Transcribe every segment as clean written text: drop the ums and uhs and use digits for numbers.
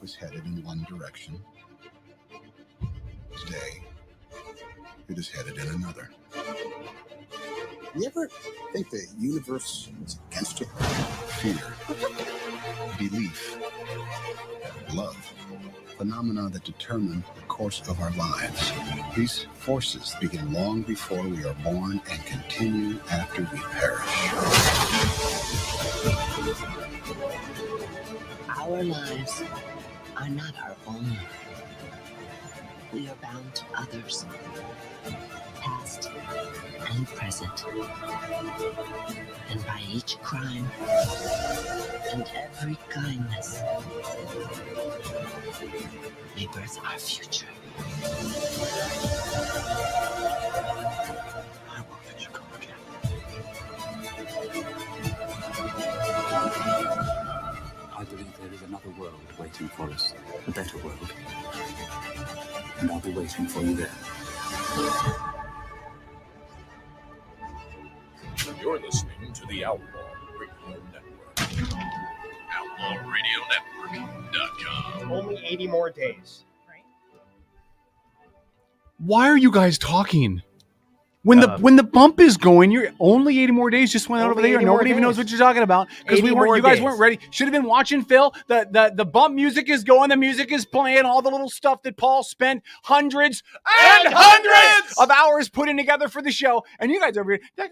was headed in one direction. Today, it is headed in another. You ever think the universe is against you? Fear, belief, love, phenomena that determine the course of our lives. These forces begin long before we are born and continue after we perish. Our lives are not our own. We are bound to others, past and present. And by each crime and every kindness, we birth our future. I will let you go again. I believe there is another world waiting for us, a better world. And I'll be waiting for you there. You're listening to the Outlaw Radio Network. OutlawRadioNetwork.com. Only 80 more days. Why are you guys talking? When the bump is going, you're only 80 more days just went out over there. Nobody even knows what you're talking about because you guys weren't ready. Should have been watching Phil. The bump music is going. The music is playing. All the little stuff that Paul spent hundreds and hundreds of hours putting together for the show. And you guys are over here. But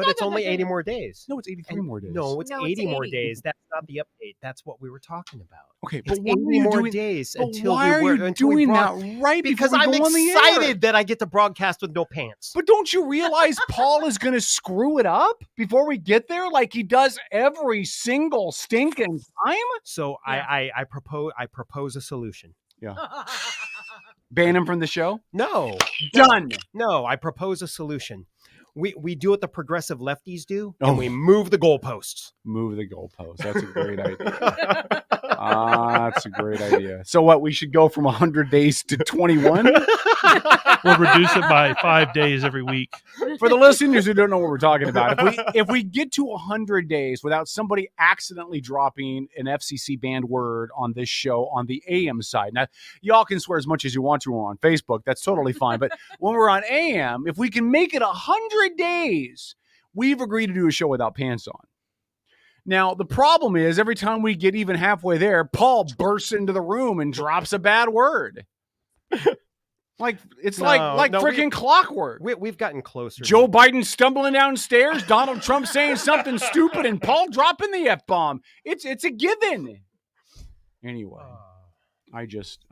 it's only 80 more days. No, it's 83 more days. No, it's 80 more days. That's not the update. That's what we were talking about. Okay, it's but 80 more days until why are you doing that right because before we I'm go on the air? excited that I get to broadcast with no pants. But don't you realize Paul is going to screw it up before we get there, like he does every single stinking time? So yeah. I propose a solution. Yeah. Ban him from the show? No. Done. No, I propose a solution. We do what the progressive lefties do, and we move the goalposts. Move the goalposts. That's a great idea. That's a great idea. So what, we should go from 100 days to 21? We'll reduce it by 5 days every week. For the listeners who don't know what we're talking about, if we get to 100 days without somebody accidentally dropping an FCC banned word on this show on the AM side, now y'all can swear as much as you want to on Facebook, that's totally fine. But when we're on AM, if we can make it 100 days, we've agreed to do a show without pants on. Now, the problem is every time we get even halfway there, Paul bursts into the room and drops a bad word. Like freaking clockwork. We've gotten closer. Joe Biden stumbling downstairs, Donald Trump saying something stupid, and Paul dropping the F-bomb. It's a given. Anyway, I'm just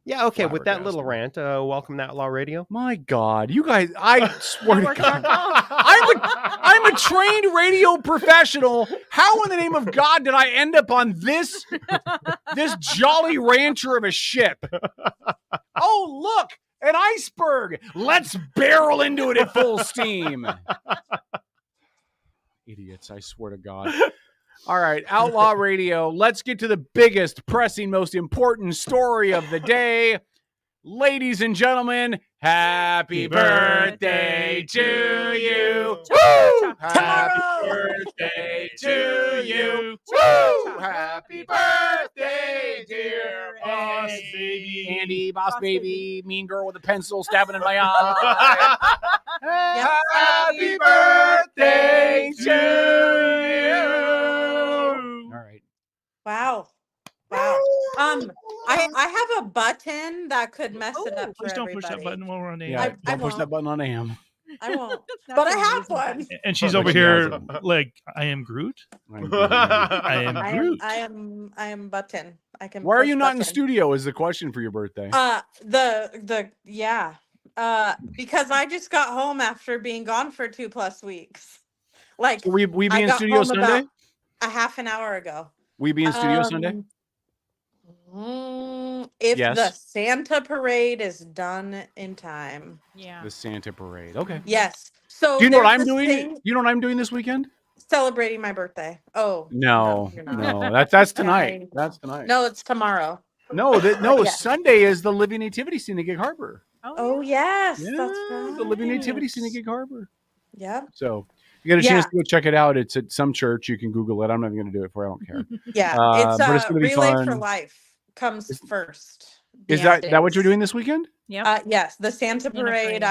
yeah, okay, with that little rant, welcome to Outlaw Radio. My God, you guys, I swear to God, I'm a trained radio professional. How in the name of God did I end up on this Jolly Rancher of a ship? Oh, look, an iceberg. Let's barrel into it at full steam. Idiots, I swear to God. All right, Outlaw Radio. Let's get to the biggest, pressing, most important story of the day. Ladies and gentlemen, happy birthday to you. Woo! Happy birthday to you. Woo! Happy birthday, dear boss baby. Andy, boss baby, mean girl with a pencil stabbing in my eye. Happy birthday to you. All right. Wow. I have a button that could mess it up for Please don't everybody. push that button while we're on AM. Yeah, don't push that button on AM. I won't. But I have one. And she's over here like, I am Groot. I am Groot. I am button. I can. Why are you not button. in the studio? Is the question for your birthday? Because I just got home after being gone for 2+ weeks. Like, so we be in studio Sunday? A half an hour ago. We be in studio Sunday? If the Santa parade is done in time. Yeah. The Santa parade. Okay. Yes. So do you know what I'm doing? You know what I'm doing this weekend? Celebrating my birthday. Oh. No. That's tonight. That's tonight. No, it's tomorrow. No, Sunday is the Living Nativity Scene at Gig Harbor. Oh yes. Yeah, that's right. the Living Nativity Scene at Gig Harbor. Yeah. So you get a chance Yeah. to go check it out. It's at some church. You can Google it. I'm not even going to do it for. I don't care. Yeah, it's But it's going to be Relay fun. for Life comes first. Is Beyond that what you're Days. doing this weekend? Yes, the Santa In a Parade. parade.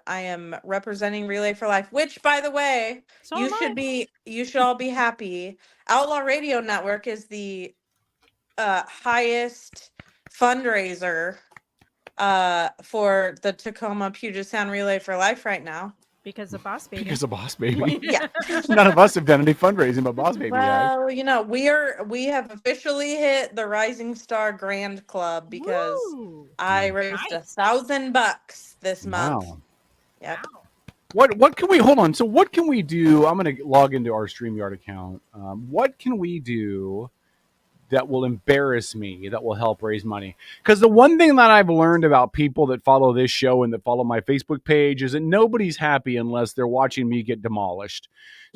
I am representing Relay for Life, which, by the way, So you am should I. be. You should all be happy. Outlaw Radio Network is the highest fundraiser for the Tacoma Puget Sound Relay for Life right now. Because of Boss Baby. Because of Boss Baby. Yeah. None of us have done any fundraising, but Boss Baby has. Well, we have officially hit the Rising Star Grand Club because Woo. I raised Nice. $1,000 this month. Wow. Yep. What can we hold on? So what can we do? I'm going to log into our StreamYard account. What can we do that will embarrass me, that will help raise money? Because the one thing that I've learned about people that follow this show and that follow my Facebook page is that nobody's happy unless they're watching me get demolished.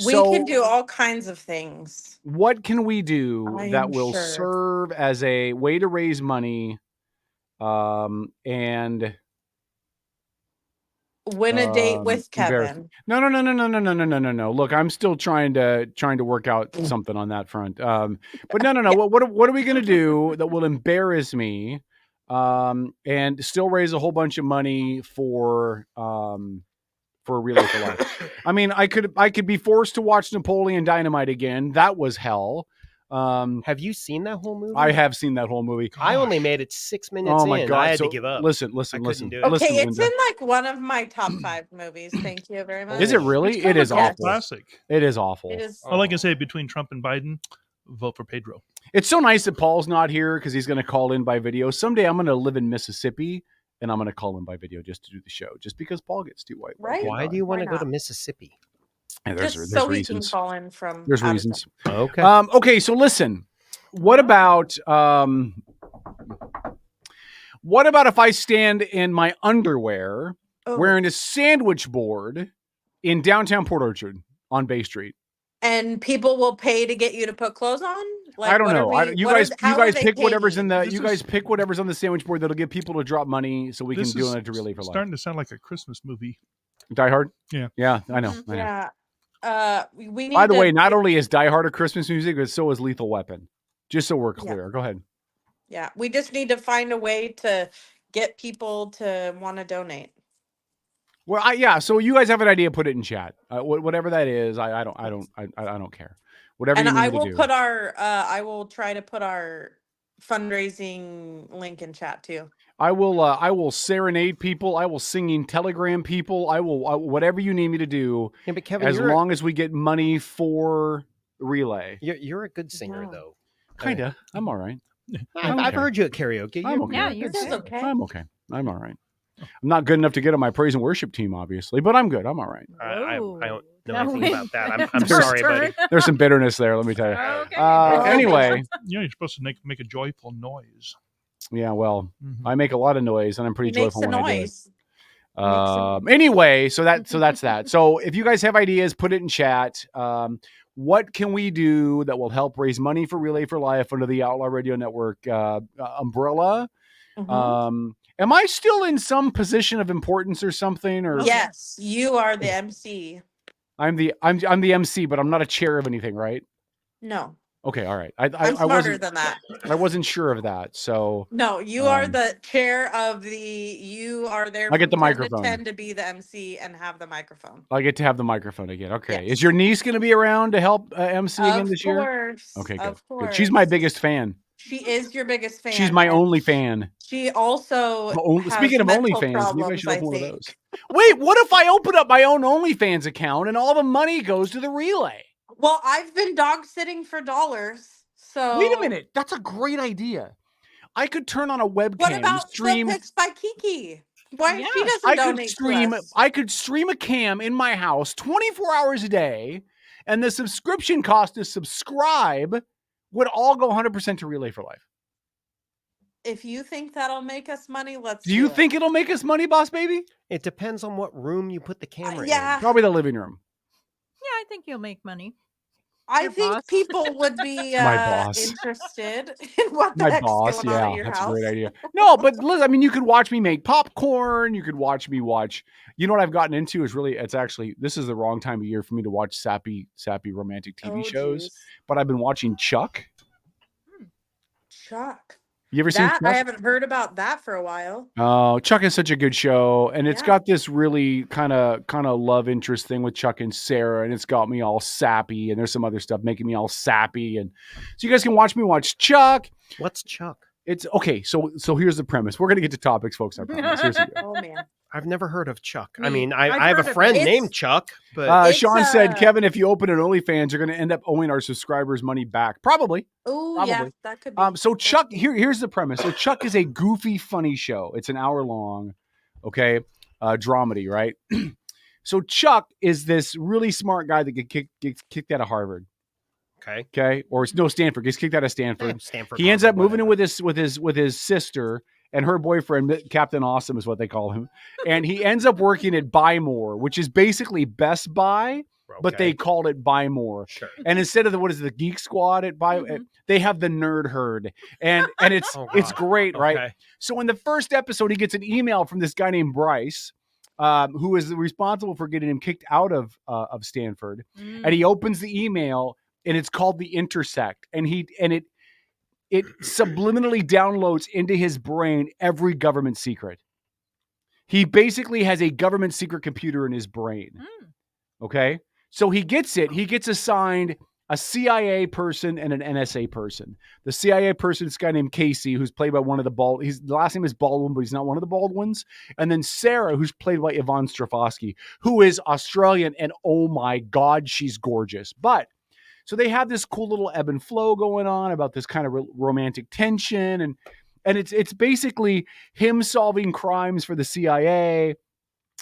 We So can do all kinds of things. what can we do I that am will sure. serve as a way to raise money and Win a date with embarrass- Kevin. No. Look, I'm still trying to work out something on that front. But no. What are we gonna do that will embarrass me, and still raise a whole bunch of money for Relay for Life? I mean, I could be forced to watch Napoleon Dynamite again. That was hell. Have you seen that whole movie? I have seen that whole movie. I only made it 6 minutes Oh my in. god! I had So to give up. Listen. I couldn't do it. Okay, Listen, it's Linda. in like one of my top 5 movies. Thank you very much. Is it really? It's kind It of is a cult awful. classic. It is awful. It is. All I can say between Trump and Biden, vote for Pedro. It's so nice that Paul's not here because he's going to call in by video. Someday I'm going to live in Mississippi and I'm going to call in by video just to do the show, just because Paul gets too white. Right. Why do you want Why to go to not? Mississippi? Yeah, Just there's so he reasons. can call in from. There's out of reasons. Okay. Okay, so listen. What about if I stand in my underwear town. wearing a sandwich board in downtown Port Orchard on Bay Street? And people will pay to get you to put clothes on. Like, I don't what are know. we- You what are guys, th- how are they pick whatever's in paying? the. This You guys is- pick whatever's on the sandwich board that'll get people to drop money, so we can This is donate to Relay for Life. starting to sound like a Christmas movie. Die Hard. Yeah. Yeah, I know. I know. Yeah. We need. By the to way, not get- only is Die Hard a Christmas music, but so is Lethal Weapon. Just so we're Yeah. clear. Go ahead. Yeah, we just need to find a way to get people to want to donate. Well, so you guys have an idea? Put it in chat. Whatever that is, I don't care. Whatever And you need I to will do. put our. I will try to put our fundraising link in chat too. I will serenade people. I will singing telegram people. I will whatever you need me to do, Yeah, but Kevin, as long as we get money for Relay. you're a good singer, Yeah. though. Kinda. I'm all right. I've okay. heard you at karaoke. I'm okay. Yeah, This you're is good. okay. I'm okay. I'm all right. I'm not good enough to get on my praise and worship team, obviously, but I'm good. I'm all right. I don't know No, anything wait. about that. I'm Your sorry, buddy. turn. There's some bitterness there, let me tell you. Okay. Anyway, You know, you're supposed to make a joyful noise. yeah, well, Mhm. I make a lot of noise, and I'm pretty It makes joyful a when I do it. noise. Anyway, so that's that. So if you guys have ideas, put it in chat. What can we do that will help raise money for Relay for Life under the Outlaw Radio Network umbrella? Mhm. Am I still in some position of importance or something? Or Yes, you are the MC. I'm the MC, but I'm not a chair of anything, right? No, Okay, all right. I'm I smarter wasn't than that. I wasn't sure of that. So No, you are Um, the chair of the. You are there. I get from the 10 to microphone. 10 to be the MC and have the microphone. I get to have the microphone again. Okay. Yes. Is your niece going to be around to help MC again Of this year? course. Okay, good. Of Good. She's my course. biggest fan. She is your biggest fan. She's my and only fan. She also. has Speaking of mental OnlyFans, maybe I problems, should open one of think. those. Wait, what if I open up my own OnlyFans account and all the money goes to the Relay? Well, I've been dog sitting for dollars. So Wait a minute. That's a great idea. I could turn on a webcam What and about stream. Still Pics by Kiki? Why Yeah. she doesn't I could donate stream. to us? I could stream a cam in my house 24 hours a day, and the subscription cost to subscribe would all go 100% to Relay for Life. If you think that'll make us money, let's. Do you it. think it'll make us money, Boss Baby? It depends on what room you put the camera yeah. in. Probably the living room. Yeah, I think you'll make money. I Your think boss? people would be My boss. interested in what the My heck's boss, going on yeah, at your that's house. a great idea. No, but Liz, I mean, you could watch me make popcorn. You could watch me watch. You know what I've gotten into is really, it's actually, this is the wrong time of year for me to watch sappy romantic TV shows. Jeez. But I've been watching Chuck. Chuck. You ever seen That Chuck? I haven't heard about that for a while. Oh, Chuck is such a good show, and it's Yeah. got this really kind of love interest thing with Chuck and Sarah, and it's got me all sappy, and there's some other stuff making me all sappy, and so you guys can watch me watch Chuck. What's Chuck? It's okay. So here's the premise. We're gonna get to topics, folks. I promise. Here's the deal. Oh man. I've never heard of Chuck. I Me. mean, I've I have a heard of friend it. named It's- Chuck, but It's, Sean said, uh, Kevin, if you open an OnlyFans, you're going to end up owing our subscribers money back. Probably. Oh yeah, Probably. that could be. So Chuck, here's the premise. So Chuck is a goofy, funny show. It's an hour long, okay, dramedy, right? So Chuck is this really smart guy that gets kicked out of Harvard, okay, or no, Stanford. Gets kicked out of Stanford. Stanford. He ends up Harvard, moving in whatever. with his sister and her boyfriend, Captain Awesome is what they call him, and he ends up working at Buy More, which is basically Best Buy. But they Okay. called it Buy More. Sure. And instead of the Geek Squad at Buy, they have the Nerd Herd, and it's Oh, it's God. great, right? Okay. So in the first episode, he gets an email from this guy named Bryce, who is responsible for getting him kicked out of Stanford, and he opens the email, and it's called The Intersect, and it subliminally downloads into his brain every government secret. He basically has a government secret computer in his brain. Okay. So he gets assigned a CIA person and an NSA person. The CIA person is this guy named Casey, who's played by one of the the last name is Baldwin, but he's not one of the bald ones. And then Sarah, who's played by Yvonne Strahovski, who is Australian, and oh my God, she's gorgeous. But so they have this cool little ebb and flow going on about this kind of romantic tension, and it's basically him solving crimes for the CIA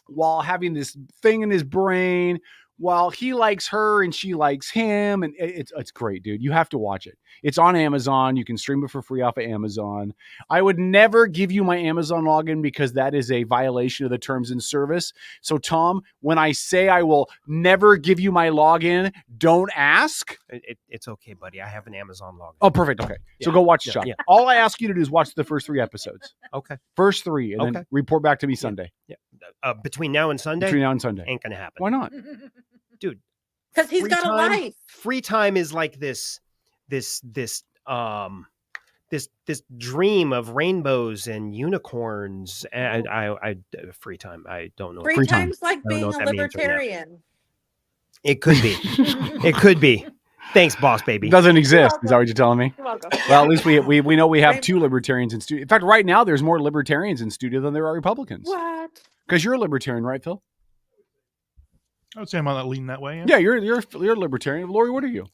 while having this thing in his brain, while he likes her and she likes him, and it's great, dude. You have to watch it. It's on Amazon. You can stream it for free off of Amazon. I would never give you my Amazon login because that is a violation of the terms and service. So Tom, when I say I will never give you my login, don't ask. It's okay, buddy. I have an Amazon login. Oh, perfect. Okay. So Yeah. go watch Yeah, Chuck. yeah. All I ask you to do is watch the first 3 episodes. Okay. First 3, and then Okay. report back to me Sunday. Yeah. Between now and Sunday, Between now and Sunday. ain't gonna happen. Why not? Dude? Because he's free got a time- life. Free time is like this dream of rainbows and unicorns, and I free time. I don't know. Free Free time. time's like I don't being know a what that means right now. libertarian. It could be. It could be. Thanks, boss baby. It doesn't exist. Is that what you're telling me? You're welcome. Well, at least we know we have Right. 2 libertarians in studio. In fact, right now there's more libertarians in studio than there are Republicans. What? Because you're a libertarian, right, Phil? I would say I'm on that lean that way. Yeah, you're a libertarian. Lori, what are you?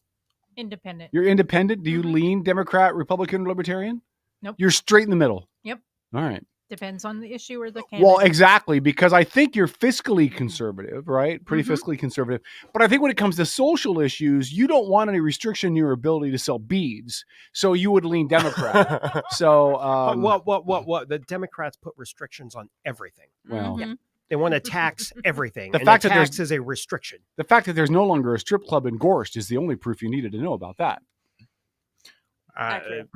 Independent. You're independent. Do you Mhm. lean Democrat, Republican, Libertarian? Nope. You're straight in the middle. Yep. All right. Depends on the issue or the candidate. Well, exactly, because I think you're fiscally conservative, right? Pretty Mhm. fiscally conservative. But I think when it comes to social issues, you don't want any restriction in your ability to sell beads. So you would lean Democrat. So what? The Democrats put restrictions on everything. well, Mhm. They want to tax everything. The and fact a that there's- tax is a restriction. the fact that there's no longer a strip club in Gorst is the only proof you needed to know about that. Accurate.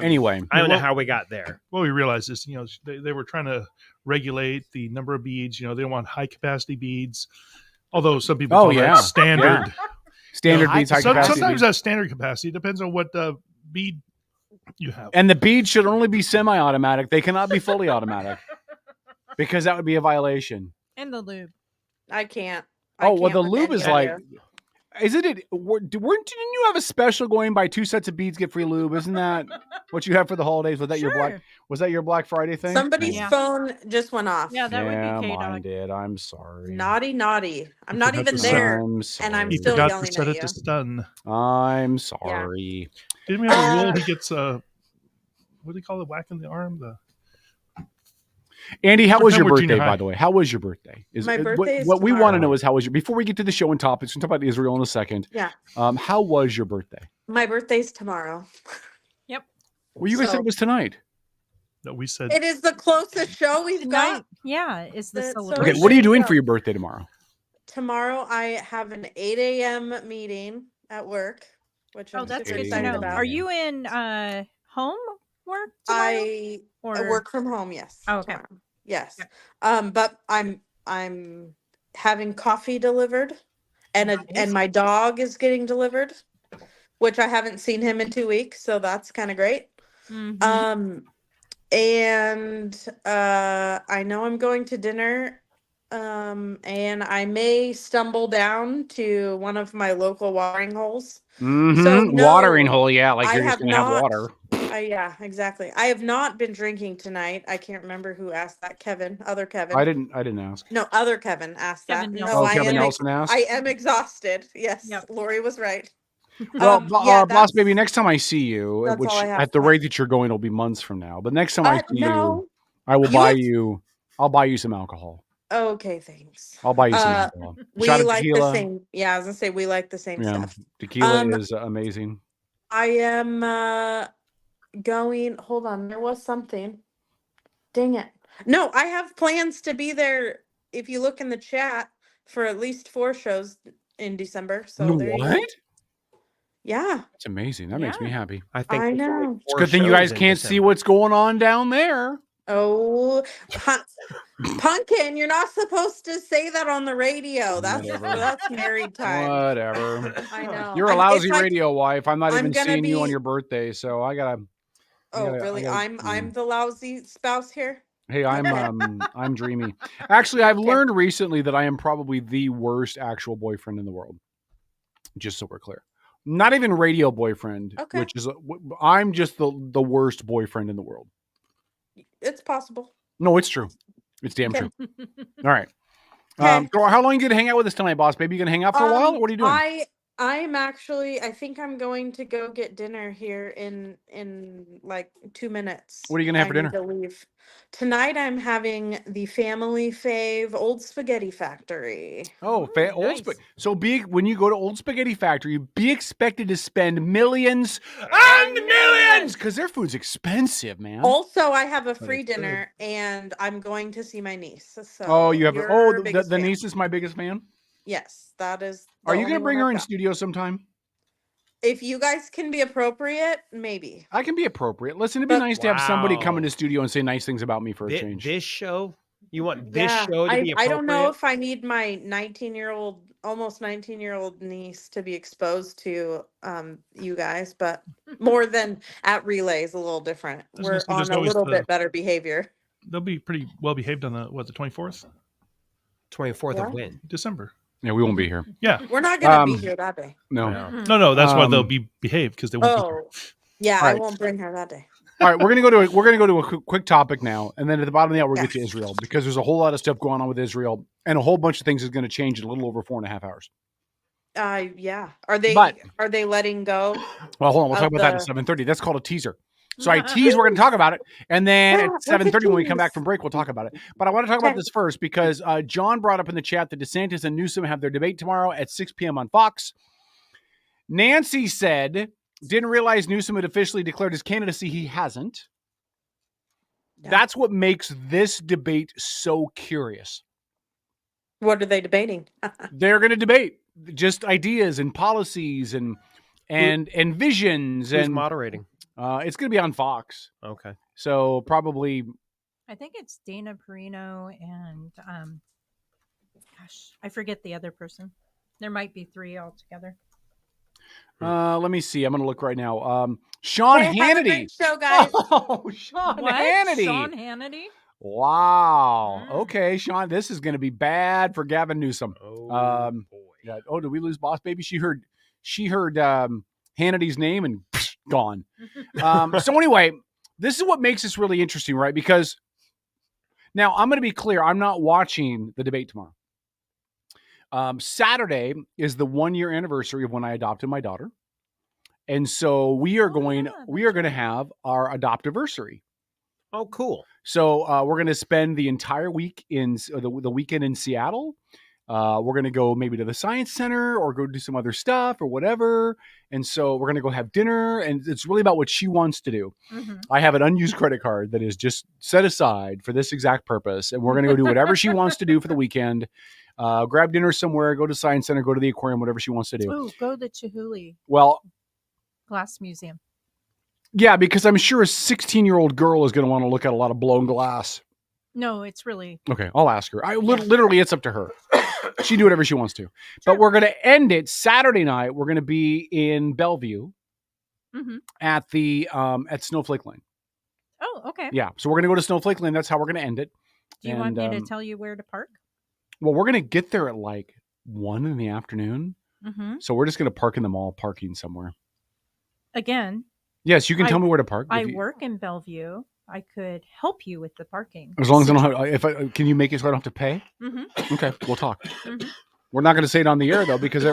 Anyway, I don't know how we got there. Well, we realized this. They were trying to regulate the number of beads. They want high capacity beads. Although some people Oh, call yeah. that standard. standard beads, high capacity Sometimes beads. that's standard capacity. Depends on what bead you have. And the beads should only be semi-automatic. They cannot be fully automatic because that would be a violation. And the lube. I can't. Oh, well, can't the with lube any is of like, you. didn't you have a special going buy 2 sets of beads, get free lube? Isn't that what you have for the holidays? Was that your Black Friday thing? Somebody's Yeah. phone just went off. Yeah, that yeah, would be mine K-Dog. did. I'm sorry. Naughty, naughty. I'm not forgot even to set- there. I'm and I'm sorry. He still forgot yelling to set at it you. to stun. I'm sorry. Didn't we have a rule? He gets what do they call it? Whack in the arm. Andy, how was your Pretend we're junior birthday, high. by the way? How was your birthday? My birthday is what we want to tomorrow. know is how was your, before we get to the show and topics, we'll talk about Israel in a second. Yeah. How was your birthday? My birthday's tomorrow. Well, you guys said So- it was tonight. No, we said It is the closest show we've got. Tonight, yeah, is the That's so celebration. Okay, what are you doing Yeah. for your birthday tomorrow? Tomorrow I have an 8 a.m. meeting at work, which Oh, I'm that's super good to excited know. about. Are you in home work tomorrow? I Or work from home, yes. Oh, okay. Tomorrow. Yes. Yeah. But I'm having coffee delivered, and Nice. my dog is getting delivered, which I haven't seen him in 2 weeks, so that's kind of great. Mhm. And I know I'm going to dinner, and I may stumble down to one of my local watering holes. So no, watering hole, yeah, like I you're just have gonna have not. water. Yeah, exactly. I have not been drinking tonight. I can't remember who asked that. Kevin, other Kevin. I didn't ask. No, other Kevin asked Kevin that. Nelson. No, Oh, I Kevin am. Nelson asked? I am exhausted. Yes, Yep. Lori was right. Well, Yeah, boss baby, that's- next time I see you, that's which all I have at the planned. rate that you're going will be months from now, but next time I see you, No. I will You buy have- you. I'll buy you some alcohol. Okay, thanks. I'll buy you some alcohol. We Shot of like tequila. the same. Yeah, I was gonna say we like the same Yeah, stuff. tequila is amazing. I am going. Hold on, there was something. Dang it! No, I have plans to be there. If you look in the chat, for at least 4 shows in December. So there you go. What? Yeah, That's amazing. That makes me Yeah. happy. I think I there's only know. It's a 4 good thing you shows guys in can't see December. what's going on down there. Oh, Pumpkin, you're not supposed to say that on the radio. Whatever. That's married time. Whatever. I know. You're a It's lousy like- radio wife. I'm not I'm even gonna seeing you on be- your birthday, so I gotta. Oh, really? I'm the lousy spouse here. Hey, I'm dreamy. Actually, I've learned recently that I am probably the worst actual boyfriend in the world. Just so we're clear, not even radio boyfriend, Okay. which is I'm just the worst boyfriend in the world. It's possible. No, it's true. It's damn Okay. true. All right. Okay. So how long are you gonna hang out with us tonight, boss baby? You gonna hang out for a while, or what are you doing? I'm actually. I think I'm going to go get dinner here in like 2 minutes. What are you gonna have for dinner? I need to leave. Tonight I'm having the family fave Old Spaghetti Factory. Oh, nice. So when you go to Old Spaghetti Factory, be expected to spend millions and millions because their food's expensive, man. Also, I have a But free it's good. dinner, and I'm going to see my niece. So Oh, you have your the biggest fan. niece is my biggest fan. Yes, that is. the Are you only gonna bring one her I've in got. studio sometime? If you guys can be appropriate, maybe. I can be appropriate. Listen, it'd be But- nice to have somebody come Wow. into studio and say nice things about me for a change. This show? You want this Yeah, show to be appropriate? I don't know if I need my almost 19-year-old niece to be exposed to you guys, but more than at relay is a little different. was We're gonna say, on there's a always little the- bit better behavior. They'll be pretty well behaved on the 24th 24th Yeah. of when? December. Yeah, we won't be here. Yeah. We're not going to be Um, here that day. No. No. No, that's why they'll Um, be behaved because they won't be here. Oh, yeah, All I right. won't bring her that day. All right, we're gonna go to a quick topic now, and then at the bottom of the hour we'll get to Yes. Israel because there's a whole lot of stuff going on with Israel, and a whole bunch of things is going to change in a little over 4.5 hours. Yeah. Are they But- letting go? Well, hold on, we'll Of talk about that at the- 7:30. That's called a teaser. So I tease we're going to talk about it, and then Yeah, at what's a 7:30 when we come back tease? from break, we'll talk about it. But I want to talk about Okay. this first because John brought up in the chat that DeSantis and Newsom have their debate tomorrow at 6 p.m. on Fox. Nancy said, didn't realize Newsom had officially declared his candidacy. He hasn't. Yeah. That's what makes this debate so curious. What are they debating? They're going to debate just ideas and policies and visions, Who's and moderating? it's going to be on Fox. Okay. So probably I think it's Dana Perino and gosh, I forget the other person. There might be 3 altogether. let me see. I'm going to look right now. Sean Hey, have a Hannity. great show, guys. Oh, Sean What? Hannity. Sean Hannity? Wow. Mm. Okay, Sean, this is going to be bad for Gavin Newsom. Oh, Um, boy. Yeah. Oh, did we lose Boss Baby? She heard Hannity's name and gone. So anyway, this is what makes this really interesting, right? Because now I'm going to be clear. I'm not watching the debate tomorrow. Saturday is the 1-year anniversary of when I adopted my daughter. And so we are Oh, going yeah, to have our adoptiversary. Oh, cool. So we're going to spend the entire week the weekend in Seattle. We're going to go maybe to the Science Center or go do some other stuff or whatever. And so we're going to go have dinner. And it's really about what she wants to do. Mhm. I have an unused credit card that is just set aside for this exact purpose. And we're going to go do whatever she wants to do for the weekend. grab dinner somewhere, go to Science Center, go to the aquarium, whatever she wants to do. Ooh, go to the Chihuly Well, Glass Museum. yeah, because I'm sure a 16-year-old girl is going to want to look at a lot of blown glass. No, it's really Okay, I'll ask her. Literally, it's up to her. She can do whatever she wants to. But we're going to end it Saturday night. We're going to be in Bellevue at the at Snowflake Lane. Oh, okay. Yeah, so we're going to go to Snowflake Lane. That's how we're going to end it. Do you want me to tell you where to park? Well, we're going to get there at like 1 in the afternoon. So we're just going to park in the mall parking somewhere. Again. Yes, you can tell me where to park. I work in Bellevue. I could help you with the parking. As long as I don't have, can you make it so I don't have to pay? Okay, we'll talk. We're not going to say it on the air though, because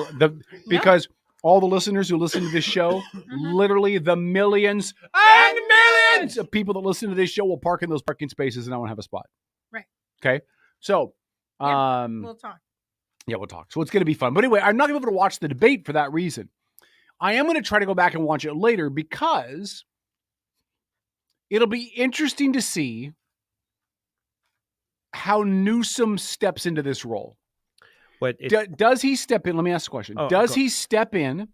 because all the listeners who listen to this show, literally the millions and millions of people that listen to this show will park in those parking spaces, and I won't have a spot. Right. Okay. So, we'll talk. Yeah, we'll talk. So it's going to be fun. But anyway, I'm not going to be able to watch the debate for that reason. I am going to try to go back and watch it later because it'll be interesting to see how Newsom steps into this role. Does he step in? Let me ask the question. Does he step in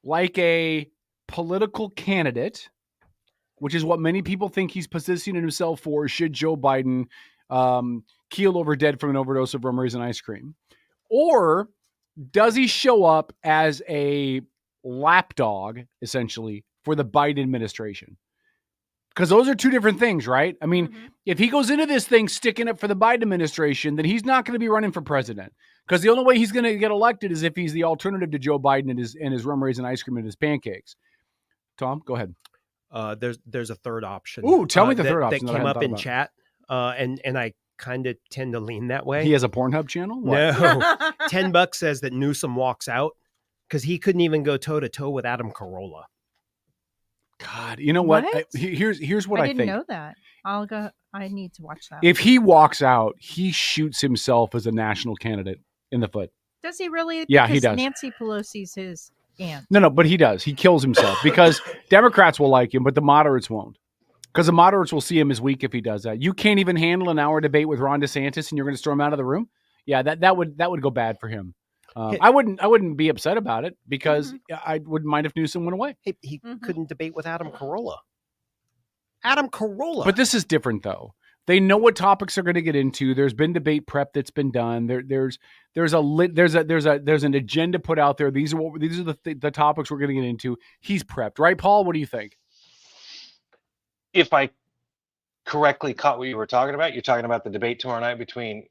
like a political candidate, which is what many people think he's positioning himself for, should Joe Biden keel over dead from an overdose of rum raisin ice cream? Or does he show up as a lapdog, essentially, for the Biden administration? Because those are two different things, right? I mean, if he goes into this thing sticking up for the Biden administration, then he's not going to be running for president. Because the only way he's going to get elected is if he's the alternative to Joe Biden and his rum raisin ice cream and his pancakes. Tom, go ahead. There's a third option. Ooh, tell me the third option that came up in chat, and I kind of tend to lean that way. He has a Pornhub channel? What? No. $10 says that Newsom walks out because he couldn't even go toe to toe with Adam Carolla. God, you know what? Here's what I think. I didn't know that. I'll go. I need to watch that. If he walks out, he shoots himself as a national candidate in the foot. Does he really? Yeah, he does. Nancy Pelosi's his aunt. No, but he does. He kills himself because Democrats will like him, but the moderates won't. Because the moderates will see him as weak if he does that. You can't even handle an hour debate with Ron DeSantis, and you're going to storm out of the room. Yeah, that would go bad for him. I wouldn't be upset about it because I wouldn't mind if Newsom went away. He couldn't debate with Adam Carolla. Adam Carolla. But this is different, though. They know what topics they're going to get into. There's been debate prep that's been done. There's an agenda put out there. These are the topics we're going to get into. He's prepped, right, Paul? What do you think? If I correctly caught what you were talking about, you're talking about the debate tomorrow night between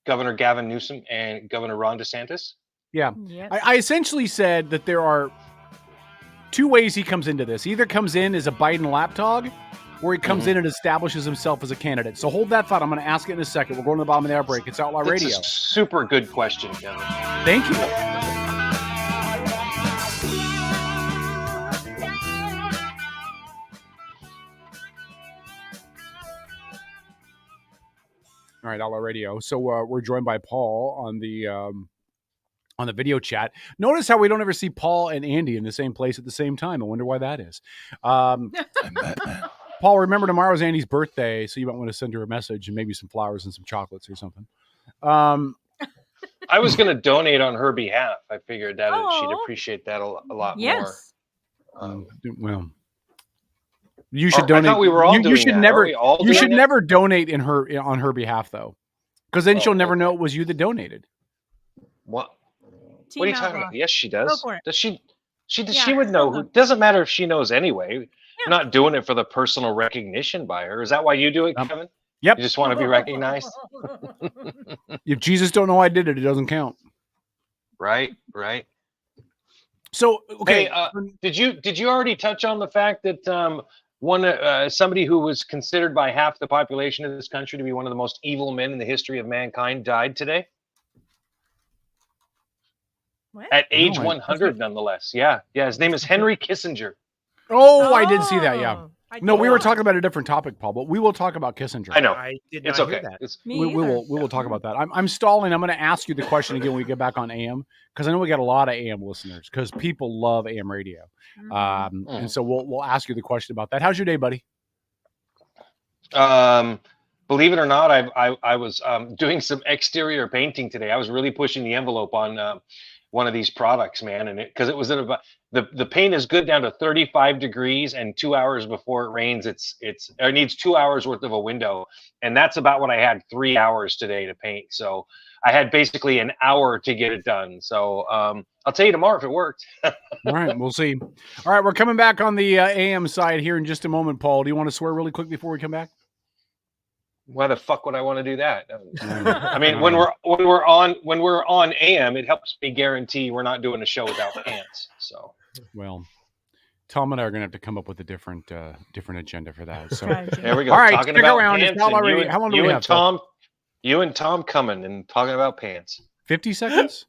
Governor Gavin Newsom and Governor Ron DeSantis? Yeah. Yes. I essentially said that there are two ways he comes into this. He either comes in as a Biden lapdog, or he comes in and establishes himself as a candidate. So hold that thought. I'm going to ask it in a second. We're going to the bottom of the hour break. It's Outlaw Radio. That's a super good question, Kevin. Thank you. All right, Outlaw Radio. So we're joined by Paul on the video chat. Notice how we don't ever see Paul and Andy in the same place at the same time. I wonder why that is. Paul, remember tomorrow's Andy's birthday, so you might want to send her a message and maybe some flowers and some chocolates or something. I was going to donate on her behalf. I figured that she'd appreciate that a lot more. Well, you should donate. I thought we were all doing that. You should never donate on her behalf, though, because then she'll never know it was you that donated. What? What are you talking about? Yes, she does. Go for it. Does she? She would know. It doesn't matter if she knows anyway. I'm not doing it for the personal recognition by her. Is that why you do it, Kevin? Yep. You just want to be recognized? If Jesus don't know I did it, it doesn't count. Right. So, okay. Hey, did you already touch on the fact that somebody who was considered by half the population of this country to be one of the most evil men in the history of mankind died today? What? At age 100, nonetheless. Yeah. His name is Henry Kissinger. Oh, I did see that. Yeah. No, we were talking about a different topic, Paul, but we will talk about Kissinger. I know. I did It's not okay. hear that. We will talk about that. I'm stalling. I'm going to ask you the question again when we get back on AM, because I know we got a lot of AM listeners because people love AM radio. And so we'll ask you the question about that. How's your day, buddy? Believe it or not, I was doing some exterior painting today. I was really pushing the envelope on one of these products, man, and because it was at about the paint is good down to 35 degrees, and 2 hours before it rains, it needs 2 hours worth of a window, and that's about what I had 3 hours today to paint. So I had basically an hour to get it done. So I'll tell you tomorrow if it worked. All right, we'll see. All right, we're coming back on the AM side here in just a moment. Paul, do you want to swear really quick before we come back? Why the fuck would I want to do that? I mean, when we're on AM, it helps me guarantee we're not doing a show without pants. So, well, Tom and I are going to have to come up with a different agenda for that. So there we go. All right, talking stick about around. pants. How long do we have? You and Tom coming and talking about pants. 50 seconds?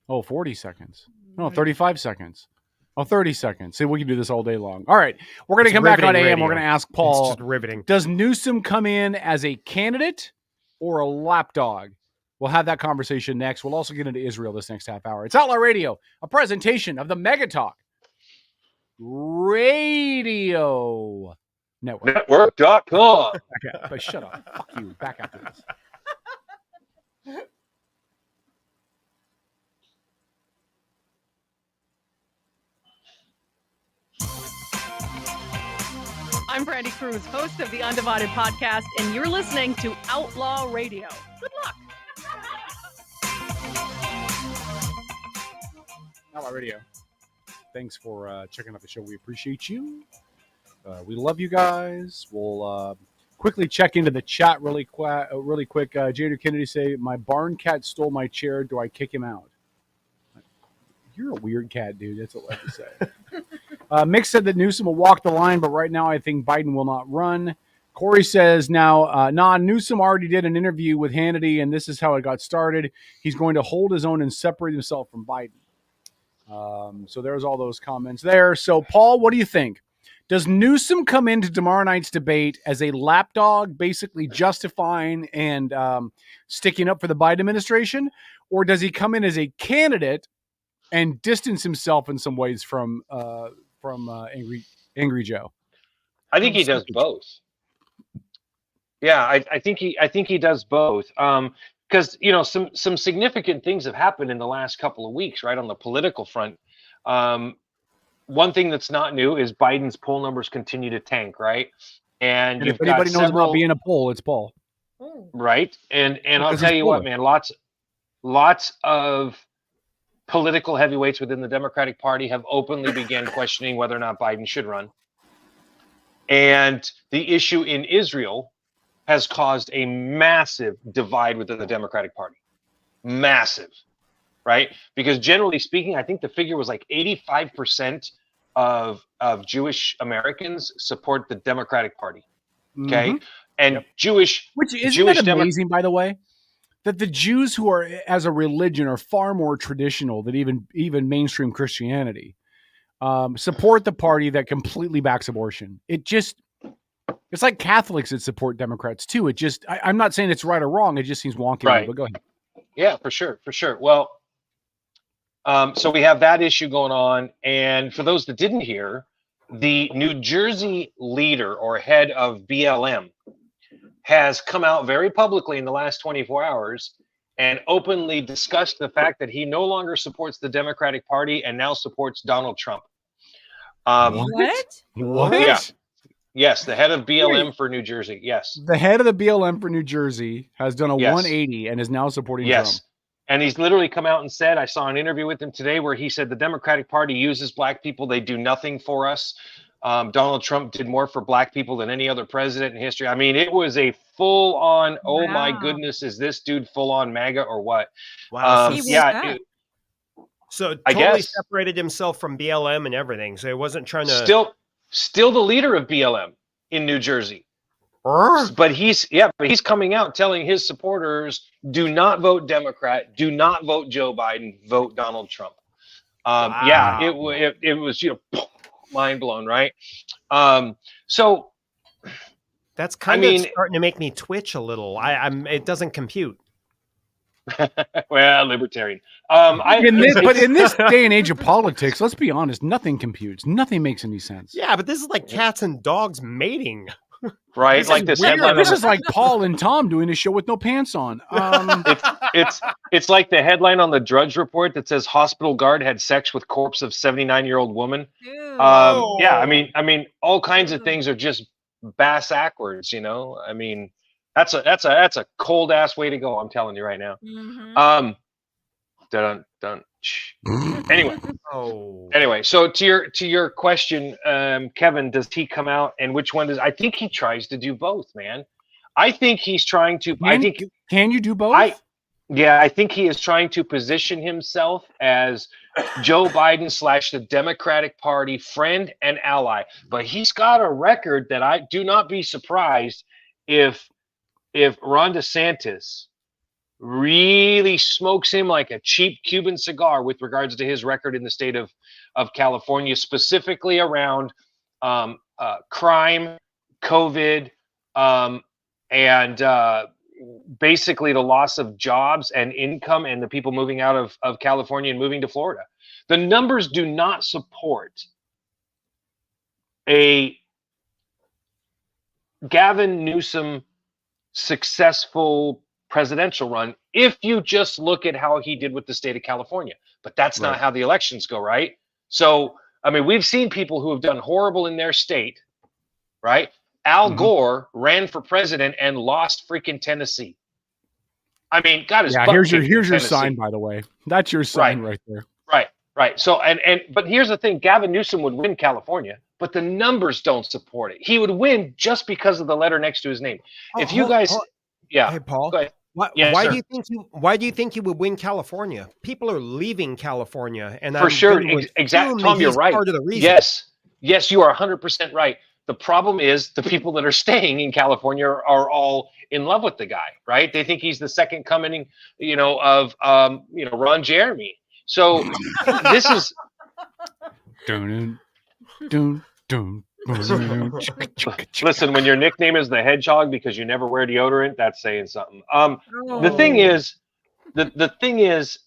Oh, 40 seconds. No, 35 seconds. Oh, 30 seconds. See, we can do this all day long. All right. We're going to come back on AM. We're going to ask Paul. It's just riveting. Does Newsom come in as a candidate or a lapdog? We'll have that conversation next. We'll also get into Israel this next half hour. It's Outlaw Radio, a presentation of the Mega Talk Radio Network. Network.com. But shut up. Fuck you. Back after this. I'm Brandy Cruz, host of the Undivided Podcast, and you're listening to Outlaw Radio. Good luck. Outlaw Radio. Thanks for checking out the show. We appreciate you. We love you guys. We'll quickly check into the chat really quick. Jader Kennedy say, my barn cat stole my chair. Do I kick him out? You're a weird cat, dude. That's all I have to say. Mick said that Newsom will walk the line, but right now I think Biden will not run. Corey says now, Newsom already did an interview with Hannity, and this is how it got started. He's going to hold his own and separate himself from Biden. So there's all those comments there. So, Paul, what do you think? Does Newsom come into tomorrow night's debate as a lapdog, basically justifying and sticking up for the Biden administration? Or does he come in as a candidate and distance himself in some ways from Angry Joe? I think he does both. Yeah, I think he does both. Because some significant things have happened in the last couple of weeks, right, on the political front. One thing that's not new is Biden's poll numbers continue to tank, right? And if anybody knows about being a poll, it's Paul, right? And I'll tell you what, man, lots of political heavyweights within the Democratic Party have openly began questioning whether or not Biden should run. And the issue in Israel has caused a massive divide within the Democratic Party. Massive, right? Because generally speaking, I think the figure was like 85% of Jewish Americans support the Democratic Party. Okay. Mm-hmm. And yep. Jewish amazing, by the way, that the Jews who are as a religion are far more traditional than even mainstream Christianity, support the party that completely backs abortion. It's like Catholics that support Democrats too. I'm not saying it's right or wrong. It just seems wonky. Right. But go ahead. Yeah, for sure. Well, so we have that issue going on. And for those that didn't hear, the New Jersey leader or head of BLM has come out very publicly in the last 24 hours and openly discussed the fact that he no longer supports the Democratic Party and now supports Donald Trump. What? Yeah. Yes, the head of BLM for New Jersey. Yes. The head of the BLM for New Jersey has done a Yes. 180 and is now supporting Yes. Trump. And he's literally come out and said, I saw an interview with him today where he said the Democratic Party uses black people. They do nothing for us. Donald Trump did more for black people than any other president in history. I mean, it was a full on, oh my goodness, is this dude full on MAGA or what? Wow. I So totally guess separated himself from BLM and everything. So he wasn't trying to still the leader of BLM in New Jersey. But he's coming out telling his supporters, do not vote Democrat, do not vote Joe Biden, vote Donald Trump. Wow. Yeah, it was mind blown, right? So that's kind of starting to make me twitch a little. It doesn't compute. Well, libertarian. In this day and age of politics, let's be honest, nothing computes. Nothing makes any sense. Yeah, but this is like cats and dogs mating. right? Like this headline. This is like Paul and Tom doing a show with no pants on. It's like the headline on the Drudge Report that says hospital guard had sex with corpse of 79-year-old woman. Yeah, I mean, all kinds of things are just bass backwards, you know. I mean, that's a cold ass way to go. I'm telling you right now. Dun. Anyway. Anyway, so to your question, Kevin, does he come out and which one does? I think he tries to do both, man. I think he's trying to. Can you do both? I think he is trying to position himself as Joe Biden / the Democratic Party friend and ally. But he's got a record that I do not be surprised if Ron DeSantis really smokes him like a cheap Cuban cigar with regards to his record in the state of California, specifically around crime, COVID, and basically the loss of jobs and income and the people moving out of California and moving to Florida. The numbers do not support a Gavin Newsom successful presidential run if you just look at how he did with the state of California. But that's not how the elections go, right? So, I mean, we've seen people who have done horrible in their state, right? Al Gore ran for president and lost freaking Tennessee. I mean, God is here's your sign, by the way. That's your sign right there. Right. So but here's the thing: Gavin Newsom would win California, but the numbers don't support it. He would win just because of the letter next to his name. If you guys, Hey, Paul. Go ahead. Why do you think he would win California? People are leaving California, and for sure, exactly. Tom, you're right. Part of the reason. Yes, you are 100% right. The problem is the people that are staying in California are all in love with the guy, right? They think he's the second coming, of Ron Jeremy. So this is. Listen, when your nickname is the Hedgehog because you never wear deodorant, that's saying something. The thing is, the thing is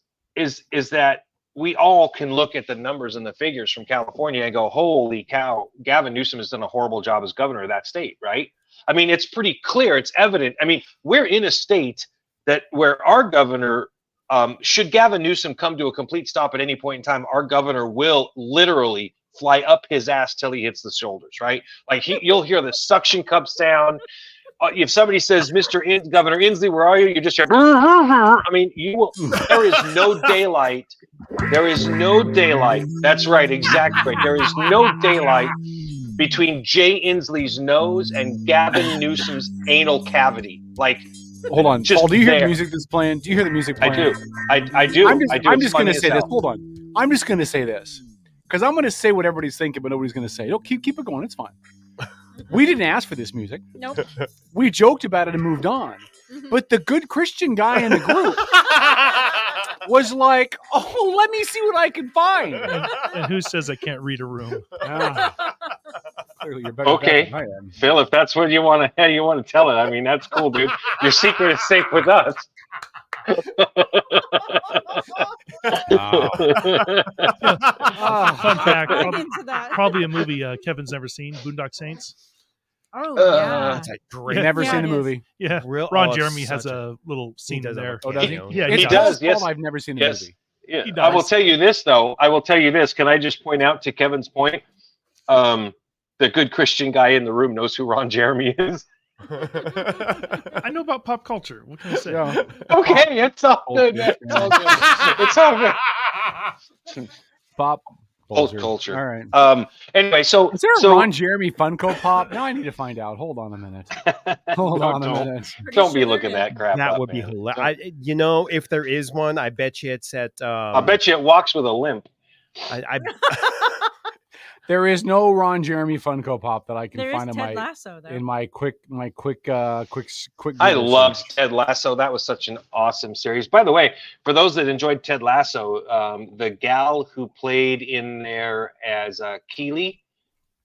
that we all can look at the numbers and the figures from California and go, holy cow, Gavin Newsom has done a horrible job as governor of that state, right? I mean, it's pretty clear, it's evident. I mean, we're in a state where our governor, should Gavin Newsom come to a complete stop at any point in time, our governor will literally fly up his ass till he hits the shoulders, right? Like you'll hear the suction cup sound. If somebody says, Governor Inslee, where are you? You just hear, I mean, you will. There is no daylight. There is no daylight. That's right, exactly right. There is no daylight between Jay Inslee's nose and Gavin Newsom's anal cavity. Like, hold on, Paul, do you hear the music that's playing? Do you hear the music playing? I do. I'm just going to say this. Hold on. I'm just going to say this. Because I'm going to say what everybody's thinking, but nobody's going to say it. Keep it going. It's fine. We didn't ask for this music. Nope. We joked about it and moved on. But the good Christian guy in the group was like, oh, let me see what I can find. And who says I can't read a room? Clearly you're better okay, than I am. Phil, if that's what you want to tell it, I mean, that's cool, dude. Your secret is safe with us. Fun fact, probably a movie Kevin's never seen, Boondock Saints. Oh, yeah. That's a great. Never seen the movie. Yeah, Ron Jeremy has a little scene there. Oh, does he? Yeah, he does. Yes, I've never seen the movie. Yeah. I will tell you this, though. Can I just point out to Kevin's point? The good Christian guy in the room knows who Ron Jeremy is. I know about pop culture. What can I say? Yeah. Okay, it's all good. It's all good. It's all good. Pop culture. All right. Anyway, so is there a Ron Jeremy Funko Pop? Now I need to find out. Hold on a minute. Hold on a minute. Don't be looking that crap. That would be hilarious. If there is one, I bet you it's at. I bet you it walks with a limp. There is no Ron Jeremy Funko Pop that I can find in my quick. I loved Ted Lasso. That was such an awesome series. By the way, for those that enjoyed Ted Lasso, the gal who played in there as Keely,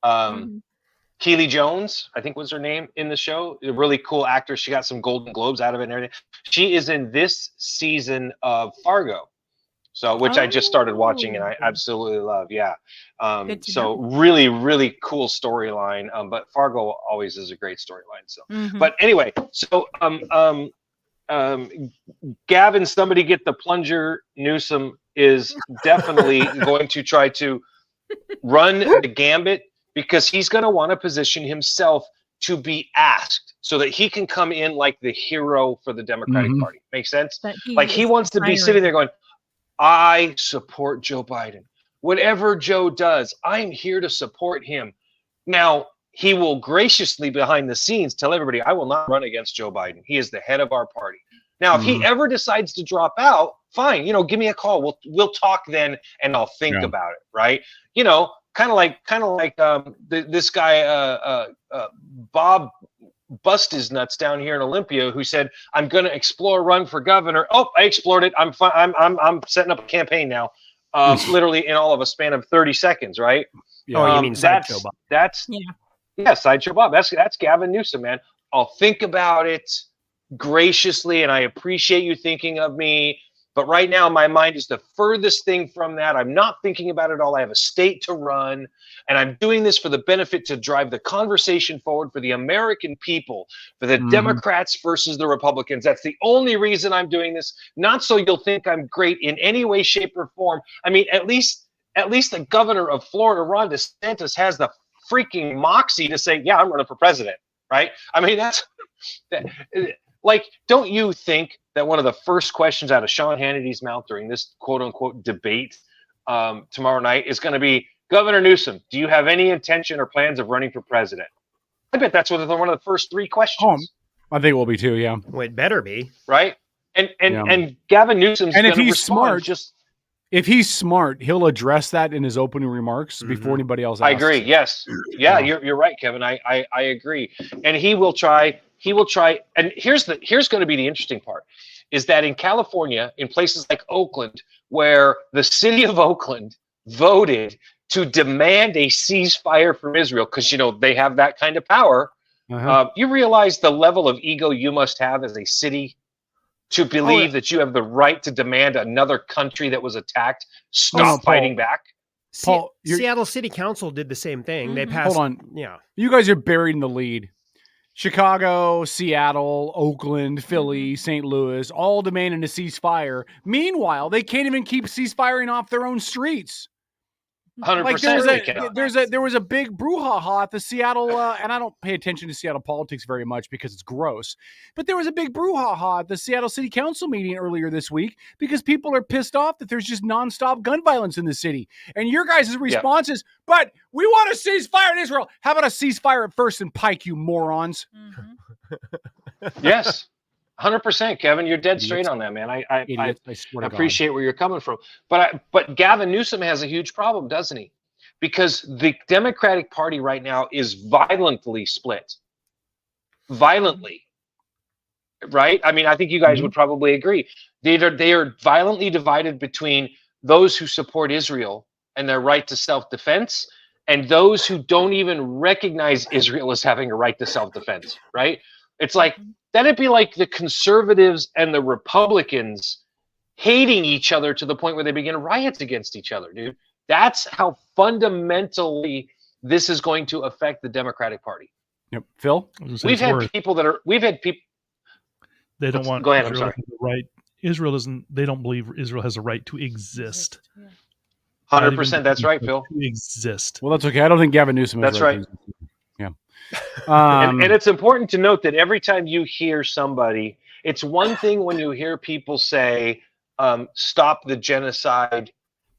Keely Jones, I think was her name in the show. A really cool actor. She got some Golden Globes out of it and everything. She is in this season of Fargo. So, which I just started watching and I Oh. absolutely love. Yeah. Good to So really, really cool storyline. But Fargo always is a great storyline. So, Mhm. but anyway, so Gavin, somebody get the plunger. Newsom is definitely going to try to run the gambit because he's going to want to position himself to be asked so that he can come in like the hero for the Democratic Mhm. Party. Make sense? That Like he is wants to be sitting there retiring. going, I support Joe Biden. Whatever Joe does, I'm here to support him. Now, he will graciously behind the scenes tell everybody, I will not run against Joe Biden. He is the head of our party. Now, if he ever decides to drop out, fine, give me a call. We'll talk then and I'll think Yeah. about it, right? Kind of like this guy Bob bust his nuts down here in Olympia who said, I'm going to explore run for governor. Oh, I explored it. I'm setting up a campaign now. Literally in all of a span of 30 seconds, right? Oh, you mean Sideshow Bob? That's Sideshow Bob. That's Gavin Newsom, man. I'll think about it graciously, and I appreciate you thinking of me. But right now, my mind is the furthest thing from that. I'm not thinking about it all. I have a state to run, and I'm doing this for the benefit to drive the conversation forward for the American people, for the Democrats versus the Republicans. That's the only reason I'm doing this. Not so you'll think I'm great in any way, shape, or form. I mean, at least the governor of Florida, Ron DeSantis, has the freaking moxie to say, yeah, I'm running for president, right? I mean, like, don't you think that one of the first questions out of Sean Hannity's mouth during this quote unquote debate tomorrow night is going to be, Governor Newsom, do you have any intention or plans of running for president? I bet that's one of the first three questions. I think it will be too. Yeah. Well, it better be. Right. And Gavin Newsom's and going if to he's respond smart, if he's smart, he'll address that in his opening remarks before anybody else asks. I agree. Yes. Yeah, you're right, Kevin. I agree. And he will try. And here's going to be the interesting part, is that in California, in places like Oakland, where the city of Oakland voted to demand a ceasefire from Israel, because they have that kind of power. You realize the level of ego you must have as a city to believe that you have the right to demand another country that was attacked stop fighting back. Paul, Seattle City Council did the same thing. They passed. Hold on. Yeah. You guys are buried in the lead. Chicago, Seattle, Oakland, Philly, St. Louis, all demanding a ceasefire. Meanwhile, they can't even keep ceasefiring off their own streets. 100%. Like there was a big brouhaha at the Seattle, and I don't pay attention to Seattle politics very much because it's gross, but there was a big brouhaha at the Seattle City Council meeting earlier this week because people are pissed off that there's just nonstop gun violence in the city. And your guys' response is, but we want a ceasefire in Israel. How about a ceasefire at First and Pike, you morons? Yes. 100%, Kevin. You're dead straight on that, man. I appreciate where you're coming from. But Gavin Newsom has a huge problem, doesn't he? Because the Democratic Party right now is violently split. Violently. Right? I mean, I think you guys would probably agree. They are violently divided between those who support Israel and their right to self-defense and those who don't even recognize Israel as having a right to self-defense, right? It's like, that'd be like the conservatives and the Republicans hating each other to the point where they begin riots against each other, dude. That's how fundamentally this is going to affect the Democratic Party. Yep. Phil? We've had people. They don't want. Go ahead. Israel I'm sorry. Right. Israel doesn't. They don't believe Israel has a right to exist. 100%. That's right, Phil. To exist. Well, that's okay. I don't think Gavin Newsom. That's right. Yeah. And it's important to note that every time you hear somebody, it's one thing when you hear people say, stop the genocide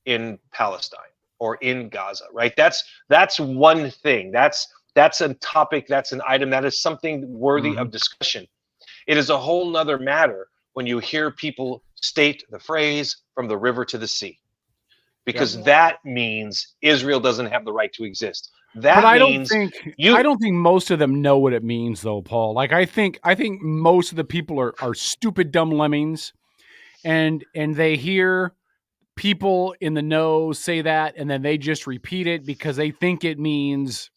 in Palestine or in Gaza, right? That's one thing. That's a topic. That's an item. That is something worthy of discussion. It is a whole nother matter when you hear people state the phrase from the river to the sea, because that means Israel doesn't have the right to exist. I don't think most of them know what it means, though, Paul. Like I think most of the people are stupid, dumb lemmings, and they hear people in the know say that, and then they just repeat it because they think it means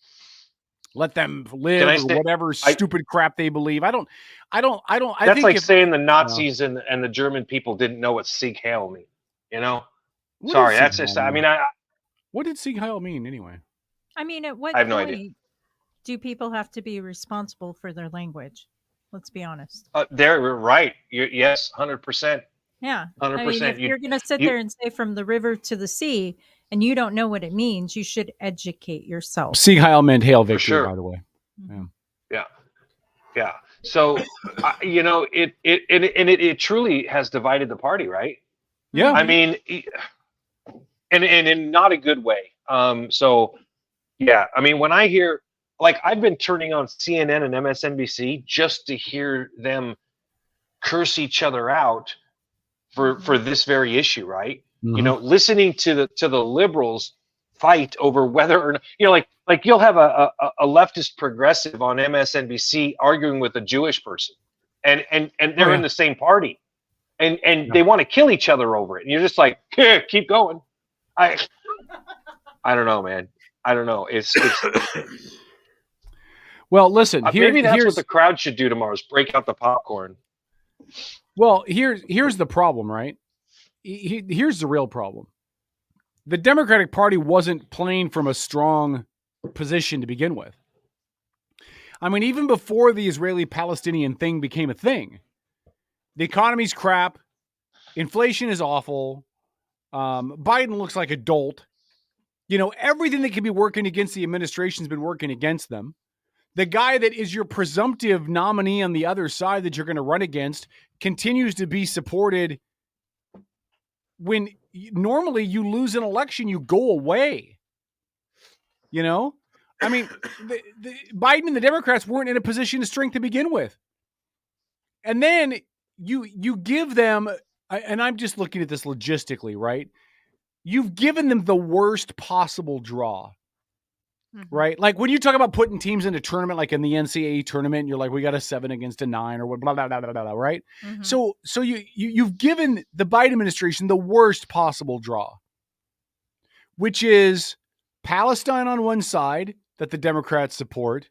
let them live or whatever stupid crap they believe. I think like saying the Nazis and the German people didn't know what Sieg Heil means. You know, Sorry, that's just. I mean, what did Sieg Heil mean anyway? I mean, at what I have no point idea. do people have to be responsible for their language? Let's be honest. They're right. Yes, 100%. Yeah. 100%. I mean, if you're going to sit there and say from the river to the sea and you don't know what it means, you should educate yourself. Sieg Heil meant hail victory, sure. by the way. Yeah. So, it truly has divided the party, right? Yeah. I mean, and in not a good way. So, yeah. I mean, when I hear, like, I've been turning on CNN and MSNBC just to hear them curse each other out for this very issue, right? Mm-hmm. Listening to the liberals fight over whether or not, like you'll have a leftist progressive on MSNBC arguing with a Jewish person, and they're in the same party, and they want to kill each other over it, and you're just like, keep going. I don't know, man. I don't know. It's well, listen. Maybe that's what the crowd should do tomorrow: is break out the popcorn. Well, here's the problem, right? Here's the real problem. The Democratic Party wasn't playing from a strong position to begin with. I mean, even before the Israeli-Palestinian thing became a thing, the economy's crap, inflation is awful, Biden looks like a dolt. Everything that can be working against the administration's been working against them. The guy that is your presumptive nominee on the other side that you're going to run against continues to be supported. When normally you lose an election, you go away. I mean, the Biden and the Democrats weren't in a position of strength to begin with. And then you give them, and I'm just looking at this logistically, right? You've given them the worst possible draw. Right? Like when you talk about putting teams in a tournament, like in the NCAA tournament, you're like, we got a 7 against a 9 or what, blah, blah, blah, blah, blah, right? Mm-hmm. So you've given the Biden administration the worst possible draw, which is Palestine on one side that the Democrats support,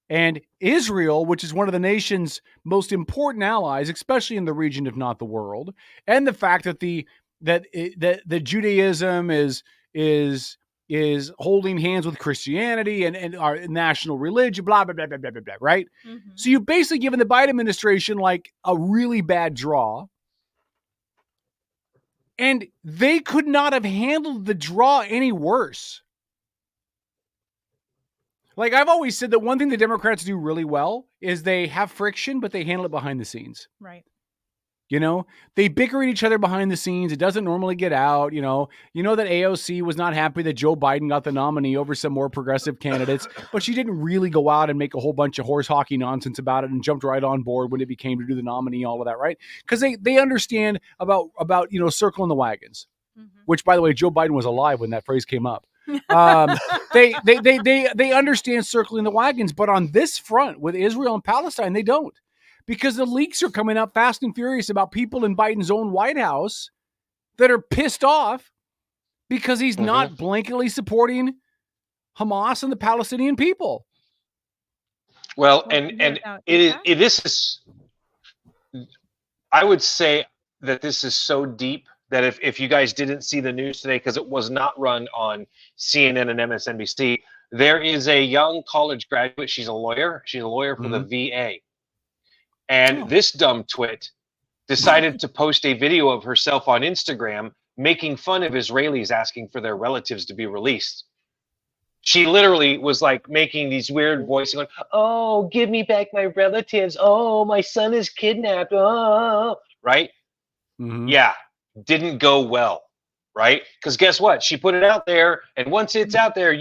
and Israel, which is one of the nation's most important allies, especially in the region, if not the world, and the fact that the Judaism is holding hands with Christianity and our national religion, blah, blah, blah, blah, blah, blah, blah, right? Mm-hmm. So you've basically given the Biden administration like a really bad draw. And they could not have handled the draw any worse. Like I've always said that one thing the Democrats do really well is they have friction, but they handle it behind the scenes. Right. They bicker at each other behind the scenes. It doesn't normally get out. You know that AOC was not happy that Joe Biden got the nominee over some more progressive candidates, but she didn't really go out and make a whole bunch of horse hockey nonsense about it and jumped right on board when it became to do the nominee, all of that, right? Because they understand about circling the wagons, which, by the way, Joe Biden was alive when that phrase came up. They understand circling the wagons, but on this front with Israel and Palestine, they don't. Because the leaks are coming up fast and furious about people in Biden's own White House that are pissed off because he's not blanketly supporting Hamas and the Palestinian people. Well, I would say that this is so deep that if you guys didn't see the news today, because it was not run on CNN and MSNBC, there is a young college graduate. She's a lawyer. She's a lawyer for the VA. And this dumb twit decided to post a video of herself on Instagram making fun of Israelis asking for their relatives to be released. She literally was like making these weird voices going, "Oh, give me back my relatives. Oh, my son is kidnapped." Oh, right? Mm-hmm. Yeah, didn't go well, right? Because guess what? She put it out there, and once it's out there,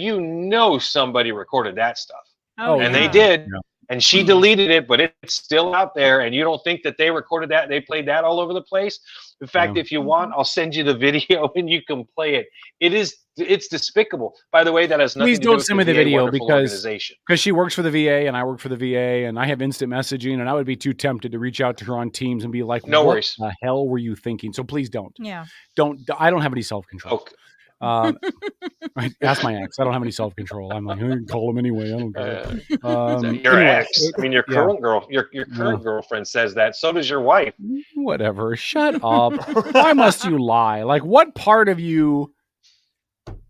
somebody recorded that stuff. They did. Yeah. And she deleted it, but it's still out there. And you don't think that they recorded that? They played that all over the place. In fact, if you want, I'll send you the video and you can play it. It's despicable. By the way, that has nothing to do with send me the video because she works for the VA and I work for the VA and I have instant messaging and I would be too tempted to reach out to her on Teams and be like, "No worries. What the hell were you thinking?" So please don't. Yeah. I don't have any self-control. Okay. Ask my ex. I don't have any self-control. I'm like, you can call him anyway. I don't care. Your Anyway, ex. I mean, your current current girlfriend says that. So does your wife. Whatever. Shut up. Why must you lie? Like, what part of you?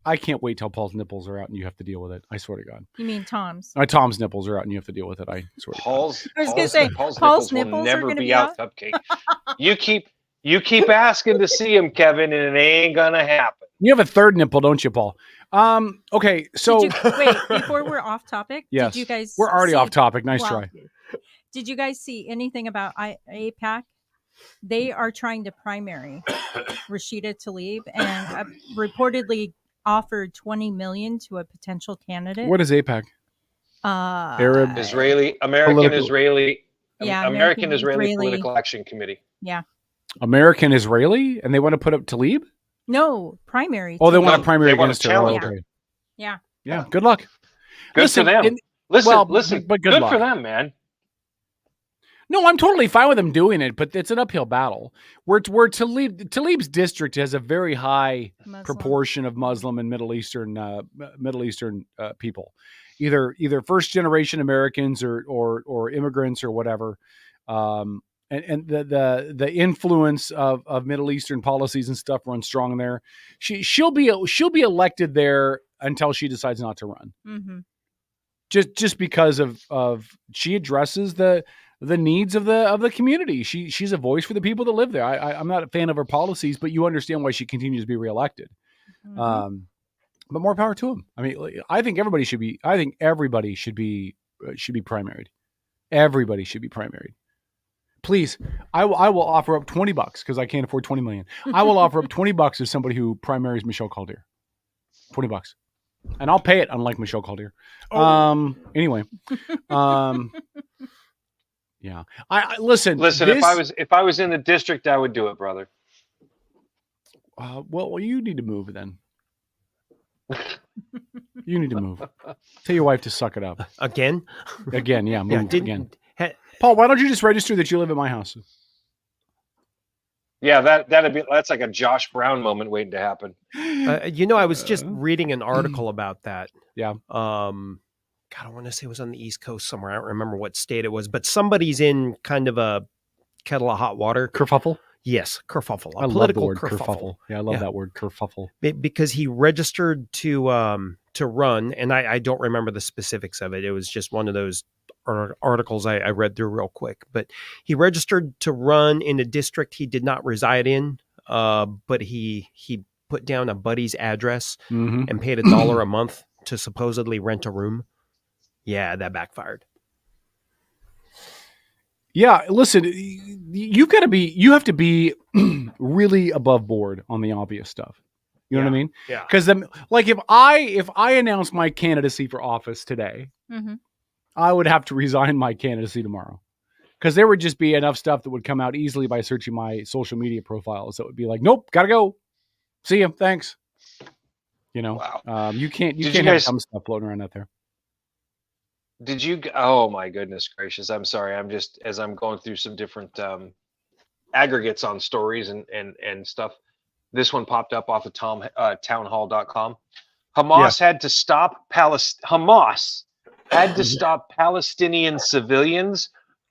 I can't wait till Paul's nipples are out and you have to deal with it. I swear to God. You mean Tom's? Tom's nipples are out and you have to deal with it. I swear to God. I was gonna say, Paul's nipples will never be out, Cupcake. You keep asking to see him, Kevin, and it ain't gonna happen. You have a third nipple, don't you, Paul? Okay, so wait, before we're off topic, yes, did you guys we're already off topic. Nice try. Did you guys see anything about AIPAC? They are trying to primary Rashida Tlaib and reportedly offered $20 million to a potential candidate. What is AIPAC? Arab, Israeli, American political. Israeli, yeah, American Israeli Political Action Committee. Yeah. American Israeli, and they want to put up Tlaib? No, primary. Oh, they want a primary they want against to her. challenge Okay. her. Yeah. Yeah. Good luck. Good for them. Listen, but good luck for them, man. No, I'm totally fine with them doing it, but it's an uphill battle. Where Tlaib's district has a very high proportion of Muslim and Middle Eastern people, either first generation Americans or immigrants or whatever. And the influence of Middle Eastern policies and stuff runs strong there. She'll be elected there until she decides not to run. Mm-hmm. Just because of she addresses the needs of the community. She's a voice for the people that live there. I'm not a fan of her policies, but you understand why she continues to be reelected. Mm-hmm. But more power to them. I mean, I think everybody should be primaried. Everybody should be primaried. Please, I will offer up $20 because I can't afford $20 million. I will offer up $20 as somebody who primaries Michelle Calder. $20. And I'll pay it, unlike Michelle Calder. Anyway. Yeah. I listen. If I was in the district, I would do it, brother. Well, you need to move then. You need to move. Tell your wife to suck it up. Again? Yeah, move again. Paul, why don't you just register that you live at my house? Yeah, that's like a Josh Brown moment waiting to happen. I was just reading an article about that. Yeah. God, I want to say it was on the East Coast somewhere. I don't remember what state it was, but somebody's in kind of a kettle of hot water. Kerfuffle? Yes, kerfuffle. I love the word kerfuffle. Yeah, I love that word, kerfuffle. Because he registered to run, and I don't remember the specifics of it. It was just one of those articles I read through real quick. But he registered to run in a district he did not reside in, but he put down a buddy's address and paid $1 a month to supposedly rent a room. Yeah, that backfired. Yeah, listen, you have to be really above board on the obvious stuff. You know what I mean? Yeah. Because like if I announce my candidacy for office today, I would have to resign my candidacy tomorrow. Because there would just be enough stuff that would come out easily by searching my social media profiles. That would be like, nope, gotta go. See you. Thanks. You know, wow. You can't have some stuff floating around out there. Did you? Oh my goodness gracious! I'm sorry. I'm just as I'm going through some different aggregates on stories and stuff. This one popped up off of townhall.com. Hamas had to stop Hamas had to stop Palestinian civilians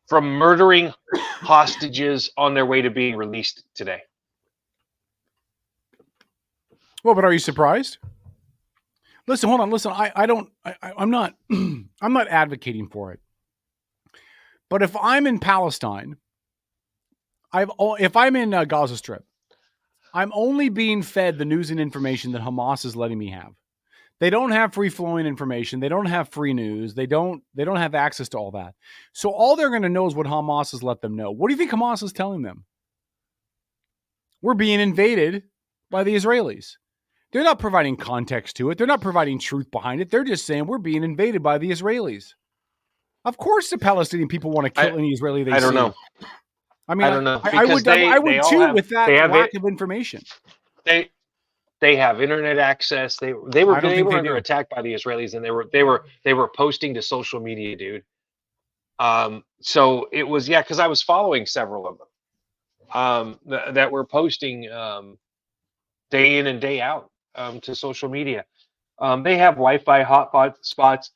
from murdering hostages on their way to being released today. Well, but are you surprised? Listen, hold on. Listen, I'm not I'm not advocating for it. But if I'm in Palestine, if I'm in Gaza Strip, I'm only being fed the news and information that Hamas is letting me have. They don't have free flowing information. They don't have free news. They don't have access to all that. So all they're going to know is what Hamas has let them know. What do you think Hamas is telling them? We're being invaded by the Israelis. They're not providing context to it. They're not providing truth behind it. They're just saying we're being invaded by the Israelis. Of course the Palestinian people want to kill any Israeli they see. I don't know. I mean, I don't know. I would too with that lack of information. They have internet access. They were under attack by the Israelis, and they were posting to social media, dude. So it was because I was following several of them that were posting day in and day out. to social media. They have Wi-Fi hotspot spots.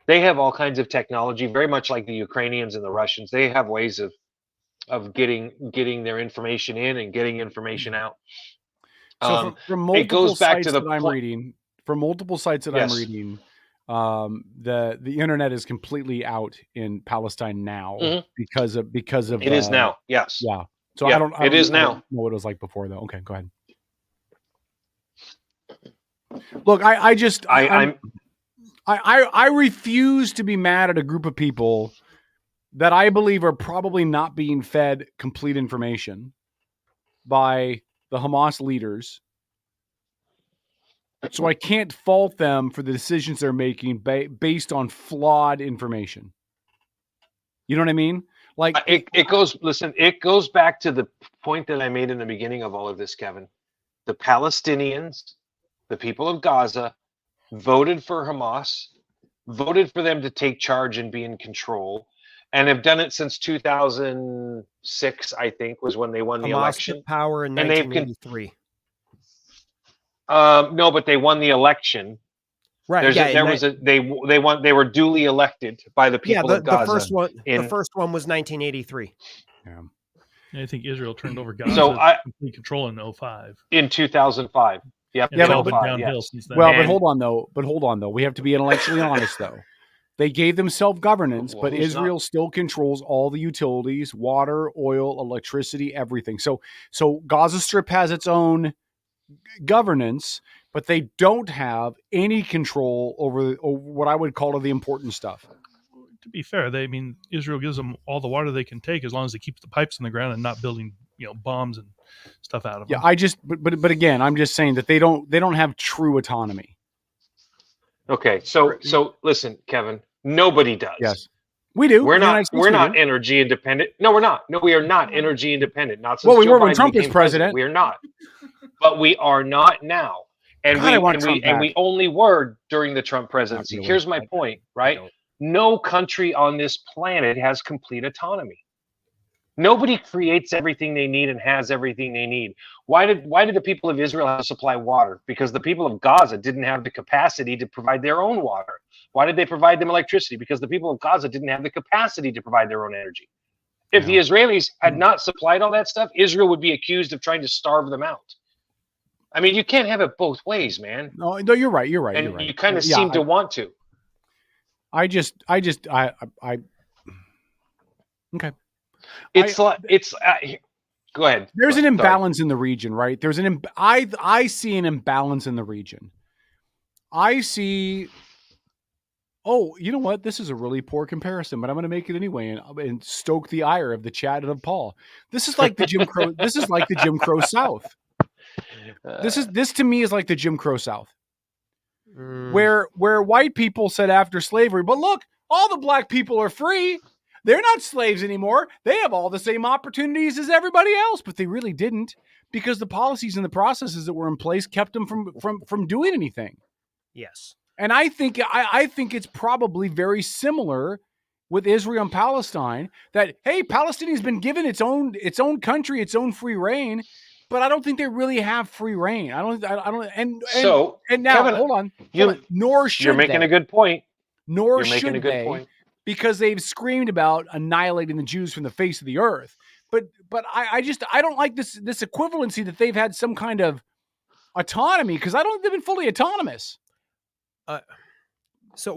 They have all kinds of technology, very much like the Ukrainians and the Russians. They have ways of getting their information in and getting information out. So from it multiple goes back to sites the that I'm reading, from multiple sites that I'm Yes. reading, the internet is completely out in Palestine now Mhm. because of It is now. Yes. Yeah. So Yeah, I don't it is I don't now. know what it was like before though. Okay, go ahead. Look, I refuse to be mad at a group of people that I believe are probably not being fed complete information by the Hamas leaders. So I can't fault them for the decisions they're making based on flawed information. You know what I mean? Like it goes back to the point that I made in the beginning of all of this, Kevin. The Palestinians, the people of Gaza, voted for Hamas, voted for them to take charge and be in control, and have done it since 2006, I think, was when they won the Hamas election. took power in And they've 1983. No, but they won the election. Right. They won. They were duly elected by the people of Gaza. The first one was 1983. Yeah. I think Israel turned over Gaza So complete control in 2005. In 2005. Yep. And it's all been 2005, downhill yes. since then. Well, but hold on though. We have to be intellectually honest though. They gave them self-governance, Well, but who's Israel not? still controls all the utilities, water, oil, electricity, everything. So Gaza Strip has its own governance, but they don't have any control over what I would call the important stuff. To be fair, Israel gives them all the water they can take as long as they keep the pipes in the ground and not building, bombs and stuff out of them. Yeah, but again, I'm just saying that they don't have true autonomy. Okay, so listen, Kevin. Nobody does. Yes, we do. We're not energy independent. No, we're not. No, we are not energy independent. Not since we Joe were when Biden Trump was became president. We are not. But we are not now. And God, we only were during the Trump presidency. Really. Here's my point, right? No country on this planet has complete autonomy. Nobody creates everything they need and has everything they need. Why did the people of Israel have to supply water? Because the people of Gaza didn't have the capacity to provide their own water. Why did they provide them electricity? Because the people of Gaza didn't have the capacity to provide their own energy. If the Israelis had not supplied all that stuff, Israel would be accused of trying to starve them out. I mean, you can't have it both ways, man. No, you're right. And you kind of seem to want to. Okay. Go ahead. There's an imbalance in the region, right? I see an imbalance in the region. I see. Oh, you know what? This is a really poor comparison, but I'm going to make it anyway and stoke the ire of the chat and of Paul. This is like the Jim Crow. This is like the Jim Crow South. This to me is like the Jim Crow South, where white people said after slavery, but look, all the black people are free. They're not slaves anymore. They have all the same opportunities as everybody else, but they really didn't, because the policies and the processes that were in place kept them from doing anything. Yes. And I think it's probably very similar with Israel and Palestine, that, hey, Palestine has been given its own country, its own free reign, but I don't think they really have free reign. I don't and now Kevin, hold on. Nor should you're making they. a good point. Nor you're should making a good they, point. because they've screamed about annihilating the Jews from the face of the earth. But I don't like this equivalency that they've had some kind of autonomy, because I don't think they've been fully autonomous. So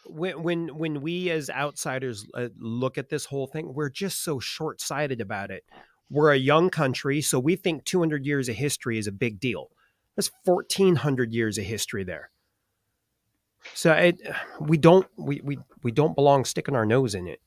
when we as outsiders look at this whole thing, we're just so short-sighted about it. We're a young country, so we think 200 years of history is a big deal. There's 1,400 years of history there. So we don't belong sticking our nose in it.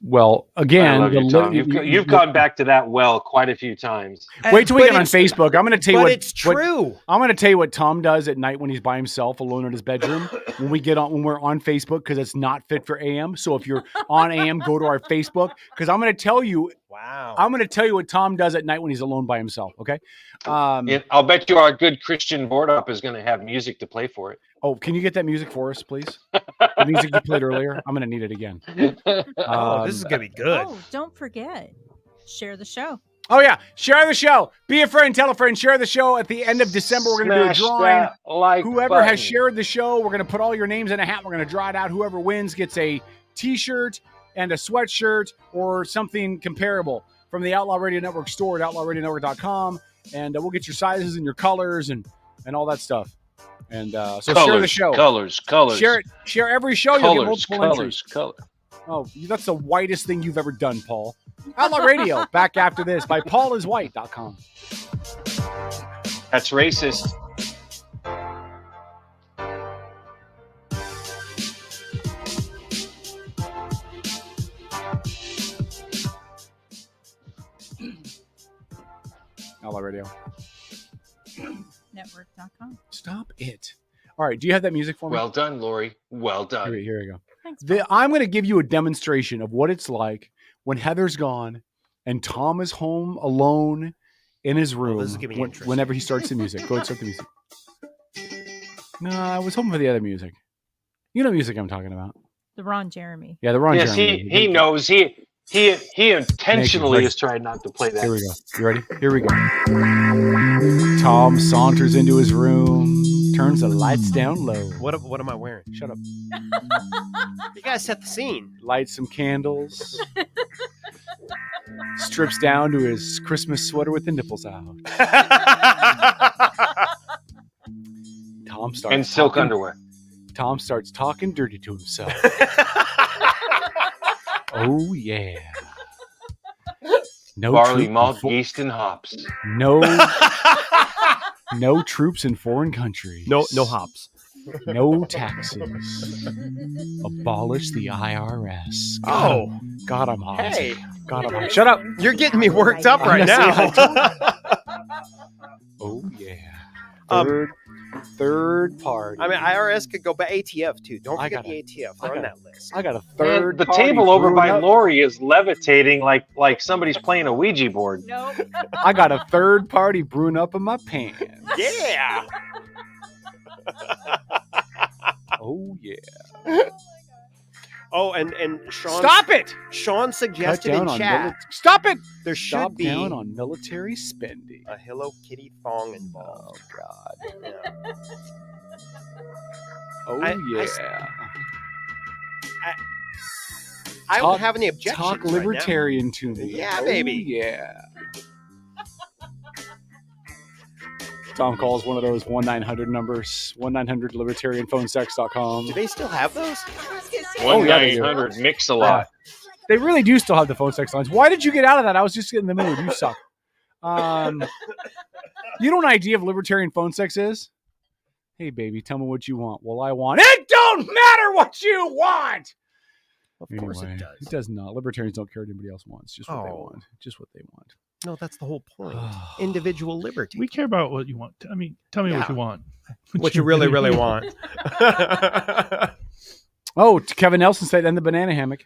Well, again, I love you, Tom. You've gone back to that well quite a few times. Wait till we get on Facebook. I'm going to tell you what. It's true. I'm going to tell you what Tom does at night when he's by himself, alone in his bedroom. when we're on Facebook, because it's not fit for AM. So if you're on AM, go to our Facebook, because I'm going to tell you. Wow. I'm going to tell you what Tom does at night when he's alone by himself. Okay. I'll bet you our good Christian board up is going to have music to play for it. Oh, can you get that music for us, please? The music you played earlier. I'm going to need it again. This is going to be good. Oh, don't forget, share the show. Oh, yeah. Share the show. Be a friend. Tell a friend. Share the show. At the end of December, we're going to do a Smash drawing. that like Whoever button. has shared the show, we're going to put all your names in a hat. We're going to draw it out. Whoever wins gets a T-shirt and a sweatshirt or something comparable from the Outlaw Radio Network store at outlawradionetwork.com. And we'll get your sizes and your colors and all that stuff. And so share the show. Colors. Share it. Share every show. You'll get multiple entries. Colors. Oh, that's the whitest thing you've ever done, Paul. Outlaw Radio, back after this by pauliswhite.com. That's racist. Outlaw Radio. Network.com. Stop it. All right. Do you have that music for me? Well done, Lori. Well done. Here we go. Thanks, I'm going to give you a demonstration of what it's like when Heather's gone and Tom is home alone in his room this is gonna be interesting. whenever he starts the music. Go ahead, start the music. No, I was hoping for the other music. You know music I'm talking about. The Ron Jeremy. Yeah, the Ron Yes, Jeremy. he knows. He intentionally has tried not to play that. Here we go. You ready? Here we go. Tom saunters into his room, turns the lights down low. What am I wearing? Shut up. You gotta set the scene. Lights some candles. Strips down to his Christmas sweater with the nipples out. Tom starts And silk underwear. Tom starts talking dirty to himself. Oh yeah. No Barley, troop malt, in yeast, and hops. no troops in foreign countries. No hops. No taxes. Abolish the IRS. God, I'm hot. Hey. God, I'm hot. Shut up. You're getting me worked up right now. Oh yeah. Third party. I mean, IRS could go by ATF too. Don't I forget got the ATF. They're on that list. I got a third. And the party table over by brewing up. Lori is levitating like somebody's playing a Ouija board. Nope. I got a third party brewing up in my pants. Yeah. Oh yeah. Oh, and Sean. Stop it! Sean Cut suggested down in on chat Stop it! there should Stop be down on military spending. a Hello Kitty thong involved. Oh God. Yeah. Oh I- yeah. I don't have any objections. Talk right now. libertarian to me. Yeah, Oh, baby. Yeah. Tom calls one of those 1-900 numbers, 1-900-libertarianphonesex.com. Do they still have those? Oh, yeah, they do. 1-900 mix a lot. They really do still have the phone sex lines. Why did you get out of that? I was just in the mood. You suck. You know what an idea of libertarian phone sex is? Hey, baby, tell me what you want. Well, I want... It don't matter what you want! Of course it does. It does not. Libertarians don't care what anybody else wants. Just what they Oh. want. Just what they want. No, that's the whole point. Individual liberty. We care about what you want. I mean, tell me what you want. What you really, really want. Oh, Kevin Nelson said, and the banana hammock.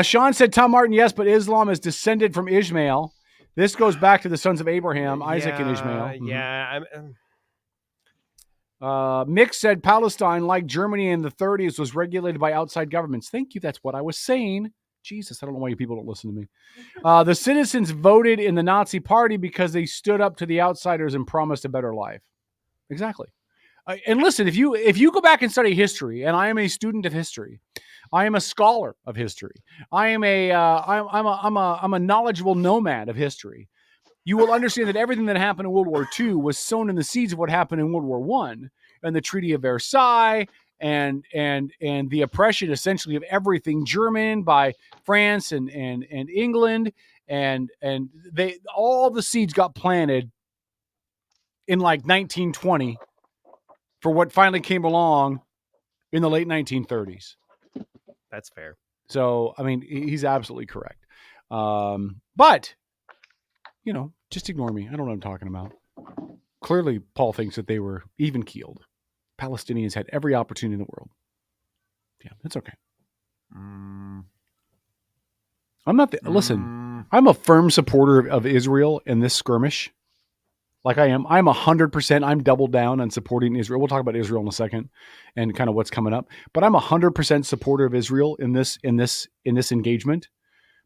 Sean said, Tom Martin, yes, but Islam is descended from Ishmael. This goes back to the sons of Abraham, Isaac and Ishmael. Yeah. Mick said, Palestine, like Germany in the 30s, was regulated by outside governments. Thank you. That's what I was saying. Jesus, I don't know why you people don't listen to me. The citizens voted in the Nazi party because they stood up to the outsiders and promised a better life. Exactly. And listen, if you go back and study history, and I am a student of history, I am a scholar of history, I am I'm a knowledgeable nomad of history. You will understand that everything that happened in World War II was sown in the seeds of what happened in World War I, and the Treaty of Versailles, and the oppression essentially of everything German by France and England, and they all the seeds got planted in like 1920 for what finally came along in the late 1930s. That's fair. So I mean, he's absolutely correct. But you know, just ignore me. I don't know what I'm talking about. Clearly, Paul thinks that they were even keeled. Palestinians had every opportunity in the world. Yeah, that's okay. I'm not. Listen, I'm a firm supporter of Israel in this skirmish. Like I am. I'm 100%. I'm doubled down on supporting Israel. We'll talk about Israel in a second and kind of what's coming up. But I'm 100% supporter of Israel in this engagement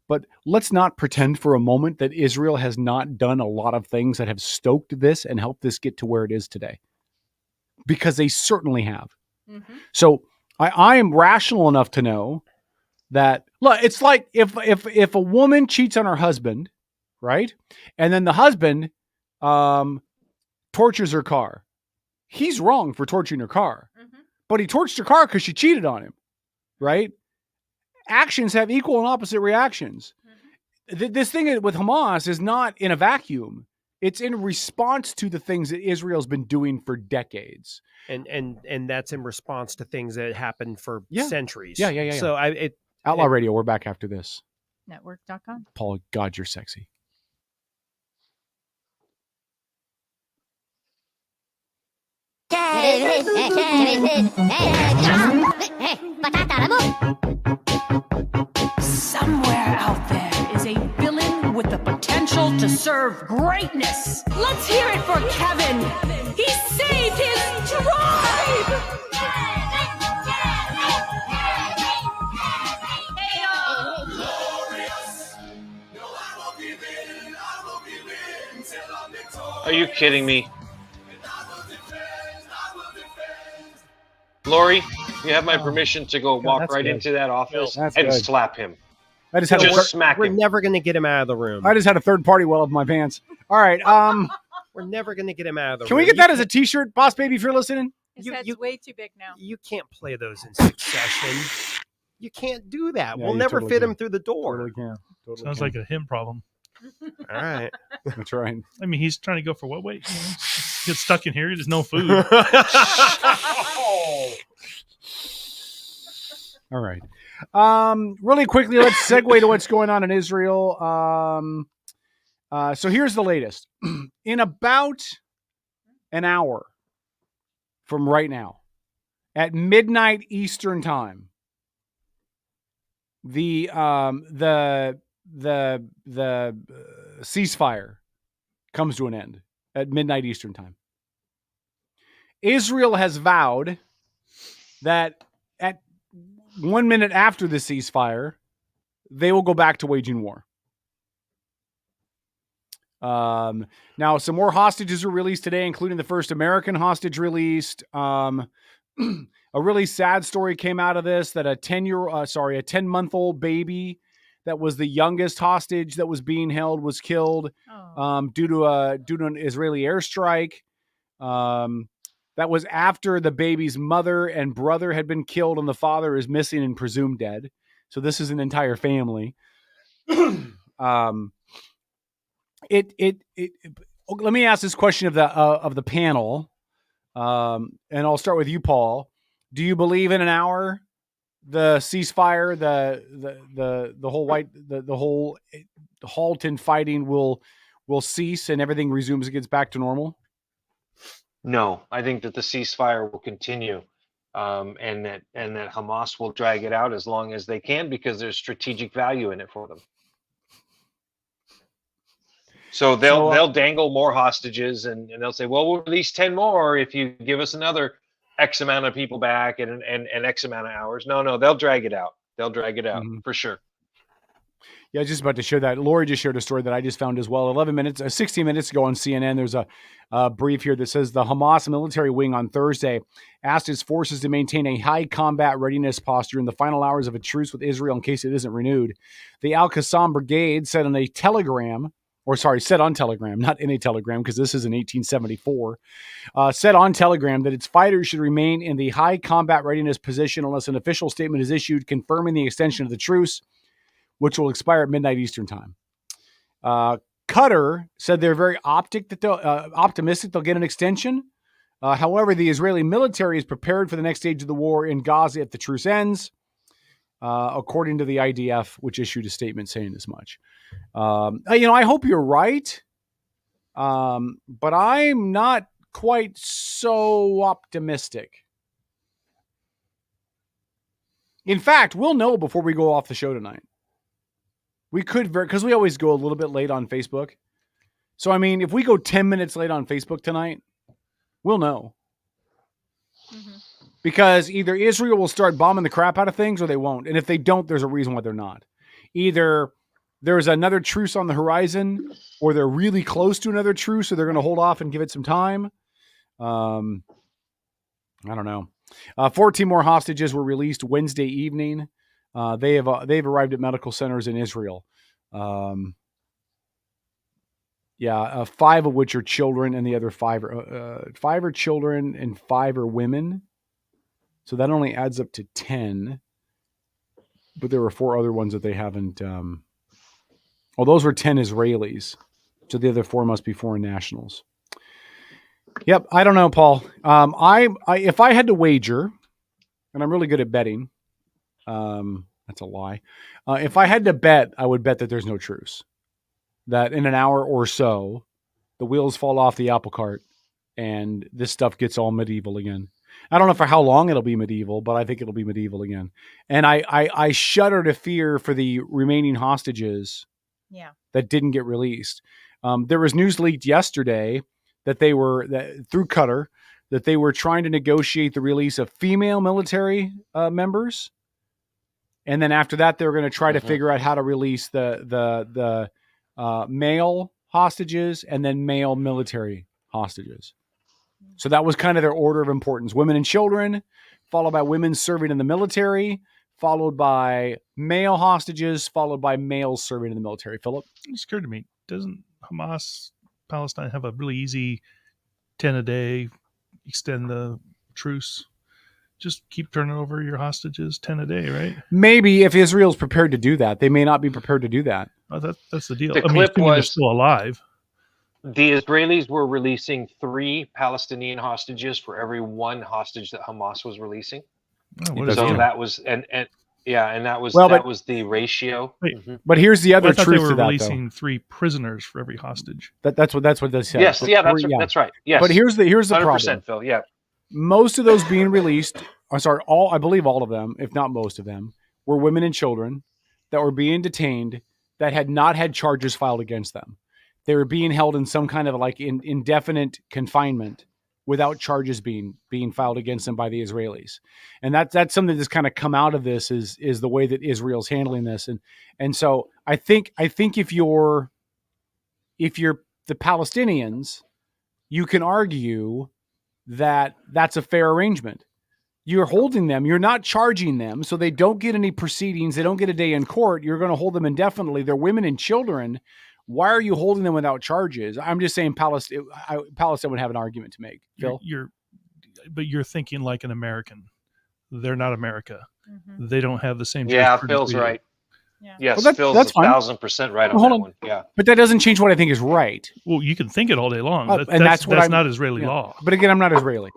But let's not pretend for a moment that Israel has not done a lot of things that have stoked this and helped this get to where it is today. Because they certainly have. Mm-hmm. So I am rational enough to know that, look, it's like if a woman cheats on her husband, right? And then the husband tortures her car. He's wrong for torturing her car. Mm-hmm. But he torched her car because she cheated on him, right? Actions have equal and opposite reactions. Mm-hmm. This thing with Hamas is not in a vacuum. It's in response to the things that Israel's been doing for decades. And that's in response to things that happened for centuries. Yeah. So Outlaw Radio, we're back after this. Network.com. Paul, God, you're sexy. Somewhere out there is a villain with the potential to serve greatness. Let's hear it for Kevin. He saved his tribe. Are you kidding me? Lori, you have my permission to go walk right into that office and slap him. I just had smack him. We're never going to get him out of the room. I just had a third party well up my pants. All right. We're never going to get him out of the room. Can we get that as a t-shirt, Boss Baby, if you're listening? His head's way too big now. You can't play those in succession. You can't do that. Yeah, we'll never totally fit can. him through the door. Totally can. Sounds like a him problem. All right. That's right. I mean, he's trying to go for what weight? You know? Get stuck in here. There's no food. All right. Really quickly, let's segue to what's going on in Israel. So here's the latest. In about an hour from right now, at midnight Eastern time, the ceasefire comes to an end at midnight Eastern time. Israel has vowed that at 1 minute after the ceasefire, they will go back to waging war. Now, some more hostages were released today, including the first American hostage released. A really sad story came out of this, that a 10-month-old baby that was the youngest hostage that was being held was killed due to an Israeli airstrike. That was after the baby's mother and brother had been killed, and the father is missing and presumed dead. So this is an entire family. Let me ask this question of the panel, and I'll start with you, Paul. Do you believe in an hour the ceasefire, the whole halt in fighting will cease and everything resumes and gets back to normal? No, I think that the ceasefire will continue, and that Hamas will drag it out as long as they can, because there's strategic value in it for them. So they'll dangle more hostages, and they'll say, well, we'll release 10 more if you give us another X amount of people back and X amount of hours. No, they'll drag it out. They'll drag it out for sure. Yeah, I was just about to share that. Lori just shared a story that I just found as well. 16 minutes ago on CNN, there's a brief here that says the Hamas military wing on Thursday asked its forces to maintain a high combat readiness posture in the final hours of a truce with Israel in case it isn't renewed. The Al-Qassam Brigade said on Telegram, not in a telegram because this is in 1874, said on Telegram that its fighters should remain in the high combat readiness position unless an official statement is issued confirming the extension of the truce, which will expire at midnight Eastern time. Qatar said they're very optimistic they'll get an extension. However, the Israeli military is prepared for the next stage of the war in Gaza if the truce ends, according to the IDF, which issued a statement saying as much. I hope you're right, but I'm not quite so optimistic. In fact, we'll know before we go off the show tonight. We could, because we always go a little bit late on Facebook. So, I mean, if we go 10 minutes late on Facebook tonight, we'll know. Mm-hmm. Because either Israel will start bombing the crap out of things or they won't. And if they don't, there's a reason why they're not. Either there's another truce on the horizon, or they're really close to another truce, so they're going to hold off and give it some time. I don't know. 14 more hostages were released Wednesday evening. They've arrived at medical centers in Israel. 5 of which are children, and the other 5 are children and 5 are women. So that only adds up to 10. But there were 4 other ones that they haven't. Those were 10 Israelis. So the other 4 must be foreign nationals. Yep, I don't know, Paul. If I had to wager, and I'm really good at betting, that's a lie. If I had to bet, I would bet that there's no truce. That in an hour or so, the wheels fall off the apple cart, and this stuff gets all medieval again. I don't know for how long it'll be medieval, but I think it'll be medieval again. And I shudder to fear for the remaining hostages that didn't get released. There was news leaked yesterday that through Qatar, that they were trying to negotiate the release of female military members. And then after that, they were going to try to figure out how to release the male hostages and then male military hostages. So that was kind of their order of importance. Women and children, followed by women serving in the military, followed by male hostages, followed by males serving in the military. Philip? It's occurred to me, doesn't Hamas, Palestine have a really easy 10 a day, extend the truce? Just keep turning over your hostages 10 a day, right? Maybe if Israel's prepared to do that. They may not be prepared to do that. Oh, that's the deal. The clip was they're still alive. The Israelis were releasing 3 Palestinian hostages for every 1 hostage that Hamas was releasing. That was that was the ratio. But here's the other truth they were to that, releasing 3 prisoners for every hostage. That's what they said. Yes, that's right. Yes, but here's the problem, Phil. Yeah, most of those being released, I believe all of them, if not most of them, were women and children that were being detained that had not had charges filed against them. They were being held in some kind of indefinite confinement without charges being filed against them by the Israelis. And that's something that's kind of come out of this is the way that Israel's handling this. And so I think if you're the Palestinians, you can argue that that's a fair arrangement. You're holding them, you're not charging them, so they don't get any proceedings, they don't get a day in court. You're going to hold them indefinitely. They're women and children. Why are you holding them without charges? I'm just saying Palestine would have an argument to make. Phil? But you're thinking like an American. They're not America. Mm-hmm. They don't have the same. Yeah, Phil's right. Yeah. Yes, Phil's that's 1,000% right on that one. Yeah, but that doesn't change what I think is right. Well, you can think it all day long, and that's not Israeli law. But again, I'm not Israeli.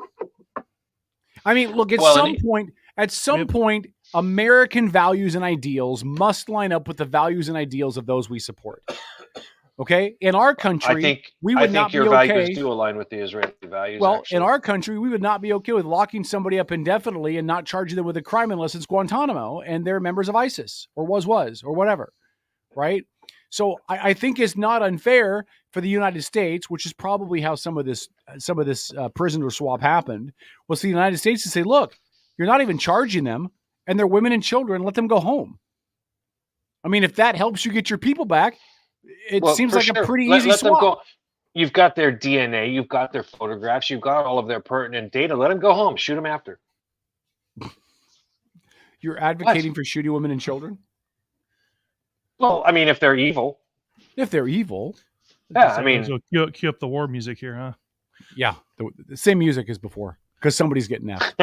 I mean, look, at some point, American values and ideals must line up with the values and ideals of those we support. Okay, in our country, we would not be okay. I think your values do align with the Israeli values. Well, in our country, we would not be okay with locking somebody up indefinitely and not charging them with a crime unless it's Guantanamo and they're members of ISIS or was or whatever, right? So I think it's not unfair for the United States, which is probably how some of this prisoner swap happened, was the United States to say, look, you're not even charging them, and they're women and children. Let them go home. I mean, if that helps you get your people back, it seems like a pretty easy swap. Them go. You've got their DNA, you've got their photographs, you've got all of their pertinent data. Let them go home. Shoot them after. You're advocating for shooting women and children? Well, I mean, if they're evil. If they're evil. Yeah, I mean. So cue up the war music here, huh? Yeah, the same music as before, because somebody's getting effed.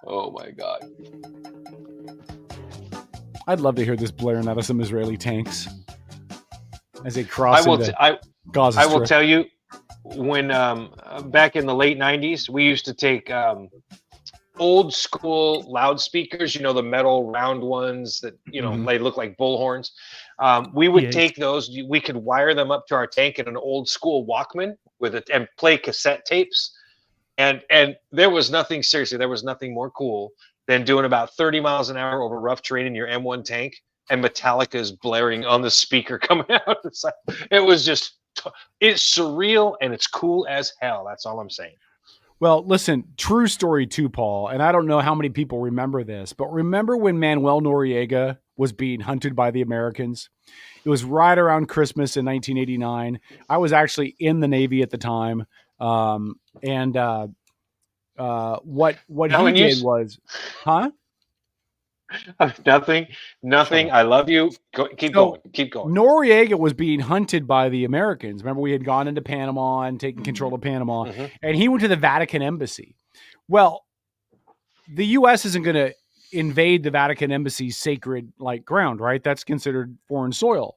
Oh, my God. I'd love to hear this blaring out of some Israeli tanks as they cross into Gaza Strip. I will tell you, when back in the late 90s, we used to take old school loudspeakers, the metal round ones that, they look like bullhorns. We would take those, we could wire them up to our tank in an old school Walkman and play cassette tapes. And there was nothing more cool than doing about 30 miles an hour over rough terrain in your M1 tank, and Metallica is blaring on the speaker coming out. It's surreal and it's cool as hell. That's all I'm saying. Well, listen, true story too, Paul, and I don't know how many people remember this, but remember when Manuel Noriega was being hunted by the Americans? It was right around Christmas in 1989. I was actually in the Navy at the time. What Now, he did was, huh? Nothing. I love you. Keep going. Noriega was being hunted by the Americans. Remember, we had gone into Panama and taken control of Panama, and he went to the Vatican embassy. Well, the U.S. isn't going to invade the Vatican embassy's sacred ground, right? That's considered foreign soil.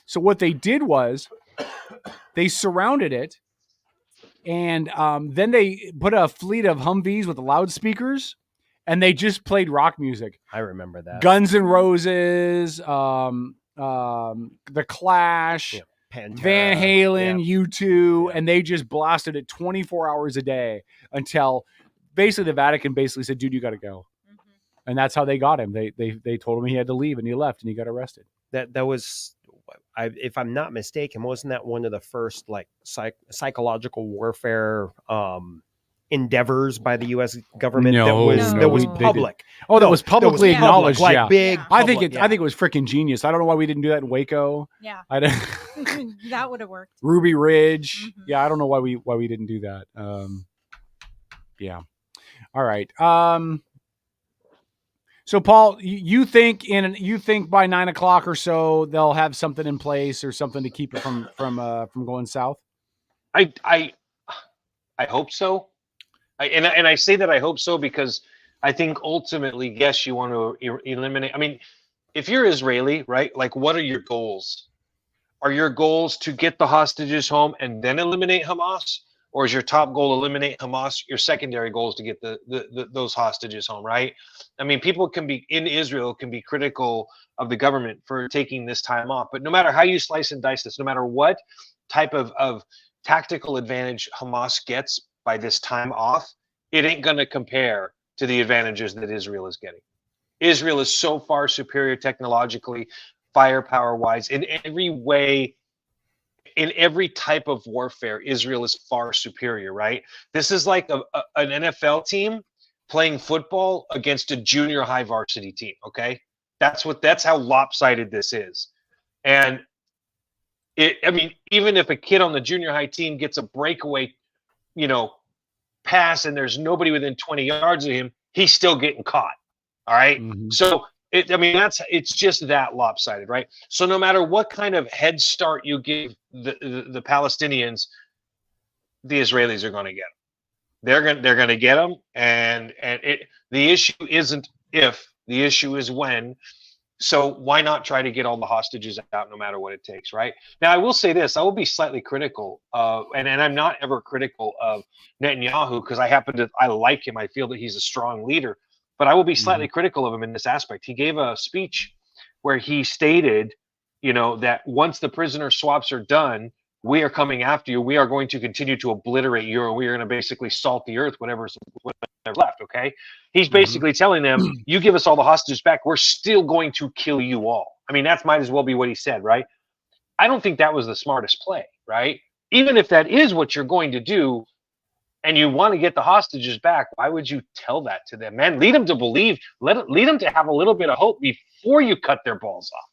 So what they did was they surrounded it, and then they put a fleet of Humvees with loudspeakers, and they just played rock music. I remember that. Guns N' Roses, The Clash, Pantera, Van Halen, U2, and they just blasted it 24 hours a day until basically the Vatican basically said, dude, you got to go. And that's how they got him. They told him he had to leave, and he left, and he got arrested. That was, if I'm not mistaken, wasn't that one of the first psychological warfare endeavors by the U.S. government that was public? Oh, that was publicly acknowledged. Public, yeah, big. I Public, think it was freaking genius. I don't know why we didn't do that in Waco. Yeah, that would have worked. Ruby Ridge. Yeah, I don't know why we didn't do that. Yeah. All right. So, Paul, you think by 9 o'clock or so they'll have something in place or something to keep it from going south? I hope so. I say that I hope so because I think ultimately, yes, you want to eliminate. I mean, if you're Israeli, right? Like, what are your goals? Are your goals to get the hostages home and then eliminate Hamas? Or is your top goal eliminate Hamas? Your secondary goal is to get those hostages home, right? I mean, people in Israel can be critical of the government for taking this time off. But no matter how you slice and dice this, no matter what type of tactical advantage Hamas gets by this time off, it ain't going to compare to the advantages that Israel is getting. Israel is so far superior technologically, firepower-wise, in every way. In every type of warfare, Israel is far superior, right? This is like an NFL team playing football against a junior high varsity team, okay? That's how lopsided this is. And even if a kid on the junior high team gets a breakaway, pass and there's nobody within 20 yards of him, he's still getting caught. All right. So it's just that lopsided, right? So no matter what kind of head start you give the Palestinians, the Israelis are going to get them. They're going to get them, and the issue isn't if, the issue is when. So why not try to get all the hostages out, no matter what it takes, right? Now I will say this: I will be slightly critical, and I'm not ever critical of Netanyahu because I like him. I feel that he's a strong leader. But I will be slightly critical of him in this aspect. He gave a speech where he stated, that once the prisoner swaps are done, we are coming after you. We are going to continue to obliterate you, or we are going to basically salt the earth, whatever's left, okay? He's basically telling them, you give us all the hostages back, we're still going to kill you all. I mean, that might as well be what he said, right? I don't think that was the smartest play, right? Even if that is what you're going to do, and you want to get the hostages back, why would you tell that to them, man? Lead them to believe, lead them to have a little bit of hope before you cut their balls off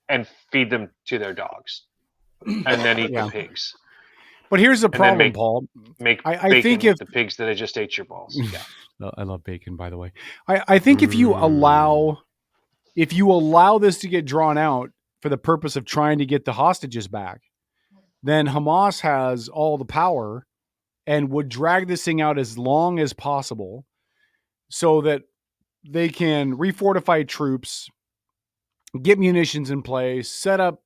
and feed them to their dogs and then eat the pigs. But here's the problem, Paul. I think if the pigs that just ate your balls. Yeah. I love bacon, by the way. I think if you allow this to get drawn out for the purpose of trying to get the hostages back, then Hamas has all the power and would drag this thing out as long as possible so that they can refortify troops, get munitions in place, set up,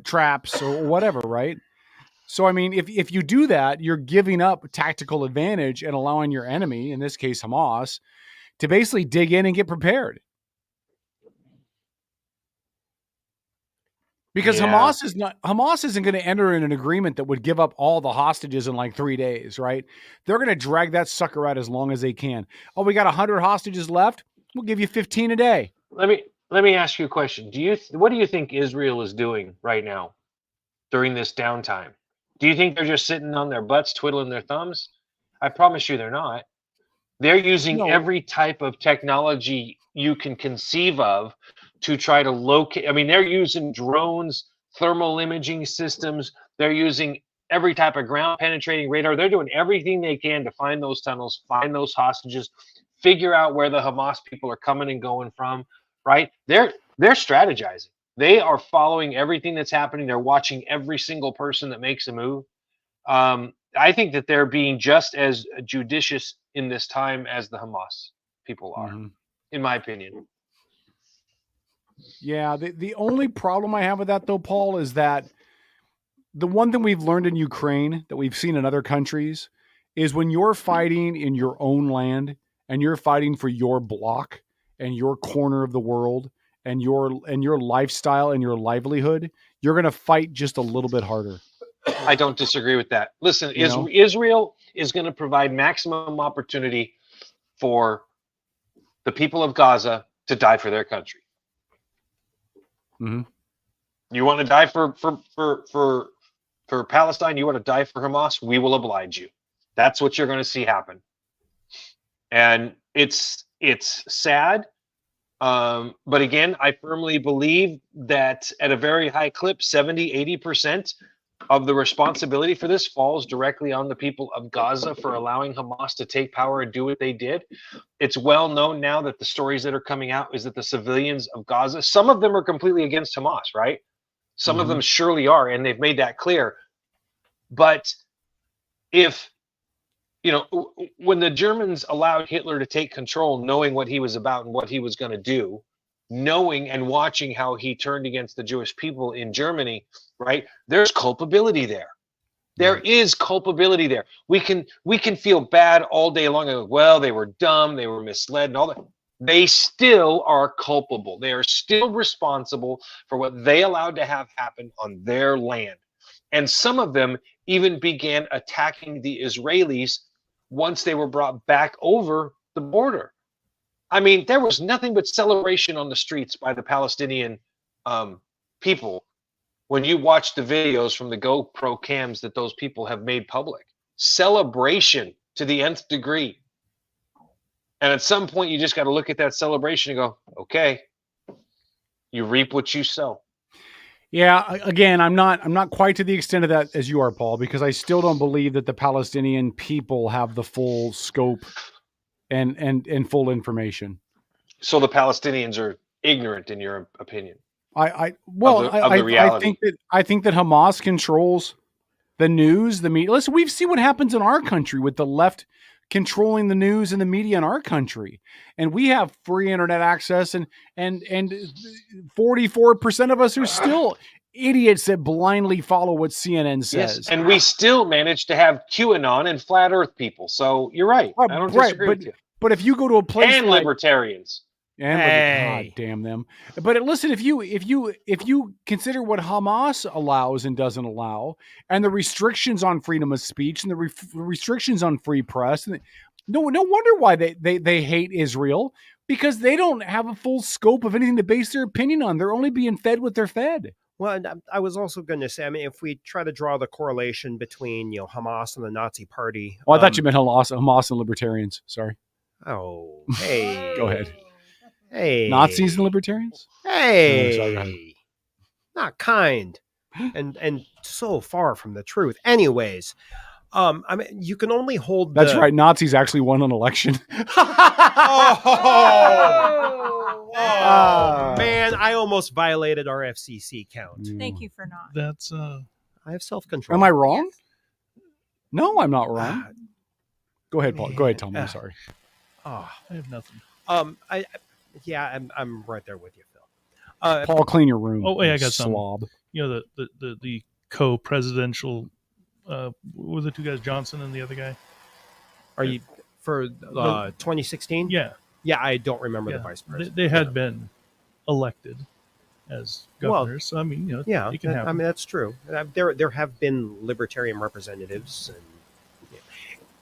traps or whatever, right? So, I mean, if you do that, you're giving up tactical advantage and allowing your enemy, in this case Hamas, to basically dig in and get prepared. Because Hamas isn't going to enter in an agreement that would give up all the hostages in 3 days, right? They're going to drag that sucker out as long as they can. Oh, we got 100 hostages left. We'll give you 15 a day. Let me ask you a question. What do you think Israel is doing right now during this downtime? Do you think they're just sitting on their butts twiddling their thumbs? I promise you they're not. They're using every type of technology you can conceive of to try to locate. I mean, they're using drones, thermal imaging systems. They're using every type of ground penetrating radar. They're doing everything they can to find those tunnels, find those hostages, figure out where the Hamas people are coming and going from, right? They're strategizing. They are following everything that's happening. They're watching every single person that makes a move. I think that they're being just as judicious in this time as the Hamas people are, in my opinion. Yeah, the only problem I have with that, though, Paul, is that the one thing we've learned in Ukraine that we've seen in other countries is when you're fighting in your own land and you're fighting for your block and your corner of the world and your lifestyle and your livelihood, you're going to fight just a little bit harder. I don't disagree with that. Listen, Israel is going to provide maximum opportunity for the people of Gaza to die for their country. Mm-hmm. You want to die for Palestine? You want to die for Hamas? We will oblige you. That's what you're going to see happen. And it's sad. But again, I firmly believe that at a very high clip, 70-80% of the responsibility for this falls directly on the people of Gaza for allowing Hamas to take power and do what they did. It's well known now that the stories that are coming out is that the civilians of Gaza, some of them are completely against Hamas, right? Some of them surely are, and they've made that clear. But if, when the Germans allowed Hitler to take control, knowing what he was about and what he was going to do, knowing and watching how he turned against the Jewish people in Germany, right? There's culpability there. There is culpability there. We can feel bad all day long. Well, they were dumb, they were misled, and all that. They still are culpable. They are still responsible for what they allowed to have happen on their land. And some of them even began attacking the Israelis once they were brought back over the border. I mean, there was nothing but celebration on the streets by the Palestinian people when you watch the videos from the GoPro cams that those people have made public. Celebration to the nth degree. And at some point, you just got to look at that celebration and go, okay, you reap what you sow. Yeah, again, I'm not quite to the extent of that as you are, Paul, because I still don't believe that the Palestinian people have the full scope and full information. So the Palestinians are ignorant, in your opinion? I think that Hamas controls the news, the media. Listen, we've seen what happens in our country with the left controlling the news and the media in our country, and we have free internet access, and 44% of us are still idiots that blindly follow what CNN says. Yes, and we still manage to have QAnon and flat Earth people. So you're right. I don't disagree with you. But if you go to a place and libertarians. God damn them! But listen, if you consider what Hamas allows and doesn't allow, and the restrictions on freedom of speech and the restrictions on free press, and no wonder why they hate Israel, because they don't have a full scope of anything to base their opinion on. They're only being fed what they're fed. Well, I was also going to say, I mean, if we try to draw the correlation between Hamas and the Nazi Party. Oh, I thought you meant Hamas and libertarians. Sorry. Oh, hey. Go ahead. Hey, Nazis and libertarians. Hey, sorry, not kind, and so far from the truth. Anyways, I mean, you can only hold. That's right. Nazis actually won an election. Man, I almost violated our FCC count. Thank you for not. That's I have self-control. Am I wrong? Yes. No, I'm not wrong. Go ahead, Paul. Go ahead, Tom. I'm sorry. I have nothing. I'm right there with you, Phil. Paul, clean your room. Oh, wait, I got slob. Some. The co-presidential. Were the two guys, Johnson and the other guy? Are you for 2016? Yeah. Yeah, I don't remember the vice president. They had been elected as governors. So, I mean, it can happen. I mean, that's true. There have been libertarian representatives.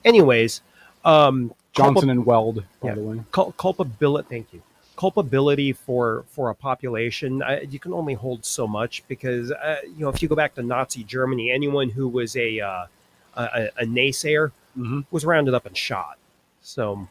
Anyways, Johnson and Weld, by the way. Culpability. Thank you. culpability for a population, you can only hold so much because if you go back to Nazi Germany, anyone who was a naysayer was rounded up and shot. So,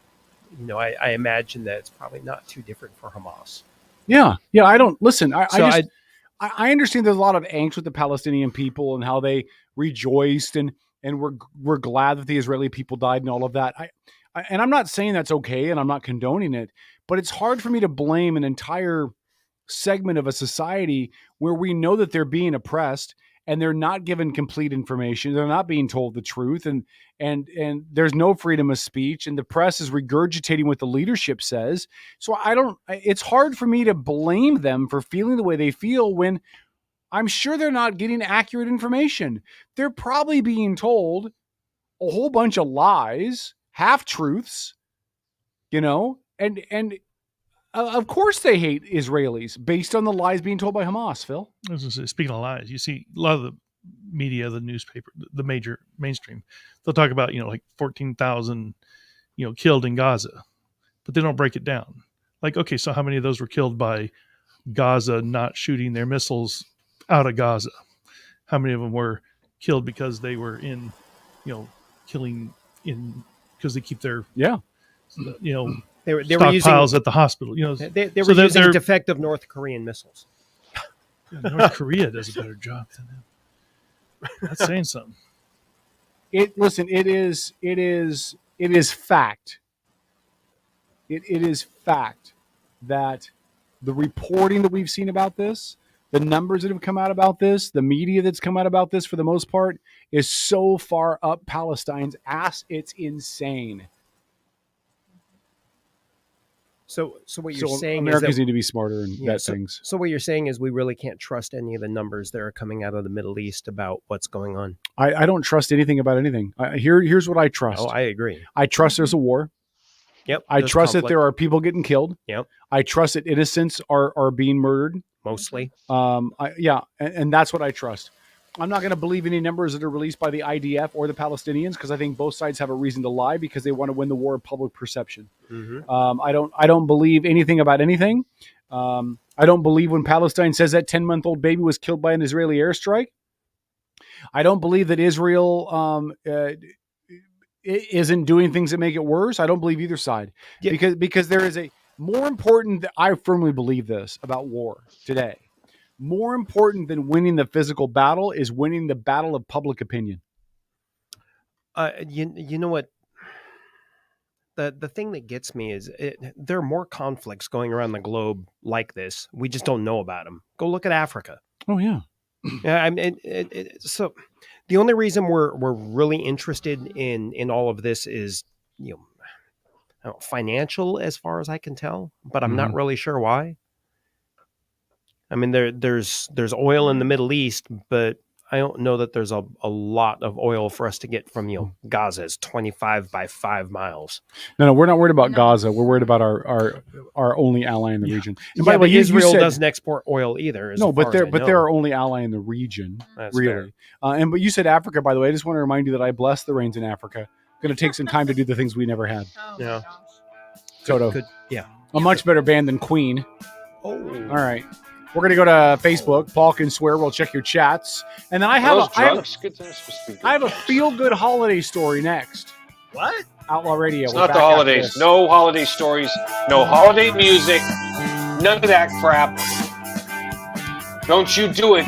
I imagine that it's probably not too different for Hamas. Yeah. I don't listen. I understand there's a lot of angst with the Palestinian people and how they rejoiced and we're glad that the Israeli people died and all of that. And I'm not saying that's okay, and I'm not condoning it, but it's hard for me to blame an entire segment of a society where we know that they're being oppressed and they're not given complete information. They're not being told the truth, and there's no freedom of speech, and the press is regurgitating what the leadership says. So it's hard for me to blame them for feeling the way they feel when I'm sure they're not getting accurate information. They're probably being told a whole bunch of lies, half-truths, and of course they hate Israelis based on the lies being told by Hamas, Phil. I was gonna say, speaking of lies, you see a lot of the media, the newspaper, the major mainstream, they'll talk about, like 14,000, killed in Gaza, but they don't break it down. Like, okay, so how many of those were killed by Gaza not shooting their missiles out of Gaza? How many of them were killed because they were in, killing in, because they keep their, they were stockpiles using, at the hospital. They were using defective North Korean missiles. North Korea does a better job than them. That's saying something. It is fact. It is fact that the reporting that we've seen about this, the numbers that have come out about this, the media that's come out about this for the most part is so far up Palestine's ass, it's insane. So what you're saying Americans is that need to be smarter and vet things. So what you're saying is we really can't trust any of the numbers that are coming out of the Middle East about what's going on. I don't trust anything about anything. Here's what I trust. Oh, I agree. I trust there's a war. Yep. I trust that there are people getting killed. Yep. I trust that innocents are being murdered. Mostly. And that's what I trust. I'm not going to believe any numbers that are released by the IDF or the Palestinians because I think both sides have a reason to lie because they want to win the war of public perception. Mm-hmm. I don't believe anything about anything. I don't believe when Palestine says that 10-month-old baby was killed by an Israeli airstrike. I don't believe that Israel isn't doing things that make it worse. I don't believe either side because there is a more important. I firmly believe this about war today. More important than winning the physical battle is winning the battle of public opinion. You know what? The thing that gets me is there are more conflicts going around the globe like this. We just don't know about them. Go look at Africa. Oh yeah. Yeah. So the only reason we're really interested in all of this is financial, as far as I can tell, but I'm not really sure why. I mean, there's oil in the Middle East, but I don't know that there's a lot of oil for us to get from Gaza. It's 25 by 5 miles. No, we're not worried about Gaza. We're worried about our only ally in the region. And by the way, Israel doesn't export oil either. But they're our only ally in the region. That's really. But you said Africa, by the way. I just want to remind you that I bless the rains in Africa. Going to take some time to do the things we never had. Oh Yeah. my gosh. Toto. Yeah. A much better band than Queen. Oh. All right. We're going to go to Facebook. Paul can swear. We'll check your chats. And then I have a feel-good holiday story next. What? Outlaw Radio. It's not the holidays. No holiday stories. No holiday music. None of that crap. Don't you do it.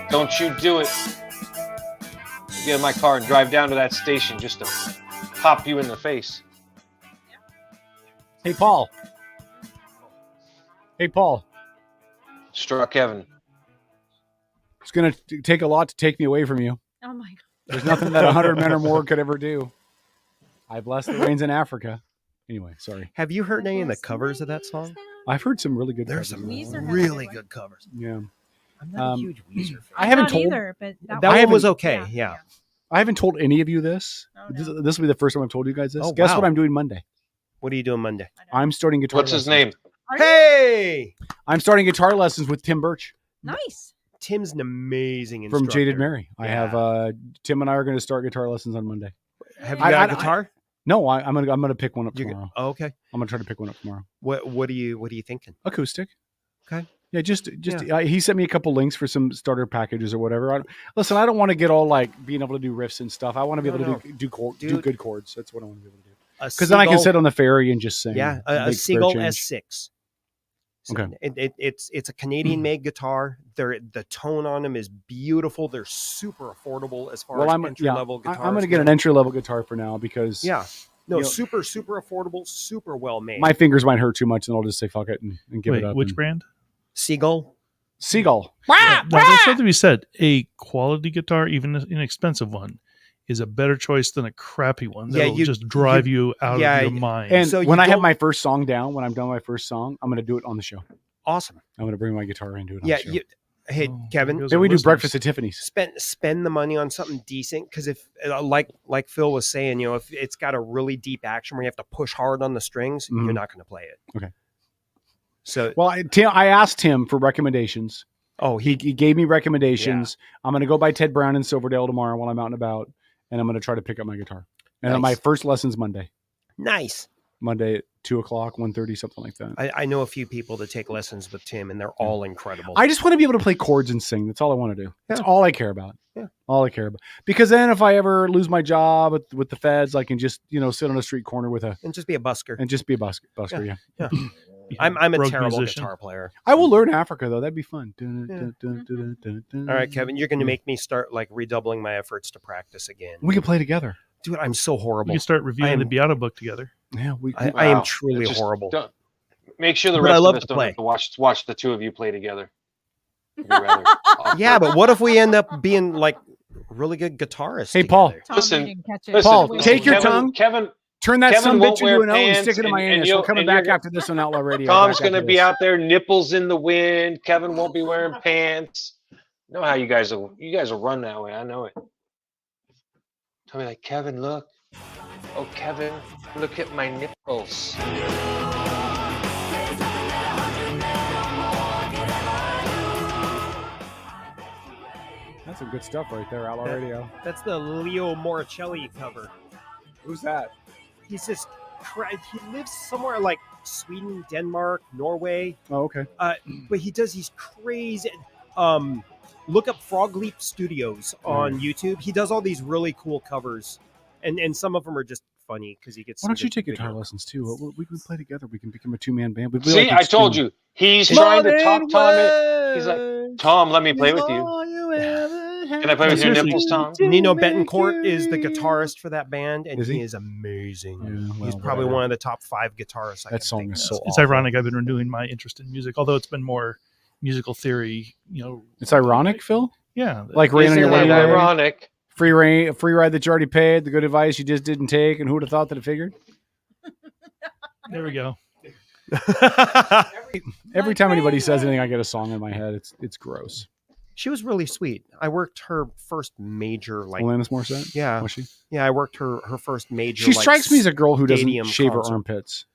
Don't you do it. I'll get in my car and drive down to that station just to pop you in the face. Hey, Paul. Hey, Paul. Struck Kevin. It's going to take a lot to take me away from you. Oh my God. There's nothing that 100 men or more could ever do. I bless the rains in Africa. Anyway, sorry. Have you heard any of the covers of that song? I've heard some really good There's covers. some really good covers. Yeah. I'm not a huge Weezer fan. I haven't told either, but that one was okay. Yeah. I haven't told any of you this. Oh, no. This will be the first time I've told you guys this. Oh, Guess wow. what I'm doing Monday? What are you doing Monday? I'm starting guitar What's his name? Hey! I'm starting guitar lessons with Tim Birch. Nice. Tim's an amazing instructor. From Jaded Mary. I Yeah. have Tim and I are going to start guitar lessons on Monday. Have you got a guitar? No, I'm gonna pick one up tomorrow. Okay. I'm gonna try to pick one up tomorrow. What are you thinking? Acoustic. Okay. Yeah, he sent me a couple links for some starter packages or whatever. I don't want to get all like being able to do riffs and stuff. I want to be able to do good chords. That's what I want to be able to do. Because then I can sit on the ferry and just sing. Yeah, a Seagull S6. So okay. It's a Canadian-made guitar. The tone on them is beautiful. They're super affordable as far as entry-level guitars. I'm going to get an entry-level guitar for now because super affordable, super well made. My fingers might hurt too much, and I'll just say fuck it and give it up. Which brand? Seagull. Now, there's something to be said. A quality guitar, even an inexpensive one, is a better choice than a crappy one that'll just drive you out of your mind. And so when I have my first song down, when I'm done with my first song, I'm going to do it on the show. Awesome. I'm going to bring my guitar and do it on the show. Hey, Kevin. Then we do breakfast at Tiffany's. Spend the money on something decent, because if like Phil was saying, if it's got a really deep action where you have to push hard on the strings, you're not going to play it. Okay. So I asked him for recommendations. Oh, he gave me recommendations. Yeah. I'm going to go by Ted Brown in Silverdale tomorrow while I'm out and about, and I'm going to try to pick up my guitar. And my first lesson's Monday. Nice. Monday at 2:00, 1:30, something like that. I know a few people that take lessons with Tim, and they're all incredible. I just want to be able to play chords and sing. That's all I want to do. That's all I care about. Yeah. All I care about. Because then if I ever lose my job with the feds, I can just, sit on a street corner and just be a busker. And just be a busker, yeah. I'm a terrible guitar player. I will learn Africa, though. That'd be fun. All right, Kevin, you're going to make me start redoubling my efforts to practice again. We can play together. Dude, I'm so horrible. We can start reviewing the Beato book together. Yeah, I am truly horrible. Make sure the rest of us don't have to watch the two of you play together. Yeah, but what if we end up being really good guitarists? Hey, Paul. Listen, Paul, take your tongue. Kevin, turn that son bitch into an O and stick it in my anus. We're coming back after this on Outlaw Radio. Tom's going to be out there, nipples in the wind. Kevin won't be wearing pants. I know how you guys will run that way. I know it. Tell me Kevin, look. Oh, Kevin, look at my nipples. That's some good stuff right there, Outlaw Radio. That's the Leo Moricelli cover. Who's that? He's just he lives somewhere like Sweden, Denmark, Norway. Oh, okay. But he does these crazy. Look up Frog Leap Studios on YouTube. He does all these really cool covers, and some of them are just funny because he gets. Why don't you take guitar lessons too? We can play together. We can become a 2-man band. See, I told you. He's trying to talk Tom. He's like, Tom, let me play with you. Can I play with your nipples, Tom? Nino Betancourt is the guitarist for that band, and he is amazing. Yeah, he's probably one of the top 5 guitarists. That song is so awesome. It's ironic. I've been renewing my interest in music, although it's been more musical theory. It's ironic, Phil. Yeah, like rain on your wedding day. Ironic. Free ride that you already paid. The good advice you just didn't take, and who would have thought that it figured? There we go. Every time anybody says anything, I get a song in my head. It's gross. She was really sweet. I worked her first major Alanis Morissette? Yeah. Was she? Yeah, I worked her first major. She strikes me as a girl who doesn't shave her armpits.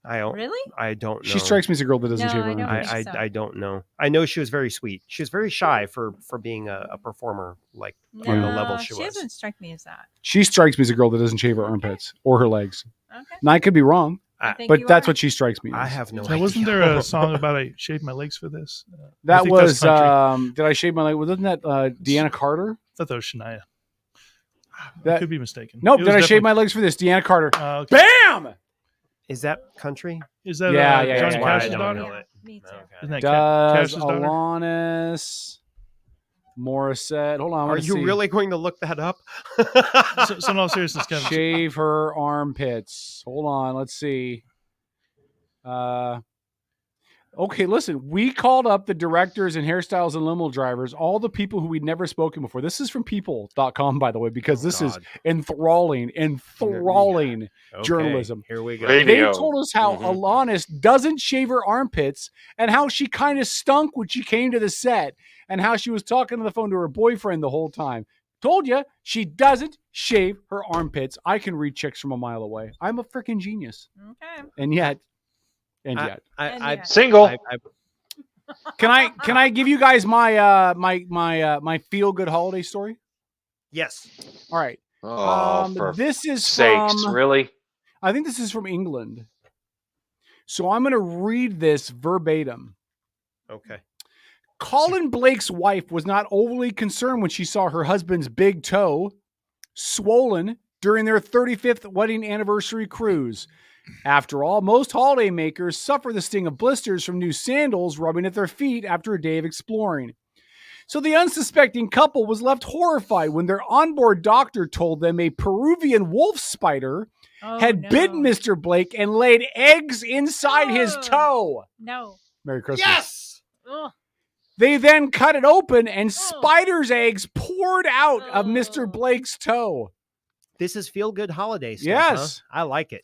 I don't know. She strikes me as a girl that doesn't shave her armpits. I don't know. I know she was very sweet. She was very shy for being a performer on the level she was. She doesn't strike me as that. She strikes me as a girl that doesn't shave her armpits or her legs. Okay. Now I could be wrong. But that's what she strikes me as. I have no idea. Wasn't there a song about I shaved my legs for this? That was, did I shave my leg? Wasn't that Deanna Carter? I thought that was Shania. I could be mistaken. Nope, did I shave my legs for this? Deanna Carter. Okay. Bam! Is that country? Is that Johnny Cash's I daughter? don't know it. Me too. Isn't that Does Cash's daughter? Alanis Morissette. Hold on. Are you really going to look that up? So in all seriousness, Kevin. Shave her armpits. Hold on. Let's see. Okay, listen. We called up the directors and hairstyles and limo drivers, all the people who we'd never spoken before. This is from people.com, by the way, because this is enthralling journalism. Here we go. Radio. They told us how Alanis doesn't shave her armpits and how she kind of stunk when she came to the set and how she was talking on the phone to her boyfriend the whole time. Told you, she doesn't shave her armpits. I can read chicks from a mile away. I'm a freaking genius. Okay. And yet. Single. Can I give you guys my my feel good holiday story? Yes. All right. Oh, for this is sakes, from, really? I think this is from England. So I'm going to read this verbatim. Okay. Colin Blake's wife was not overly concerned when she saw her husband's big toe swollen during their 35th wedding anniversary cruise. After all, most holiday makers suffer the sting of blisters from new sandals rubbing at their feet after a day of exploring. So the unsuspecting couple was left horrified when their onboard doctor told them a Peruvian wolf spider had bitten Mr. Blake and laid eggs inside his toe. No. Merry Christmas. Yes! Ugh. They then cut it open and spider's eggs poured out of Mr. Blake's toe. This is feel good holiday stuff. Yes. Huh? I like it.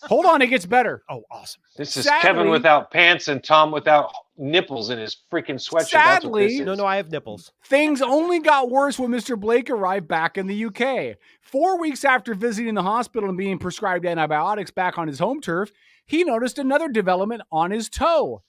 Hold on, it gets better. Oh, awesome. This is Sadly- Kevin without pants and Tom without nipples in his freaking sweatshirt. That's what this Sadly- is. No, I have nipples. Things only got worse when Mr. Blake arrived back in the UK. 4 weeks after visiting the hospital and being prescribed antibiotics back on his home turf, he noticed another development on his toe.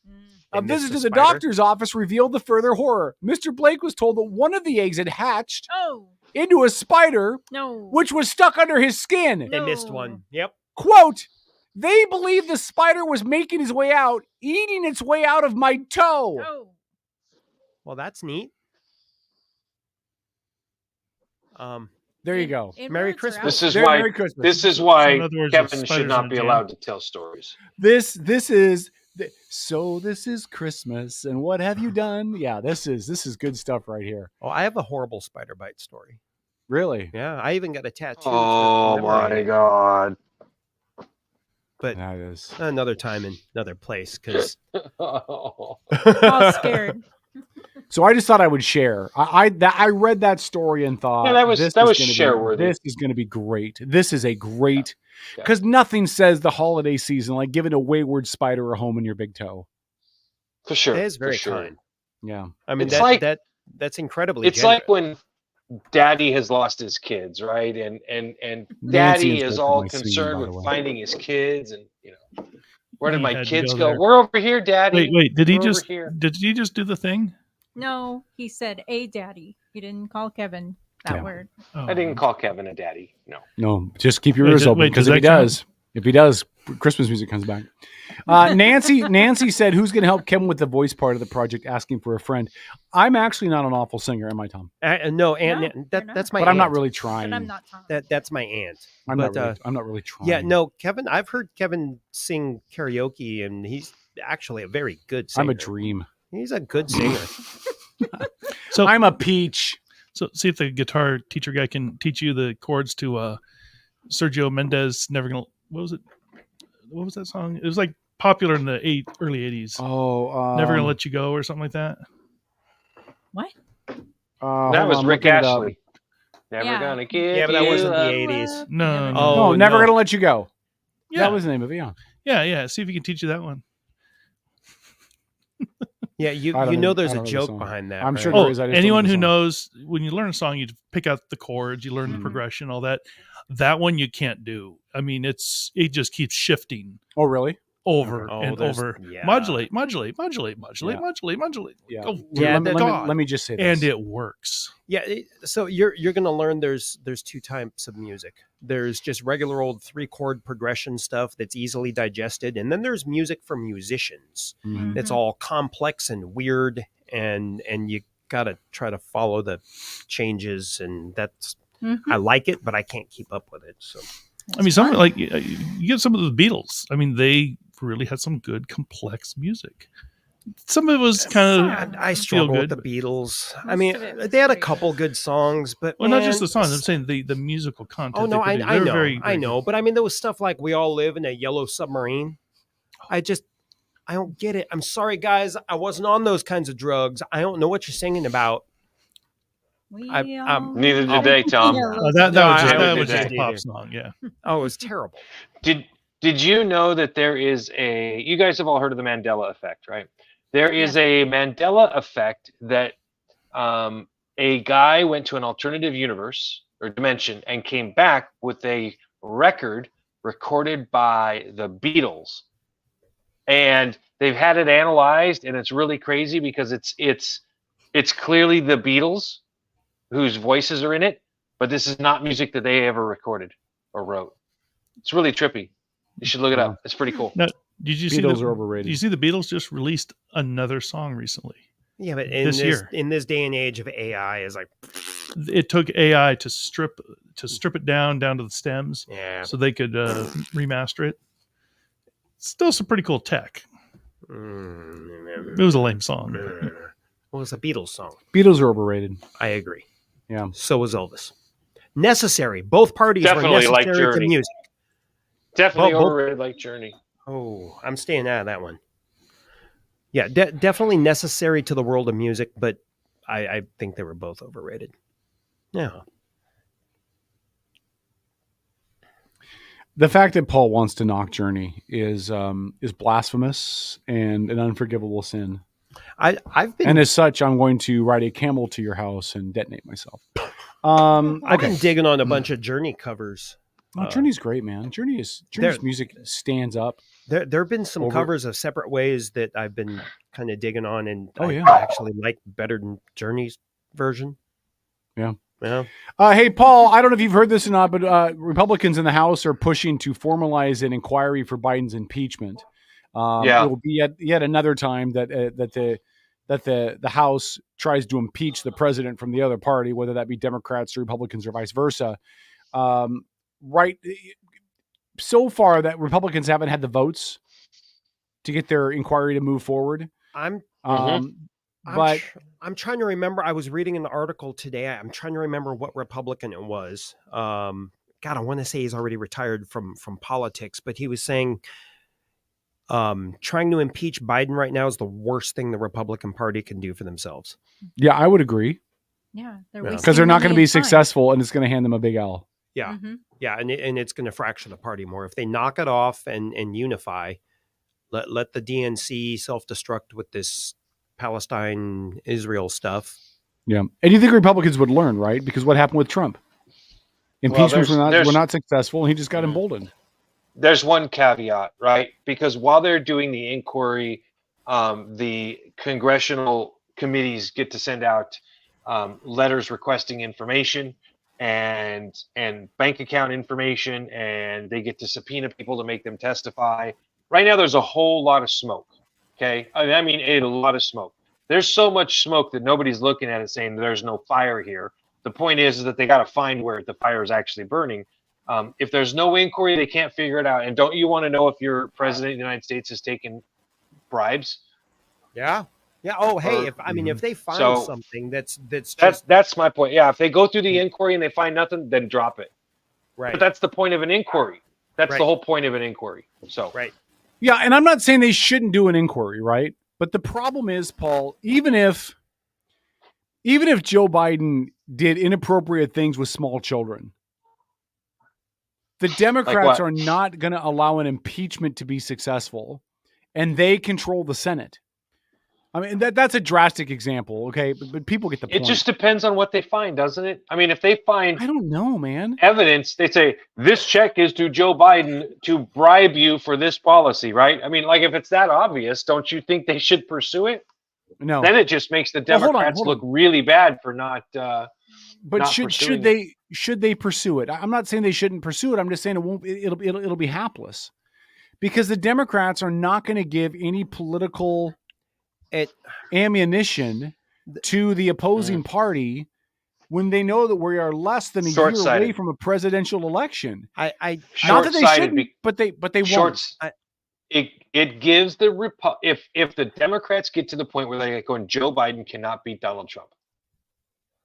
A missed visit the to the spider? doctor's office revealed the further horror. Mr. Blake was told that one of the eggs had hatched Oh, into a spider, no. which was stuck under his skin. They missed No. one. Yep. Quote, they believe the spider was making his way out, eating its way out of my toe. Oh. Well, that's neat. There you go. Merry Inwards or Christmas. This is Very why. Merry Christmas. This is So why in other words, Kevin the should spider's not in be jam. allowed to tell stories. This is so this is Christmas, and what have you done? Yeah, this is good stuff right here. Oh, I have a horrible spider bite story. Really? Yeah, I even got a tattoo. Oh for my memory. God. But That is. another time in another place, because All scared. So I just thought I would share. I read that story and thought Yeah, that was gonna share-worthy. This is going to be great. This is a great because nothing says the holiday season like giving a wayward spider a home in your big toe. For sure. it is very for sure. kind. Yeah. I mean, It's like- that's incredibly. It's generous. like when Daddy has lost his kids, right? And Nancy Daddy is is working all my scene, concerned by the with way. finding his kids, and where did He my had to kids go go? there. We're over here, Daddy. Wait, did he We're over just here. do the thing? No, he said a daddy. He didn't call Kevin that Yeah. word. Oh. I didn't call Kevin a daddy. No. No, just keep your Wait, ears open wait, because does if he that count? does, Christmas music comes back. Nancy said, "Who's going to help Kevin with the voice part of the project?" Asking for a friend. I'm actually not an awful singer, am I, Tom? No, Aunt. No, that's you're my. But I'm not aunt. really trying. But I'm not Tom. That's my aunt. I'm but, not really trying. Yeah, no, Kevin. I've heard Kevin sing karaoke, and he's actually a very good singer. I'm a dream. He's a good singer. So I'm a peach. So see if the guitar teacher guy can teach you the chords to Sergio Mendes. Never gonna. What was it? What was that song? It was like popular in the early '80s. Oh, Never gonna let you go or something like that. What? That was Rick Astley. Never Yeah. gonna give Yeah, but that you wasn't the up. '80s. No, no. Oh, Oh, never no. gonna let you go. Yeah, That was the name of it. Yeah. yeah. See if he can teach you that one. Yeah, you I don't know know- there's I a don't know the joke song. behind that. I'm right? sure Oh, there is. I just don't anyone know the who song. knows when you learn a song, you pick out the chords, you learn the Mhm. progression, all that. That one you can't do. I mean, it just keeps shifting Oh, really? over Oh, and there's- over. yeah. Modulate. Yeah. Yeah. Oh, Yeah, dear that- God. Let me just say this. And it works. Yeah, so you're going to learn there's two types of music. There's just regular old 3-chord progression stuff that's easily digested, and then there's music for musicians. Mhm. It's all complex and weird, and you got to try to follow the changes, and that's I like it, but I can't keep up with it. So I mean, some like you get some of the Beatles. I mean, they really had some good complex music. Some of it was kind of I struggle with the Beatles. I mean, they had a couple good songs, but well, not just man, the songs. I'm saying the musical content. Oh no, they I produced. They were know, very, I very know, but I mean, there was stuff like "We All Live in a Yellow Submarine." I don't get it. I'm sorry, guys. I wasn't on those kinds of drugs. I don't know what you're singing about. Neither did they, Tom. That No, was I just, haven't that did was just that a pop either. song. Yeah. Oh, it was terrible. Did you know that there is you guys have all heard of the Mandela effect, right? There is a Mandela effect that a guy went to an alternative universe or dimension and came back with a record recorded by the Beatles. And they've had it analyzed, and it's really crazy because it's clearly the Beatles whose voices are in it, but this is not music that they ever recorded or wrote. It's really trippy. You should look it up. It's pretty cool. Now, did you see Beatles are overrated. Did you see the Beatles just released another song recently? Yeah, but this year, in this day and age of AI, is like it took AI to strip it down to the stems, so they could remaster it. Still some pretty cool tech. It was a lame song. Well, it's a Beatles song. Beatles are overrated. I agree. Yeah. So was Elvis. Necessary. Both parties Definitely were like necessary to Journey. music. Definitely overrated like Journey. Oh, I'm staying out of that one. Yeah, definitely necessary to the world of music, but I think they were both overrated. Yeah. The fact that Paul wants to knock Journey is blasphemous and an unforgivable sin. I've been, and as such, I'm going to ride a camel to your house and detonate myself. I've been digging on a bunch of Journey covers. Oh, Journey's great, man. Journey's music stands up. There have been some covers of Separate Ways that I've been kind of digging on, and I yeah. actually like better than Journey's version. Yeah. Yeah. Hey, Paul, I don't know if you've heard this or not, but Republicans in the House are pushing to formalize an inquiry for Biden's impeachment. It will be yet another time that the House tries to impeach the president from the other party, whether that be Democrats or Republicans or vice versa. Right. So far that Republicans haven't had the votes to get their inquiry to move forward. I'm trying to remember. I was reading an article today. I'm trying to remember what Republican it was. God, I want to say he's already retired from politics, but he was saying trying to impeach Biden right now is the worst thing the Republican Party can do for themselves. Yeah, I would agree. Yeah, because they're not going to be successful, and it's going to hand them a big L. Yeah, yeah, and it's going to fracture the party more if they knock it off and unify. Let the DNC self-destruct with this Palestine-Israel stuff. Yeah, and you think Republicans would learn, right? Because what happened with Trump? Impeachments were not successful, and he just got emboldened. There's one caveat, right? Because while they're doing the inquiry, the congressional committees get to send out letters requesting information and bank account information, and they get to subpoena people to make them testify. Right now, there's a whole lot of smoke. Okay, I mean a lot of smoke. There's so much smoke that nobody's looking at it saying there's no fire here. The point is that they got to find where the fire is actually burning. If there's no inquiry, they can't figure it out. And don't you want to know if your president of the United States has taken bribes? Yeah. Yeah. Oh, hey, if they find something that's my point. Yeah. If they go through the inquiry and they find nothing, then drop it. Right. But that's the point of an inquiry. That's the whole point of an inquiry. So right. Yeah, and I'm not saying they shouldn't do an inquiry, right? But the problem is, Paul, even if Joe Biden did inappropriate things with small children, the Democrats are not going to allow an impeachment to be successful, and they control the Senate. I mean, that's a drastic example, okay? But people get the point. It just depends on what they find, doesn't it? I mean, if they find... I don't know, man. Evidence, they say, this check is to Joe Biden to bribe you for this policy, right? I mean, like, if it's that obvious, don't you think they should pursue it? No. Then it just makes the Democrats look really bad for not But should they pursue it? I'm not saying they shouldn't pursue it. I'm just saying it'll be hapless. Because the Democrats are not going to give any political ammunition to the opposing party when they know that we are less than a year away from a presidential election. I not that they shouldn't, but they won't. It gives the if the Democrats get to the point where they're going, Joe Biden cannot beat Donald Trump.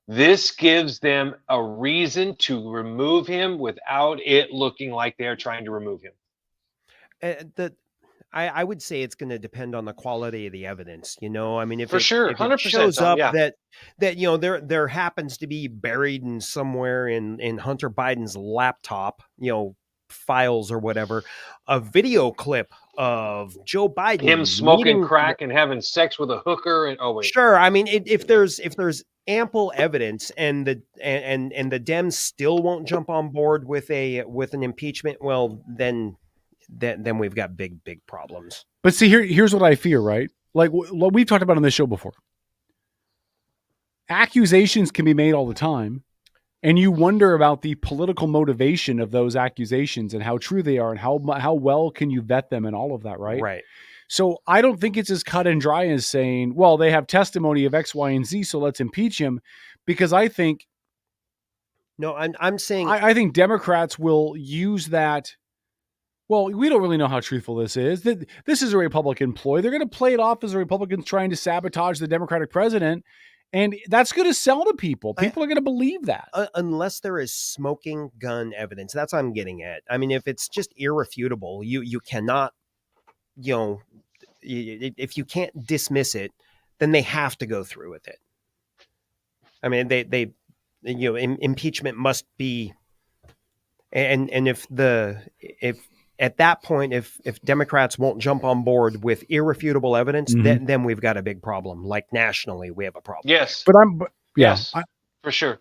This gives them a reason to remove him without it looking like they're trying to remove him. I would say it's going to depend on the quality of the evidence. You know, I mean, if for sure, 100% it shows up that you know there happens to be buried in somewhere in Hunter Biden's laptop, you know, files or whatever, a video clip of Joe Biden, him smoking crack and having sex with a hooker, and sure. I mean, if there's ample evidence and the Dems still won't jump on board with an impeachment, well, then we've got big problems. But see, here's what I fear, right? Like what we've talked about on this show before. Accusations can be made all the time, And you wonder about the political motivation of those accusations and how true they are and how well can you vet them and all of that, right? Right. So I don't think it's as cut and dry as saying, well, they have testimony of X, Y, and Z, so let's impeach him. Because I think I'm saying I think Democrats will use that. Well, we don't really know how truthful this is. This is a Republican ploy. They're going to play it off as the Republicans trying to sabotage the Democratic president. And that's going to sell to people. People are going to believe that. Unless there is smoking gun evidence. That's what I'm getting at. I mean, if it's just irrefutable, you cannot, if you can't dismiss it, then they have to go through with it. I mean, they impeachment must be, and if at that point, if Democrats won't jump on board with irrefutable evidence, then we've got a big problem. Like nationally, we have a problem. Yes. Yes, for sure.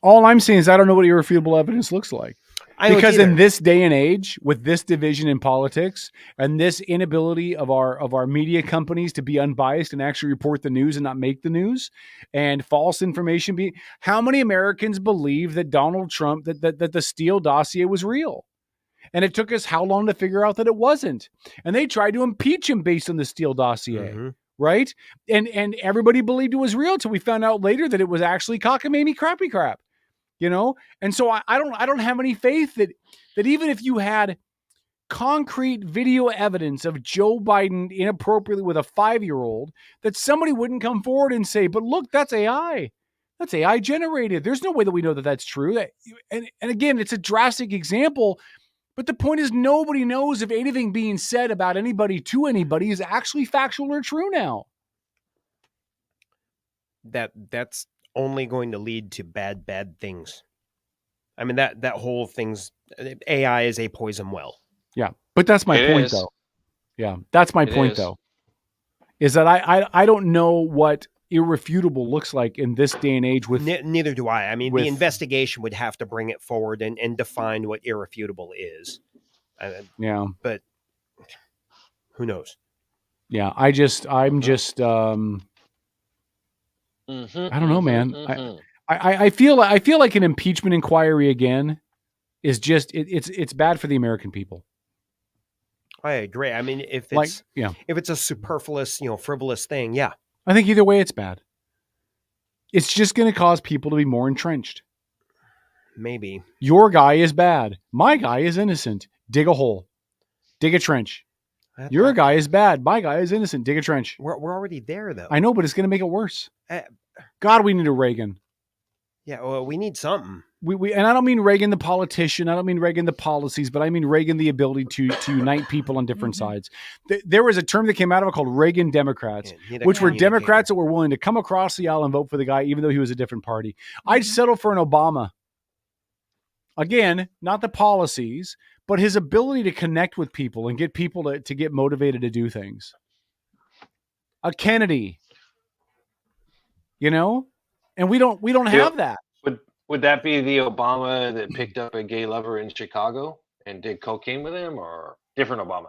All I'm saying is I don't know what irrefutable evidence looks like. Because in this day and age, with this division in politics and this inability of our media companies to be unbiased and actually report the news and not make the news, and false information how many Americans believe that Donald Trump, that the Steele dossier was real? And it took us how long to figure out that it wasn't? And they tried to impeach him based on the Steele dossier, right? And everybody believed it was real until we found out later that it was actually cockamamie crappy crap. And so I don't have any faith that even if you had concrete video evidence of Joe Biden inappropriately with a 5-year-old, that somebody wouldn't come forward and say, but look, that's AI. That's AI generated. There's no way that we know that that's true. And again, it's a drastic example, but the point is nobody knows if anything being said about anybody to anybody is actually factual or true now. That's only going to lead to bad things. I mean, that whole thing's AI is a poison well. Yeah. But that's my point though. Yeah. That's my point though, is that I don't know what irrefutable looks like in this day and age with neither do I. I mean, the investigation would have to bring it forward and define what irrefutable is. Yeah. But who knows? Yeah. I'm just I don't know, man. I feel like an impeachment inquiry again is just it's bad for the American people. I agree. I mean, if it's a superfluous, frivolous thing, yeah. I think either way it's bad. It's just going to cause people to be more entrenched. Maybe. Your guy is bad. My guy is innocent. Dig a hole. Dig a trench. Your guy is bad. My guy is innocent. Dig a trench. We're already there, though. I know, but it's going to make it worse. God, we need a Reagan. Yeah, well, we need something. And I don't mean Reagan the politician. I don't mean Reagan the policies, but I mean Reagan the ability to unite people on different sides. There was a term that came out of it called Reagan Democrats, which were Democrats that were willing to come across the aisle and vote for the guy, even though he was a different party. I'd settle for an Obama. Again, not the policies, but his ability to connect with people and get people to get motivated to do things. A Kennedy, and we don't have that. Would that be the Obama that picked up a gay lover in Chicago and did cocaine with him, or different Obama?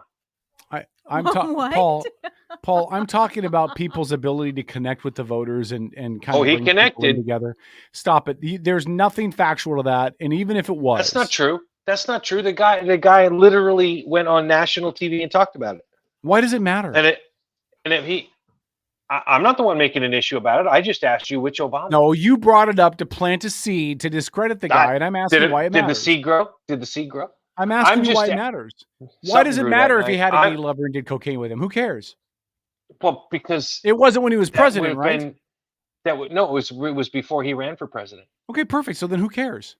Paul, I'm talking about people's ability to connect with the voters and kind of he connected together. Stop it. There's nothing factual to that. And even if it was, that's not true. That's not true. The guy literally went on national TV and talked about it. Why does it matter? I'm not the one making an issue about it. I just asked you which Obama. No, you brought it up to plant a seed to discredit the guy, and I'm asking why it matters. Did the seed grow? Did the seed grow? I'm asking you why it matters. Why does it matter if he had a gay lover and did cocaine with him? Who cares? Well, because it wasn't when he was president, right? No, it was before he ran for president. Okay, perfect. So then who cares?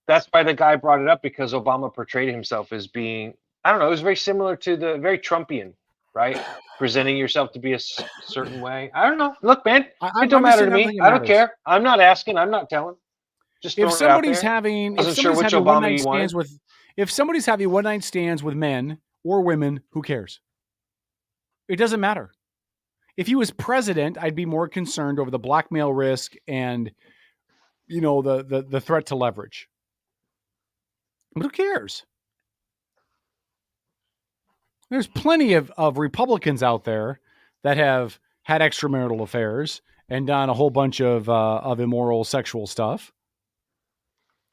That's why the guy brought it up, because Obama portrayed himself as being, I don't know, it was very similar to the very Trumpian, right? Presenting yourself to be a certain way. I don't know. Look, man, it don't matter to me. I don't care. I'm not asking. I'm not telling. Just if somebody's having if somebody's having one night stands with men or women, who cares? It doesn't matter. If he was president, I'd be more concerned over the blackmail risk and the threat to leverage. But who cares? There's plenty of Republicans out there that have had extramarital affairs and done a whole bunch of immoral sexual stuff.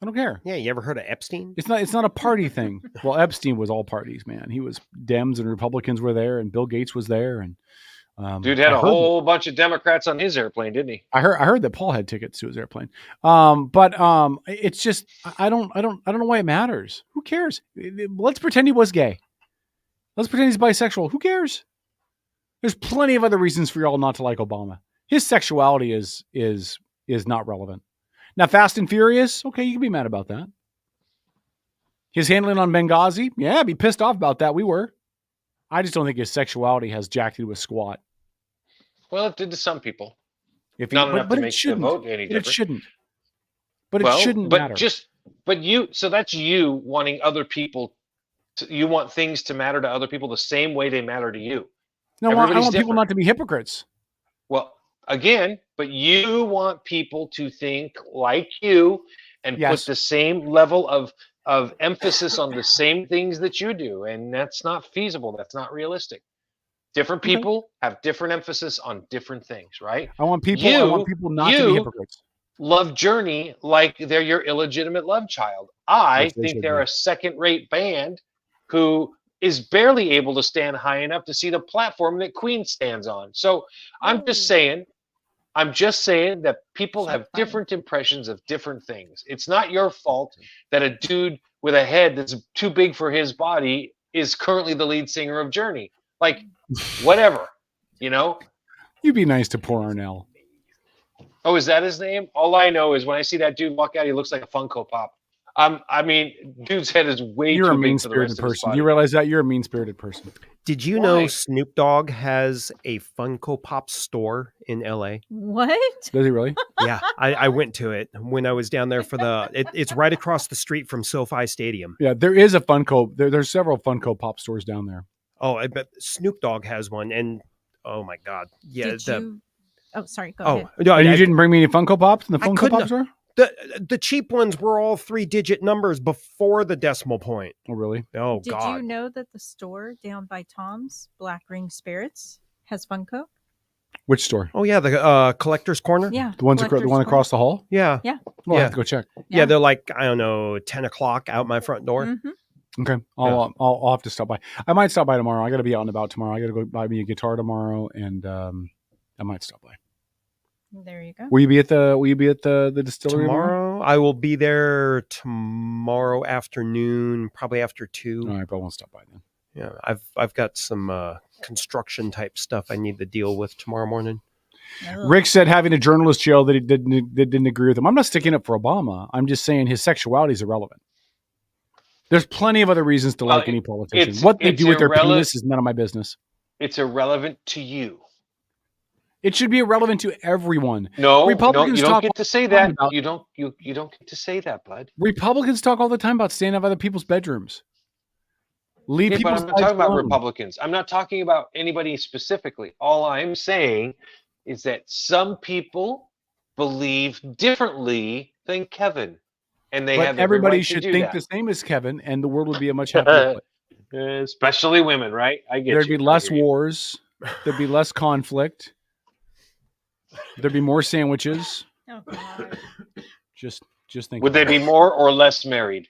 I don't care. Yeah, you ever heard of Epstein? It's not a party thing. Well, Epstein was all parties, man. He was Dems and Republicans were there, and Bill Gates was there, and dude had a whole bunch of Democrats on his airplane, didn't he? I heard that Paul had tickets to his airplane. But it's just I don't know why it matters. Who cares? Let's pretend he was gay. Let's pretend he's bisexual. Who cares? There's plenty of other reasons for y'all not to like Obama. His sexuality is not relevant. Now, Fast and Furious, okay, you can be mad about that. His handling on Benghazi, yeah, be pissed off about that. We were. I just don't think his sexuality has jacked into a squat. Well, it did to some people. If not enough to make the vote any different. It shouldn't. But it shouldn't matter. So that's you wanting other people. You want things to matter to other people the same way they matter to you. No, I want people not to be hypocrites. Well, again, but you want people to think like you and put the same level of emphasis on the same things that you do, and that's not feasible. That's not realistic. Different people have different emphasis on different things, right? I want people not to be hypocrites. Love Journey like they're your illegitimate love child. I think they're a second-rate band who is barely able to stand high enough to see the platform that Queen stands on. So I'm just saying that people have different impressions of different things. It's not your fault that a dude with a head that's too big for his body is currently the lead singer of Journey. Like, whatever, you know? You'd be nice to poor Arnell. Oh, is that his name? All I know is when I see that dude walk out, he looks like a Funko Pop. I mean, dude's head is way too big for the rest of his body. You realize that? You're a mean-spirited person. Did you know Snoop Dogg has a Funko Pop store in LA? What? Does he really? Yeah, I went to it when I was down there for it's right across the street from SoFi Stadium. Yeah, there is a Funko. There's several Funko Pop stores down there. Oh, I bet Snoop Dogg has one, and oh my God, yeah. Oh, sorry. Go ahead. No, you didn't bring me any Funko Pops in the Funko Pop store? The cheap ones were all 3-digit numbers before the decimal point. Oh, really? Oh, Did God. you know that the store down by Tom's, Black Ring Spirits, has Funko? Which store? Oh, yeah, the Collector's Corner. Yeah. The one across the hall? Yeah. Yeah. Well, I have to go check. Yeah, they're like, I don't know, 10 o'clock out my front door. Mm-hmm. Okay. I'll have to stop by. I might stop by tomorrow. I got to be out and about tomorrow. I got to go buy me a guitar tomorrow, and I might stop by. There you go. Will you be at the distillery tomorrow? I will be there tomorrow afternoon, probably after 2. All right, but I won't stop by then. Yeah, I've got some construction type stuff I need to deal with tomorrow morning. Rick said having a journalist jail that didn't agree with him. I'm not sticking up for Obama. I'm just saying his sexuality is irrelevant. There's plenty of other reasons to like any politician. What they do with their penis is none of my business. It's irrelevant to you. It should be irrelevant to everyone. No, Republicans you don't get to say that. You don't get to say that, bud. Republicans talk all the time about staying out of other people's bedrooms. But I'm not talking about Republicans. I'm not talking about anybody specifically. All I'm saying is that some people believe differently than Kevin, and everybody should think the same as Kevin, and the world would be a much happier place. Especially women, right? I get There'd be less wars. There'd be less conflict. There'd be more sandwiches. Oh, God. Just think. Would they be more or less married?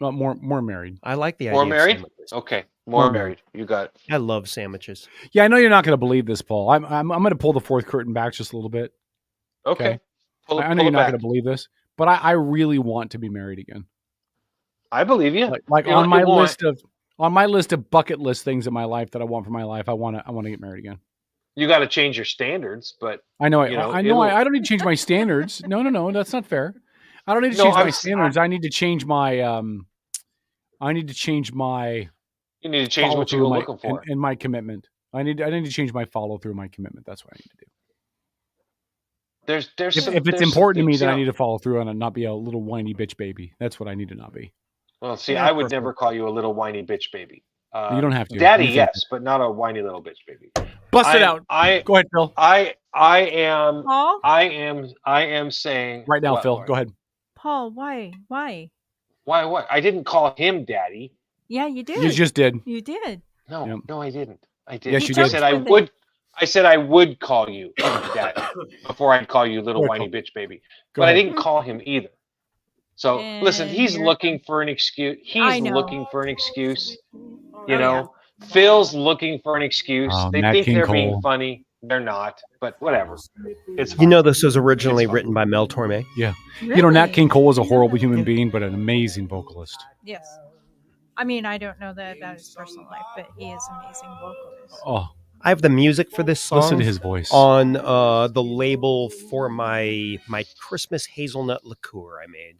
Not more married. I like the idea. More married? Okay, more married. You got it. I love sandwiches. Yeah, I know you're not going to believe this, Paul. I'm going to pull the fourth curtain back just a little bit. Okay. I know you're not going to believe this, but I really want to be married again. I believe you. Like on my list of bucket list things in my life that I want for my life, I want to get married again. You got to change your standards, but I know. I don't need to change my standards. No, that's not fair. I don't need to change my standards. I need to change my. You need to change what you're looking for and my commitment. I need to change my follow through, my commitment. That's what I need to do. If it's important to me, then I need to follow through on it, and not be a little whiny bitch baby. That's what I need to not be. Well, see, I would never call you a little whiny bitch baby. You don't have to. Daddy, yes, but not a whiny little bitch baby. Bust it out. Go ahead, Phil. I am saying right now, Phil. Go ahead. Paul, why? Why? What? I didn't call him daddy. Yeah, you did. You just did. You did. No, I didn't. I did. Yes, you did. I said I would call you Daddy before I'd call you little whiny bitch baby. Go But ahead. I didn't call him either. So listen, And he's here it looking for an excuse. I He's know. looking for an excuse. You Oh, know, Phil's looking for an excuse. They Nat think King they're being Cole. funny. They're not, but whatever. It's You fine. know, this was originally written by Mel Torme. Yeah. Really? You know, Nat King Cole was a horrible human being, but an amazing vocalist. Yes. I mean, I don't know that about his personal life, but he is an amazing vocalist. Oh, I have the music for this song. listen to his voice. On the label for my Christmas hazelnut liqueur I made.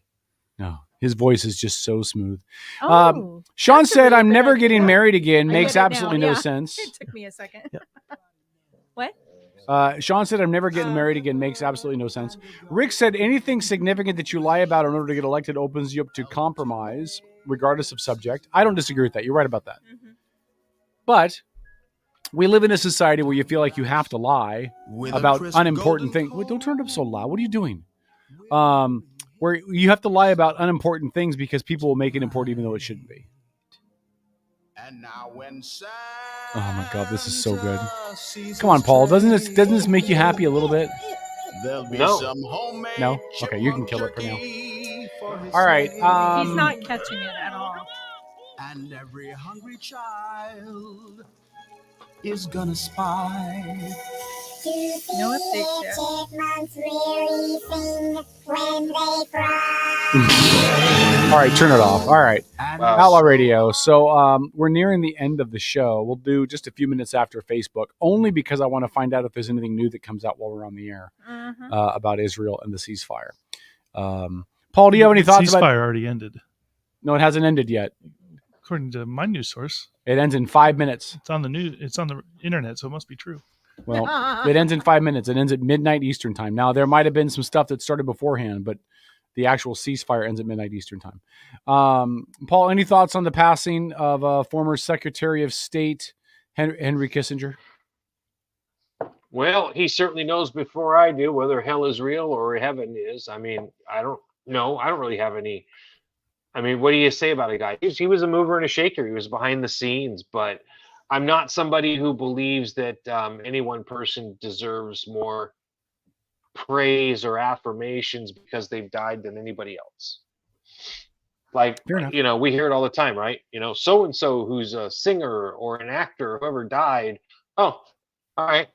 No, his voice is just so smooth. Oh, Sean that's a said, really "I'm good never idea." getting married again." I Makes get it now, absolutely no yeah. sense. It took me a second. What? Sean said, "I'm never getting married again." Makes absolutely no sense. Rick said, "Anything significant that you lie about in order to get elected opens you up to compromise, regardless of subject." I don't disagree with that. You're right about that. Mm-hmm. But we live in a society where you feel like you have to lie about unimportant things. Wait, don't turn it up so loud. What are you doing? Where you have to lie about unimportant things because people will make it important even though it shouldn't be. Oh my God, this is so good. Come on, Paul. Doesn't this make you happy a little bit? No. No? Okay, you can kill it for now. All right. He's not catching it at all. And every hungry child is gonna spy. No updates yet. Chipmunks really sing when they cry. All right, turn it off. All right. Wow. Outlaw Radio. So we're nearing the end of the show. We'll do just a few minutes after Facebook, only because I want to find out if there's anything new that comes out while we're on the air about Israel and the ceasefire. Paul, do you have any thoughts about... Ceasefire already ended. No, it hasn't ended yet. According to my news source. It ends in 5 minutes. It's on the news. It's on the internet, so it must be true. Well, it ends in 5 minutes. It ends at midnight Eastern time. Now, there might have been some stuff that started beforehand, but the actual ceasefire ends at midnight Eastern time. Paul, any thoughts on the passing of former Secretary of State Henry Kissinger? Well, he certainly knows before I do whether hell is real or heaven is. I mean, I don't know. I don't really have any. I mean, what do you say about a guy? He was a mover and a shaker. He was behind the scenes, but I'm not somebody who believes that any one person deserves more praise or affirmations because they've died than anybody else. Like, you know, we hear it all the time, right? You know, so-and-so who's a singer or an actor, whoever died. Oh, all right.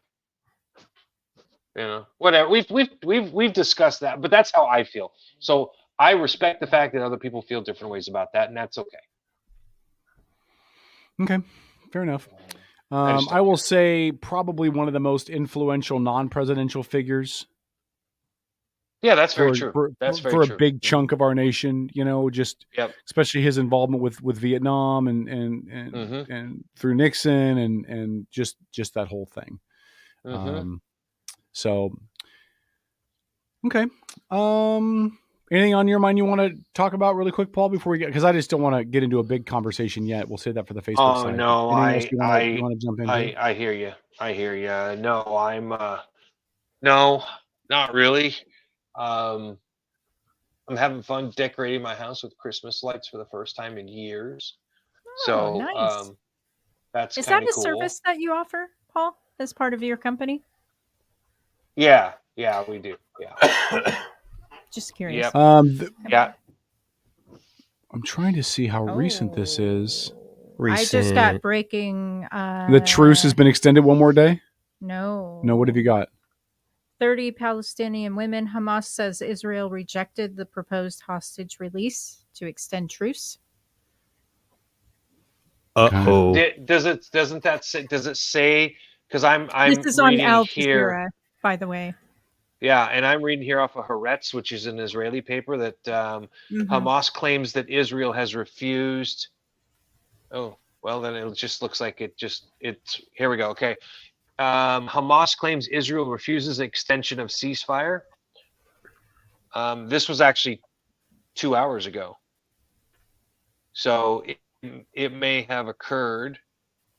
You know, whatever. We've discussed that, but that's how I feel. So I respect the fact that other people feel different ways about that, and that's okay. Okay, fair enough. I will say probably one of the most influential non-presidential figures. Yeah, that's very true. That's very true. For a big chunk of our nation, you know, just especially his involvement with Vietnam and through Nixon and just that whole thing. So, okay. Anything on your mind you want to talk about really quick, Paul, before we get, because I just don't want to get into a big conversation yet. We'll save that for the Facebook side. No, you want to jump into? I hear you. No, no, not really. I'm having fun decorating my house with Christmas lights for the first time in years. So, nice. That's is that a cool. service that you offer, Paul, as part of your company? Yeah, we do. Yeah. Just curious. Yeah. I'm trying to see how recent this is. I just got breaking. The truce has been extended one more day? No. What have you got? 30 Palestinian women. Hamas says Israel rejected the proposed hostage release to extend truce. Uh-oh. Does it say? Because I'm this is on Al here, Jazeera, by the way. Yeah, and I'm reading here off of Haaretz, which is an Israeli paper, that Hamas claims that Israel has refused. Oh, well, then it just looks like it's here we go. Okay. Hamas claims Israel refuses extension of ceasefire. This was actually 2 hours ago. So it may have occurred.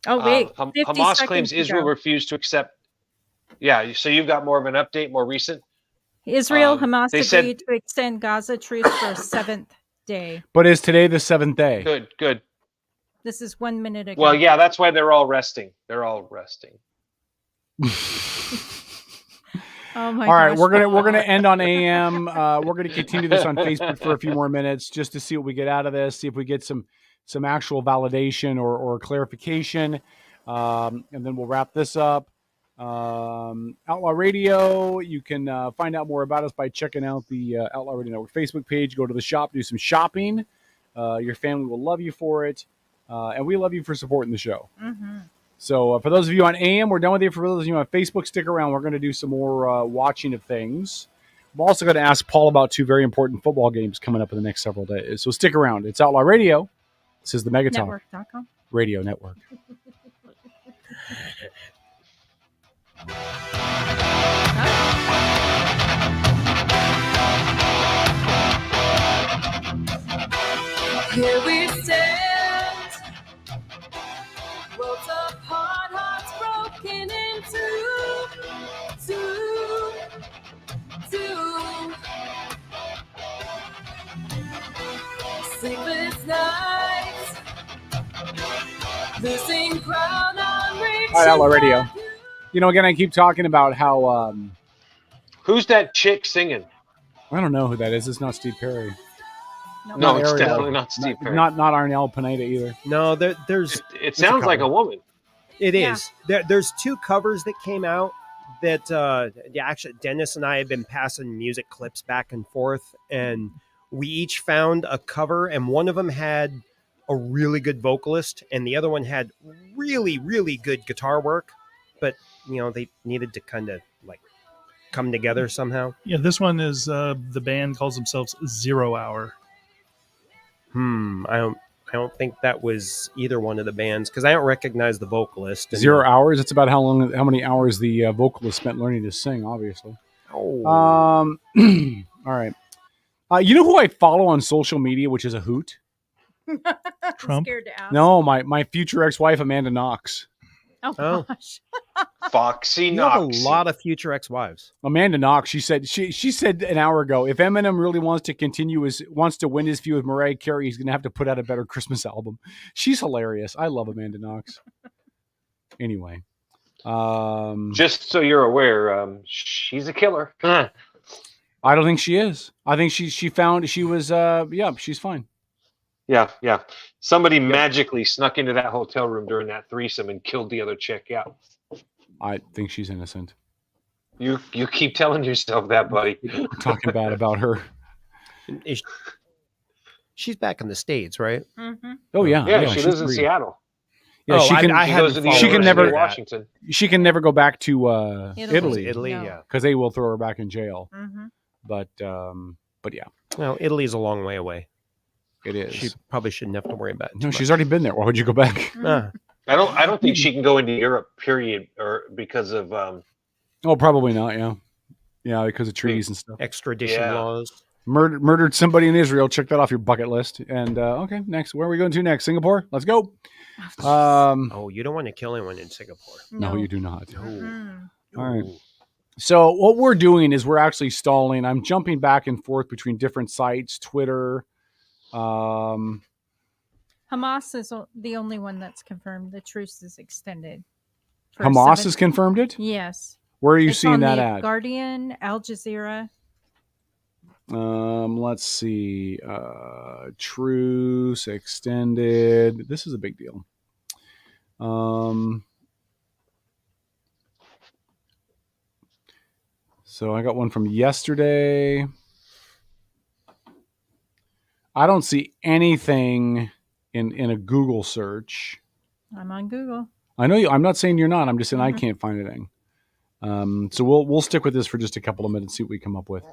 Oh, wait. Hamas claims Israel refused to accept. Yeah, so you've got more of an update, more recent. Israel, Hamas agreed to extend Gaza truce for a 7th day. But is today the 7th day? Good. This is 1 minute ago. Well, yeah, that's why they're all resting. Oh my All right, gosh. we're gonna end on AM. We're gonna continue this on Facebook for a few more minutes just to see what we get out of this. See if we get some actual validation or clarification, and then we'll wrap this up. Outlaw Radio. You can find out more about us by checking out the Outlaw Radio Network Facebook page. Go to the shop, do some shopping. Your family will love you for it, and we love you for supporting the show. Mm-hmm. So for those of you on AM, we're done with you. For those of you on Facebook, stick around. We're going to do some more watching of things. I'm also going to ask Paul about 2 very important football games coming up in the next several days. So stick around. It's Outlaw Radio. This is the Megatalk Network.com. Radio Network. Here we stand, worlds apart, hearts broken into sleepless nights, losing ground on reaching. All right, Outlaw Radio. You know, again, I keep talking about how. Who's that chick singing? I don't know who that is. It's not Steve Perry. No, it's Ariel. definitely not Steve Perry. Not Arnel Pineda either. No, there's. It sounds like a woman. It is. There's 2 covers that came out that actually Dennis and I have been passing music clips back and forth, and we each found a cover, and one of them had a really good vocalist, and the other one had really, really good guitar work, but they needed to kind of like come together somehow. Yeah, this one is the band calls themselves 0 Hour. I don't think that was either one of the bands because I don't recognize the vocalist. 0 hours. It's about how many hours the vocalist spent learning to sing. Obviously. Oh. All right. You know who I follow on social media, which is a hoot? Trump? Scared to ask. No, my future ex-wife Amanda Knox. Oh gosh. Foxy You have a Knox. lot of future ex-wives. Amanda Knox. She said an hour ago, if Eminem really wants to win his feud with Mariah Carey, he's going to have to put out a better Christmas album. She's hilarious. I love Amanda Knox. Anyway, just so you're aware, she's a killer. I don't think she is. I think she found she was. She's fine. Yeah. Somebody magically snuck into that hotel room during that threesome and killed the other chick. Yeah. I think she's innocent. You keep telling yourself that, buddy. We're talking bad about her. She's back in the States, right? Mm-hmm. Oh yeah. Yeah, she lives in free. Seattle. Yeah, she can. I goes to the she can University never. of Washington. She can never go back to Italy. Italy, No. yeah. Because they will throw her back in jail. Mm-hmm. But yeah, Well, Italy's a long way away. it is. She probably shouldn't have to worry about it. No, she's already been there. Why would you go back? Ah, I don't think she can go into Europe. Period, or because of Oh, probably not. Yeah, yeah, because of trees and stuff. extradition Yeah. laws. Murdered somebody in Israel. Check that off your bucket list. And okay, next, where are we going to next? Singapore. Let's go. Oh, you don't want to kill anyone in Singapore. No, you do not. Mm. All right. So what we're doing is we're actually stalling. I'm jumping back and forth between different sites, Twitter. Hamas is the only one that's confirmed the truce is extended. for Hamas 7 has confirmed it? Yes. Where are you It's seeing on that the at? Guardian, Al Jazeera. Let's see. Truce extended. This is a big deal. So I got one from yesterday. I don't see anything in a Google search. I'm on Google. I know you. I'm not saying you're not. I'm just saying I Mhm. can't find anything. So we'll stick with this for just a couple of minutes, see what we come up with.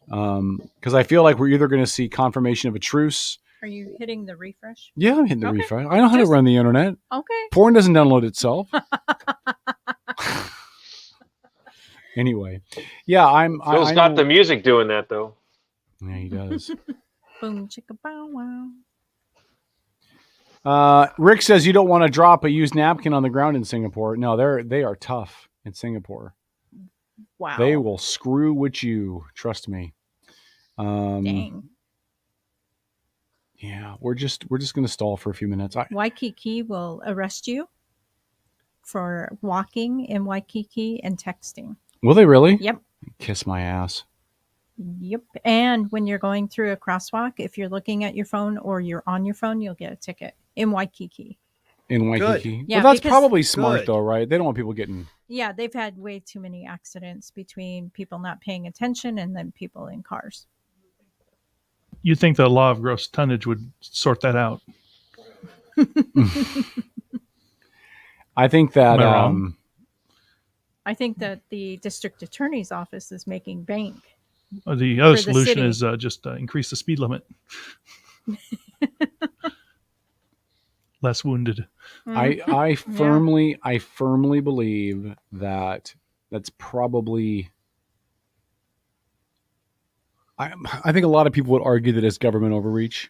Because I feel like we're either going to see confirmation of a truce. Are you hitting the refresh? Yeah, I'm hitting the Okay. refresh. I know how to Just- run the internet. Okay. Porn doesn't download itself. Anyway, yeah, Phil's I got know- the music doing that though. Yeah, he does. Boom, chicka, bow, wow. Rick says you don't want to drop a used napkin on the ground in Singapore. No, they are tough in Singapore. Wow. They will screw with you. Trust me. Dang. Yeah, we're just going to stall for a few minutes. Waikiki will arrest you. for walking in Waikiki and texting. Will they really? Yep. Kiss my ass. Yep. And when you're going through a crosswalk, if you're looking at your phone or you're on your phone, you'll get a ticket in Waikiki. In Waikiki? Yeah, well, that's because- probably smart, Good. though, right? They don't want people getting... Yeah, they've had way too many accidents between people not paying attention and then people in cars. You'd think the law of gross tonnage would sort that out. I think that... Am I wrong? I think that the district attorney's office is making bank. The other For the solution city. is just increase the speed limit. Less wounded. I firmly believe that that's probably... I think a lot of people would argue that it's government overreach,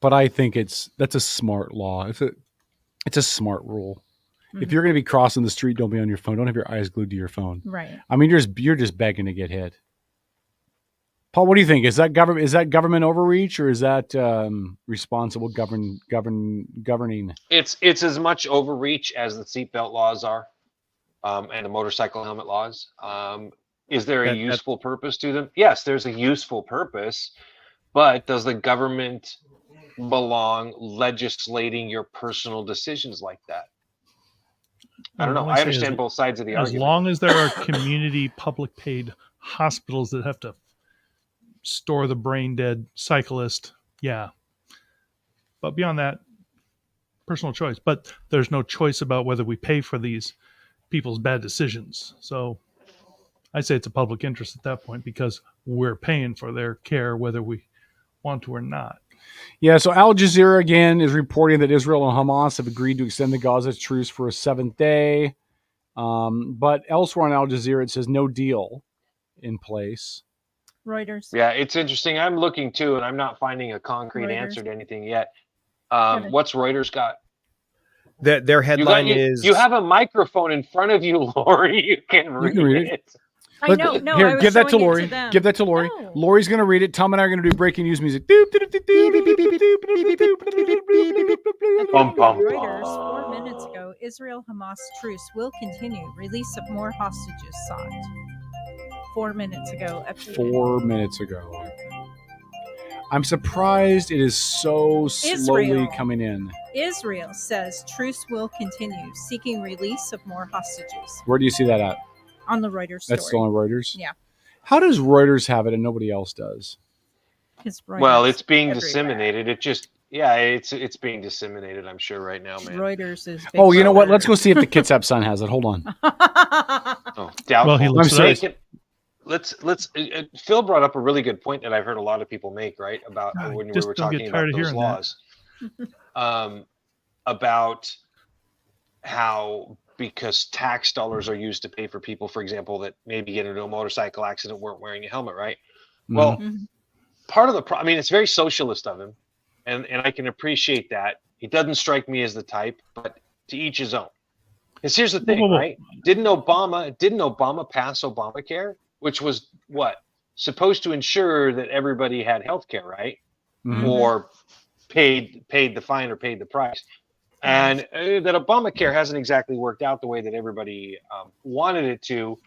but I think that's a smart law. It's a smart rule. If you're going to be crossing the street, don't be on your phone. Don't have your eyes glued to your phone. Right. I mean, you're just begging to get hit. Paul, what do you think? Is that government overreach, or is that responsible governing? It's as much overreach as the seatbelt laws are, and the motorcycle helmet laws. Is there a useful purpose to them? Yes, there's a useful purpose, but does the government belong legislating your personal decisions like that? I don't know. I understand both sides of the argument. As long as there are community public paid hospitals that have to store the brain dead cyclist, yeah. But beyond that, personal choice. But there's no choice about whether we pay for these people's bad decisions. So I say it's a public interest at that point because we're paying for their care whether we want to or not. Yeah, so Al Jazeera again is reporting that Israel and Hamas have agreed to extend the Gaza truce for a 7th day. But elsewhere on Al Jazeera, it says no deal in place. Reuters. Yeah, it's interesting. I'm looking too, and I'm not finding a concrete answer to anything yet. What's Reuters got? Their headline is... You have a microphone in front of you, Lori. You can read it. I know. No, Here, I was give that to showing it Lori. them. Give that to Lori. No. Lori's going to read it. Tom and I are going to do breaking news music. Reuters, 4 minutes ago, Israel-Hamas truce will continue. Release of more hostages sought. 4 minutes ago. 4 minutes ago. I'm surprised it is so slowly Israel. coming in. Israel says truce will continue, seeking release of more hostages. Where do you see that at? On the Reuters story. That's still on Reuters? Yeah. How does Reuters have it and nobody else does? Well, it's being disseminated. It's being disseminated, I'm sure, right now, man. Reuters is... Oh, you know what? Let's go see if the Kitsap son has it. Hold on. Oh, doubtful. Well, he looks I'm saying, let's Phil brought up a really good point that I've heard a lot of people make, right? About when we were talking about those laws. About how, because tax dollars are used to pay for people, for example, that maybe get into a motorcycle accident, weren't wearing a helmet, right? Mm-hmm. Well, part of the problem, I mean, it's very socialist of him, and I can appreciate that. He doesn't strike me as the type, but to each his own. Because here's the thing, right? Didn't Obama pass Obamacare, which was what? Supposed to ensure that everybody had health care, right? Mm-hmm. Or paid the fine or paid the price. And that Obamacare hasn't exactly worked out the way that everybody wanted it to.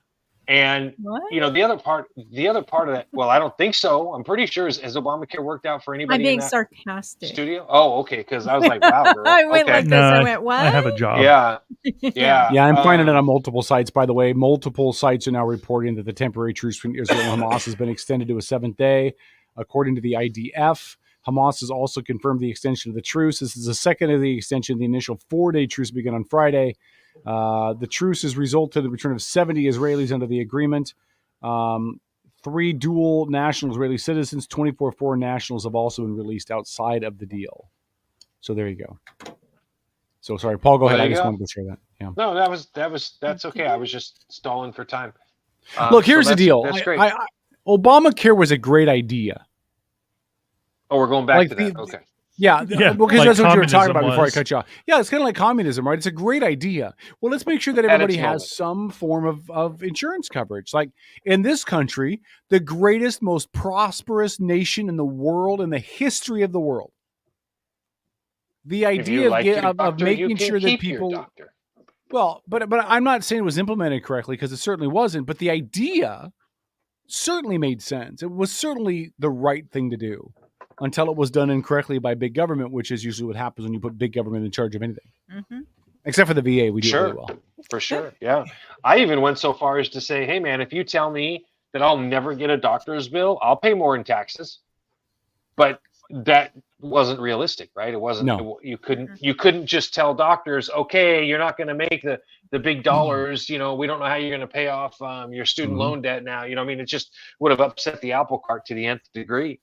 And you know, the other part of that, well, I don't think so. I'm pretty sure has Obamacare worked out for anybody? I'm being in that sarcastic. Studio? Oh, okay. Because I was like, wow, girl. I went okay. like this. I went, what? I have a job. Yeah. Yeah, I'm finding it on multiple sites, by the way. Multiple sites are now reporting that the temporary truce between Israel and Hamas has been extended to a 7th day. According to the IDF, Hamas has also confirmed the extension of the truce. This is the second of the extension. The initial 4-day truce began on Friday. The truce has resulted in the return of 70 Israelis under the agreement. 3 dual national Israeli citizens, 24 foreign nationals have also been released outside of the deal. So there you go. So sorry, Paul, go ahead. I just wanted to share that. Yeah. No, that's okay. I was just stalling for time. Look, here's the deal. That's great. Obamacare was a great idea. Oh, we're going back to that. Okay. Yeah, Yeah, because like that's what you were talking communism about before I was. cut you off. Yeah, it's kind of like communism, right? It's a great idea. Well, let's make sure that everybody has some form of insurance coverage. Like in this country, the greatest, most prosperous nation in the world, in the history of the world. The idea of making sure that people... Well, but I'm not saying it was implemented correctly because it certainly wasn't. But the idea certainly made sense. It was certainly the right thing to do until it was done incorrectly by big government, which is usually what happens when you put big government in charge of anything. Mm-hmm. Except for the VA, we do Sure. it really well. For sure. Yeah. I even went so far as to say, hey, man, if you tell me that I'll never get a doctor's bill, I'll pay more in taxes. But that wasn't realistic, right? It wasn't. No. You couldn't just tell doctors, okay, you're not going to make the big dollars. You know, we don't know how you're going to pay off your student loan debt now. You know, I mean, it just would have upset the apple cart to the nth degree.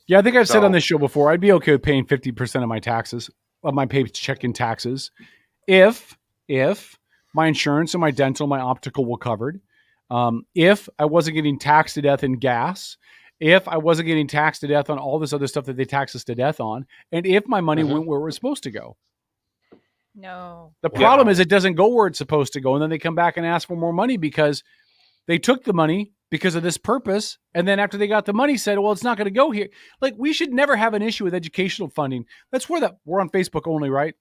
Yeah, I think I've said on this show before, I'd be okay with paying 50% of my taxes, of my paycheck in taxes, if my insurance and my dental, my optical were covered, if I wasn't getting taxed to death in gas, if I wasn't getting taxed to death on all this other stuff that they tax us to death on, and if my money went where it was supposed to go. No. The problem is it doesn't go where it's supposed to go, and then they come back and ask for more money because they took the money because of this purpose, and then after they got the money said, well, it's not going to go here. Like, we should never have an issue with educational funding. That's where we're on Facebook only, right?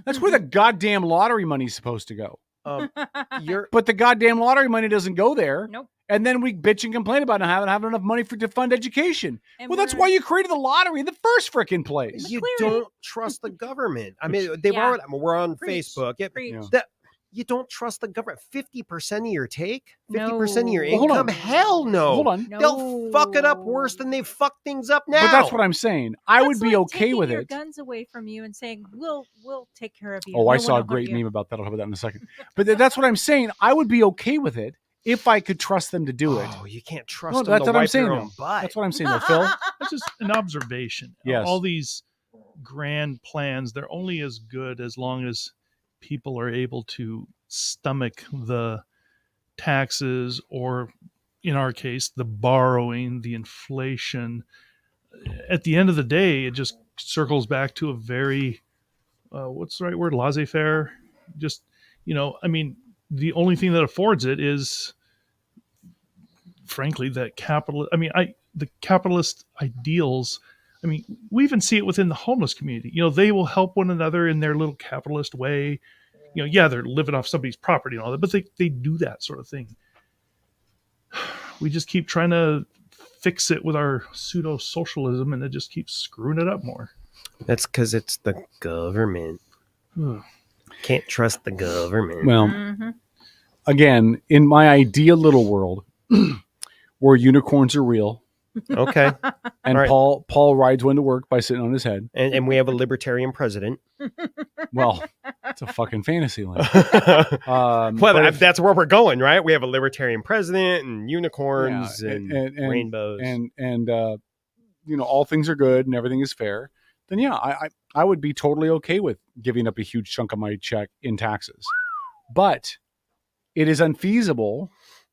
That's where the goddamn lottery money's supposed to go. But the goddamn lottery money doesn't go there. Nope. And then we bitch and complain about not having enough money to fund education. And well, that's why you created the lottery in the first freaking place. You don't trust the government. I mean, we're on Facebook. You don't trust the government. 50% of your take? 50% of your income? Hell no. Hold on. They'll fuck it up worse than they've fucked things up now. But that's what I'm saying. I would be okay with your it. Guns away from you and saying, we'll take care of you. Oh, I saw a great meme about that. I'll talk about that in a second. But that's what I'm saying. I would be okay with it if I could trust them to do it. Oh, you can't trust them that's to what I'm wipe saying, their though. own butt. That's what I'm saying, though, Phil. That's just an observation. Yes. All these grand plans, they're only as good as long as people are able to stomach the taxes, or in our case, the borrowing, the inflation. At the end of the day, it just circles back to a very, what's the right word? Laissez-faire. Just, I mean, the only thing that affords it is, frankly, that the capitalist ideals. I mean, we even see it within the homeless community. They will help one another in their little capitalist way. They're living off somebody's property and all that, but they do that sort of thing. We just keep trying to fix it with our pseudo-socialism, and it just keeps screwing it up more. That's because it's the government. Can't trust the government. Well, again, in my ideal little world, where unicorns are real. Okay. And right. Paul rides one to work by sitting on his head. And we have a libertarian president. Well, it's a fucking fantasy land. That's where we're going, right? We have a libertarian president and unicorns and rainbows. And all things are good and everything is fair. Then, I would be totally okay with giving up a huge chunk of my check in taxes. But it is unfeasible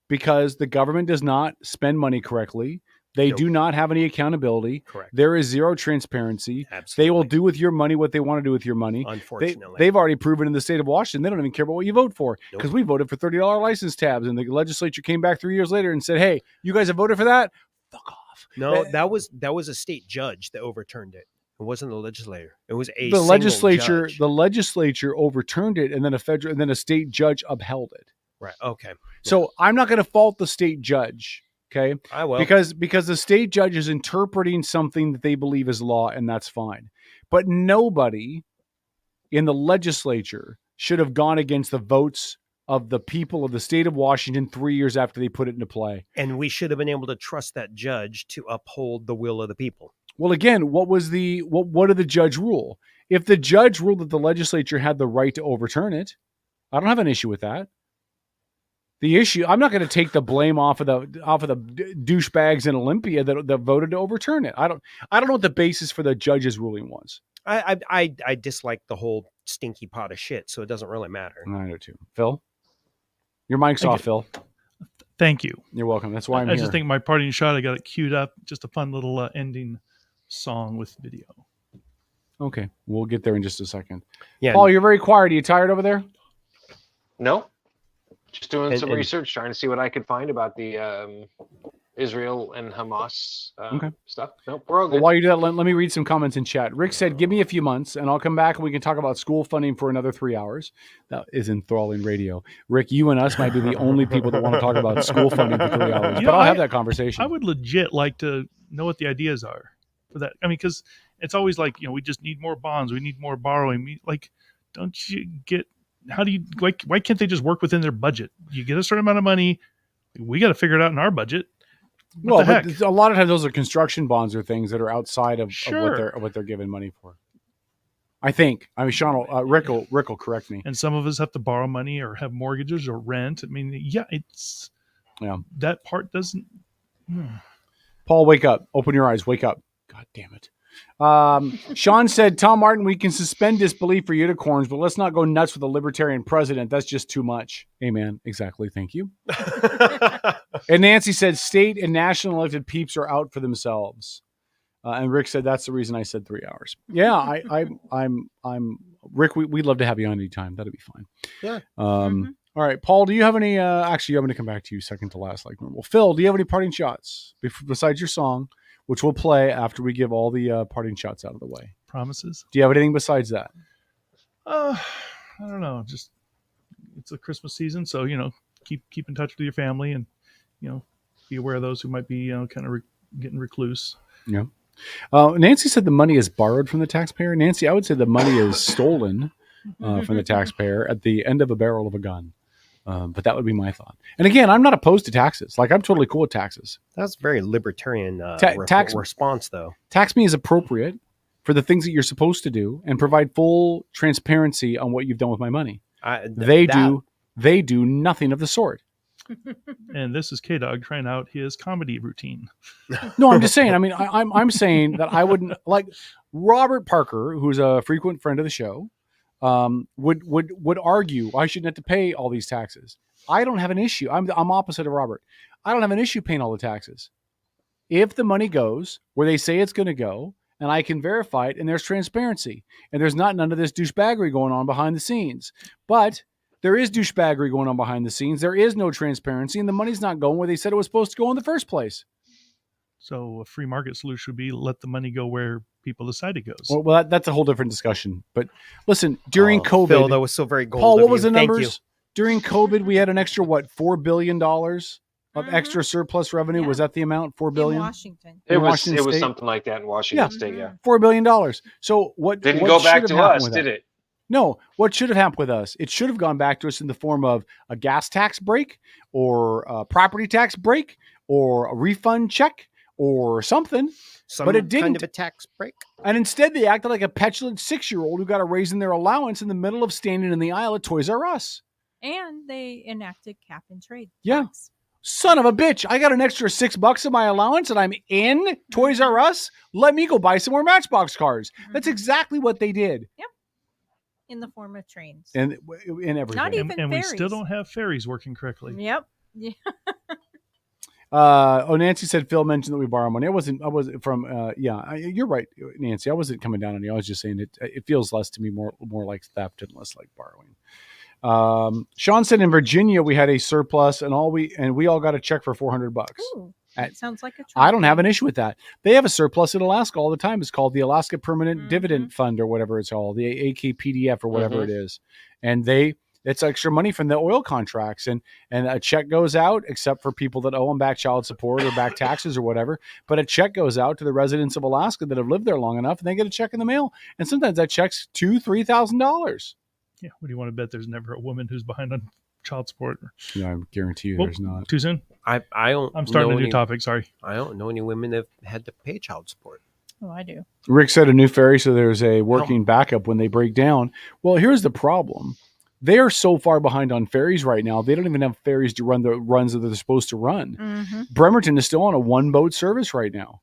because the government does not spend money correctly. They do not have any accountability. Correct. There is zero transparency. Absolutely. They will do with your money what they want to do with your money. Unfortunately. They've already proven in the state of Washington, they don't even care about what you vote for. Because we voted for $30 license tabs, and the legislature came back 3 years later and said, hey, you guys have voted for that? Fuck off. No, that was a state judge that overturned it. It wasn't the legislator. It was the legislature. Judge. The legislature overturned it, and then a state judge upheld it. Right. Okay. So I'm not going to fault the state judge. Okay. I will. Because the state judge is interpreting something that they believe is law, and that's fine. But nobody in the legislature should have gone against the votes of the people of the state of Washington 3 years after they put it into play. And we should have been able to trust that judge to uphold the will of the people. Well, again, what did the judge rule? If the judge ruled that the legislature had the right to overturn it, I don't have an issue with that. The issue, I'm not going to take the blame off of the douchebags in Olympia that voted to overturn it. I don't know what the basis for the judge's ruling was. I dislike the whole stinky pot of shit, so it doesn't really matter. I do too. Phil, your mic's off, Phil. Thank you. You're welcome. That's why I'm here. I just think my parting shot, I got it queued up. Just a fun little ending song with video. Okay, we'll get there in just a second. Yeah, Paul, you're very quiet. Are you tired over there? No. Just doing some research, trying to see what I could find about the Israel and Hamas Okay. stuff. Nope, we're all good. Well, while you do that, let me read some comments in chat. Rick said, give me a few months and I'll come back and we can talk about school funding for another 3 hours. That is enthralling radio. Rick, you and us might be the only people that want to talk about school funding for 3 hours, but I'll have that conversation. I would legit like to know what the ideas are for that. I mean, because it's always like, we just need more bonds. We need more borrowing. Don't you get, why can't they just work within their budget? You get a certain amount of money. We got to figure it out in our budget. But a lot of times those are construction bonds or things that are outside of, Sure. of what they're giving money for. I think. I mean, Sean, Rick will correct me. And some of us have to borrow money or have mortgages or rent. I mean, that part doesn't. Paul, wake up. Open your eyes. Wake up. God damn it. Sean said, Tom Martin, we can suspend disbelief for unicorns, but let's not go nuts with a libertarian president. That's just too much. Amen. Exactly. Thank you. And Nancy said, state and national elected peeps are out for themselves. And Rick said, that's the reason I said 3 hours. Yeah, I'm Rick. We'd love to have you on anytime. That'd be fine. Yeah. All right, Paul, do you have any, actually, I'm going to come back to you second to last like normal. Phil, do you have any parting shots besides your song, which we'll play after we give all the parting shots out of the way? Promises. Do you have anything besides that? I don't know. Just it's a Christmas season, so keep in touch with your family, and be aware of those who might be kind of getting recluse. Yeah. Nancy said the money is borrowed from the taxpayer. Nancy, I would say the money is stolen from the taxpayer at the end of a barrel of a gun. But that would be my thought. And again, I'm not opposed to taxes. Like, I'm totally cool with taxes. That's a very libertarian tax response, though. Tax me as appropriate for the things that you're supposed to do and provide full transparency on what you've done with my money. They do nothing of the sort. And this is K-Dog trying out his comedy routine. No, I'm just saying. I mean, I'm saying that I wouldn't, like Robert Parker, who's a frequent friend of the show, would argue I shouldn't have to pay all these taxes. I don't have an issue. I'm opposite of Robert. I don't have an issue paying all the taxes. If the money goes where they say it's going to go, and I can verify it, and there's transparency, and there's not none of this douchebaggery going on behind the scenes. But there is douchebaggery going on behind the scenes. There is no transparency, and the money's not going where they said it was supposed to go in the first place. So a free market solution would be let the money go where people decide it goes. Well, that's a whole different discussion. But listen, during COVID, Phil, that was so very gold. Paul, of what was you. the Thank numbers? you. During COVID, we had an extra $4 billion of extra surplus revenue. Yeah. Was that the amount? $4 billion. In Washington. It was something like that in Washington State. Yeah, $4 billion. So what didn't go back to us, did it? No. What should have happened with us? It should have gone back to us in the form of a gas tax break, or a property tax break, or a refund check, or something. But it didn't. Kind of a tax break. And instead, they acted like a petulant 6-year-old who got a raise in their allowance in the middle of standing in the aisle at Toys R Us. And they enacted cap and trade. Yeah. Son of a bitch. I got an extra $6 in my allowance and I'm in Toys R Us. Let me go buy some more Matchbox cars. That's exactly what they did. Yep. In the form of trains. And in everything. Not even and ferries. We still don't have ferries working correctly. Yep. Yeah. Nancy said Phil mentioned that we borrow money. I wasn't from you're right, Nancy. I wasn't coming down on you. I was just saying it feels less to me more like theft and less like borrowing. Sean said in Virginia we had a surplus and we all got a check for $400. Ooh, that sounds like a trade. I don't have an issue with that. They have a surplus in Alaska all the time. It's called the Alaska Permanent Dividend Fund or whatever it's called, the AKPDF or whatever it is. And it's extra money from the oil contracts, and a check goes out, except for people that owe them back child support or back taxes or whatever. But a check goes out to the residents of Alaska that have lived there long enough, and they get a check in the mail. And sometimes that check's $2,000-$3,000. Yeah, what do you want to bet? There's never a woman who's behind on child support. Yeah, I guarantee you there's not. Too soon? I'm starting a new topic. Sorry, I don't know any women that have had to pay child support. Oh, I do. Rick said a new ferry, so there's a working backup when they break down. Well, here's the problem. They are so far behind on ferries right now. They don't even have ferries to run the runs that they're supposed to run. Bremerton is still on a 1-boat service right now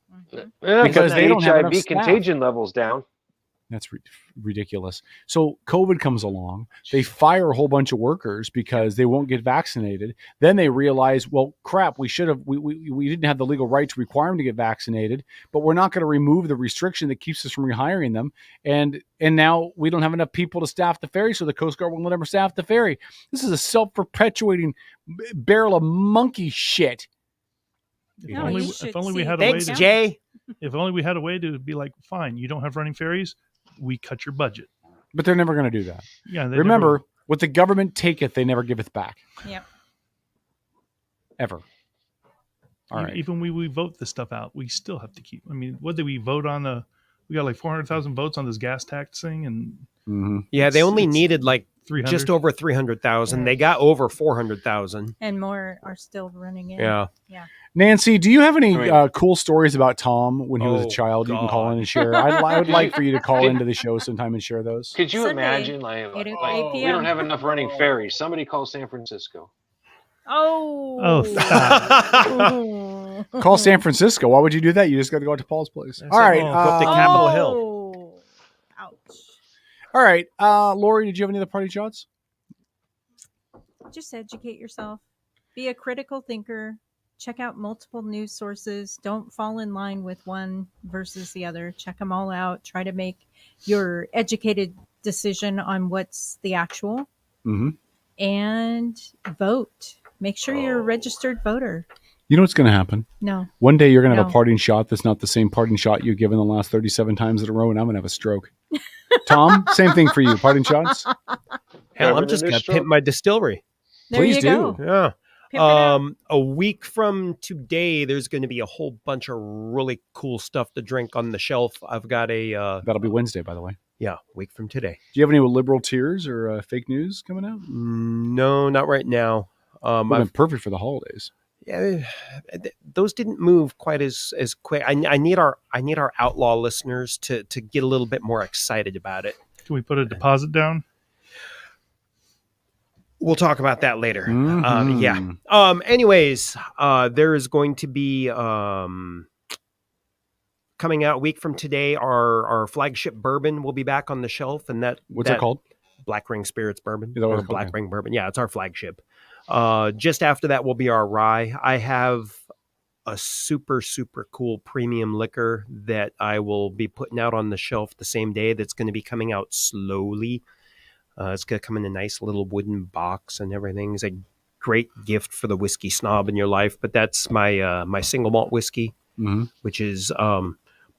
because they don't have enough contagion levels down. That's ridiculous. So COVID comes along. They fire a whole bunch of workers because they won't get vaccinated. Then they realize, well, crap, we didn't have the legal right to require them to get vaccinated, but we're not going to remove the restriction that keeps us from rehiring them. And now we don't have enough people to staff the ferry, so the Coast Guard will never staff the ferry. This is a self-perpetuating barrel of monkey shit. If No, only, you if should only we see had the a way Thanks, to, Jay. if only we had a way to be like, fine, you don't have running ferries, we cut your budget. But they're never going to do that. Yeah. They Remember, never, what the government taketh, they never giveth back. Yep. Ever. All right. even when we vote this stuff out, we still have to keep. I mean, what did we vote on? We got like 400,000 votes on this gas tax thing, and Yeah, they only needed like 300. just over 300,000. They got over 400,000. And more are still running in. Yeah. Yeah. Nancy, do you have any cool stories about Tom when he was a Oh, child you can call God. in and share? I would like for you to call into the show sometime and share those. Could you Sunday, imagine, like, 8 we don't have enough running ferries. Somebody call San Francisco. Oh. Call San Francisco. Why would you do that? You just got to go out to Paul's place. All right. Go up to Capitol Hill. Oh. Ouch. All right. Lori, did you have any other party shots? Just educate yourself. Be a critical thinker. Check out multiple news sources. Don't fall in line with one versus the other. Check them all out. Try to make your educated decision on what's the actual. Mm-hmm. And vote. Make sure you're a registered voter. You know what's going to happen? No. One day you're going to have No. a parting shot that's not the same parting shot you've given the last 37 times in a row, and I'm going to have a stroke. Tom, same thing for you. Parting shots? Hell, I'm just going to pimp my distillery. There Please you do. go. Yeah. Pimp it out. A week from today, there's going to be a whole bunch of really cool stuff to drink on the shelf. I've got a That'll be Wednesday, by the way. yeah, week from today. Do you have any liberal tears or fake news coming out? No, not right now. Would have been perfect for the holidays. Yeah, those didn't move quite as quick. I need our outlaw listeners to get a little bit more excited about it. Can we put a deposit down? We'll talk about that later. Mhm. Yeah. Anyways, there is going to be coming out a week from today. Our flagship bourbon will be back on the shelf, and What's that called? Black Ring Spirits Bourbon. Is that what Or it's called? Black Okay. Ring Bourbon. Yeah, it's our flagship. Just after that will be our rye. I have a super, super cool premium liquor that I will be putting out on the shelf the same day. That's going to be coming out slowly. It's going to come in a nice little wooden box and everything. It's a great gift for the whiskey snob in your life. But that's my my single malt whiskey, which is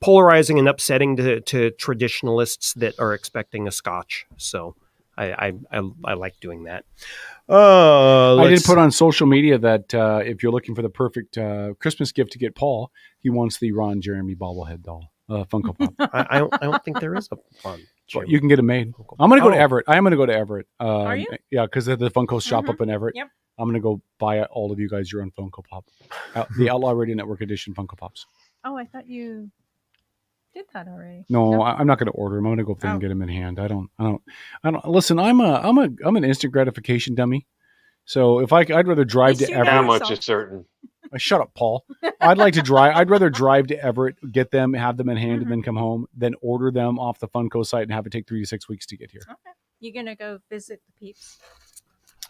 polarizing and upsetting to traditionalists that are expecting a Scotch. So I like doing that. I did put on social media that if you're looking for the perfect Christmas gift to get Paul, he wants the Ron Jeremy bobblehead doll, Funko Pop. I don't think there is a fun. But you can get it made. I'm going to go to Oh. Everett. I am going to go to Everett. Are you? Yeah, because the Funko shop Mhm. up in Everett. Yep. I'm going to go buy all of you guys your own Funko Pop. The Outlaw Radio Network edition Funko Pops. Oh, I thought you did that already. No, I'm not going to order them. I'm going to go up there and Oh. get them in hand. I don't. Listen, I'm an instant gratification dummy. So if I'd rather drive to Least you know Everett. How much yourself. is certain? Shut up, Paul. I'd like to drive. I'd rather drive to Everett, get them, have them in hand, and then come home, than order them off the Funko site and have it take 3 to 6 weeks to get here. Okay. You gonna go visit the peeps?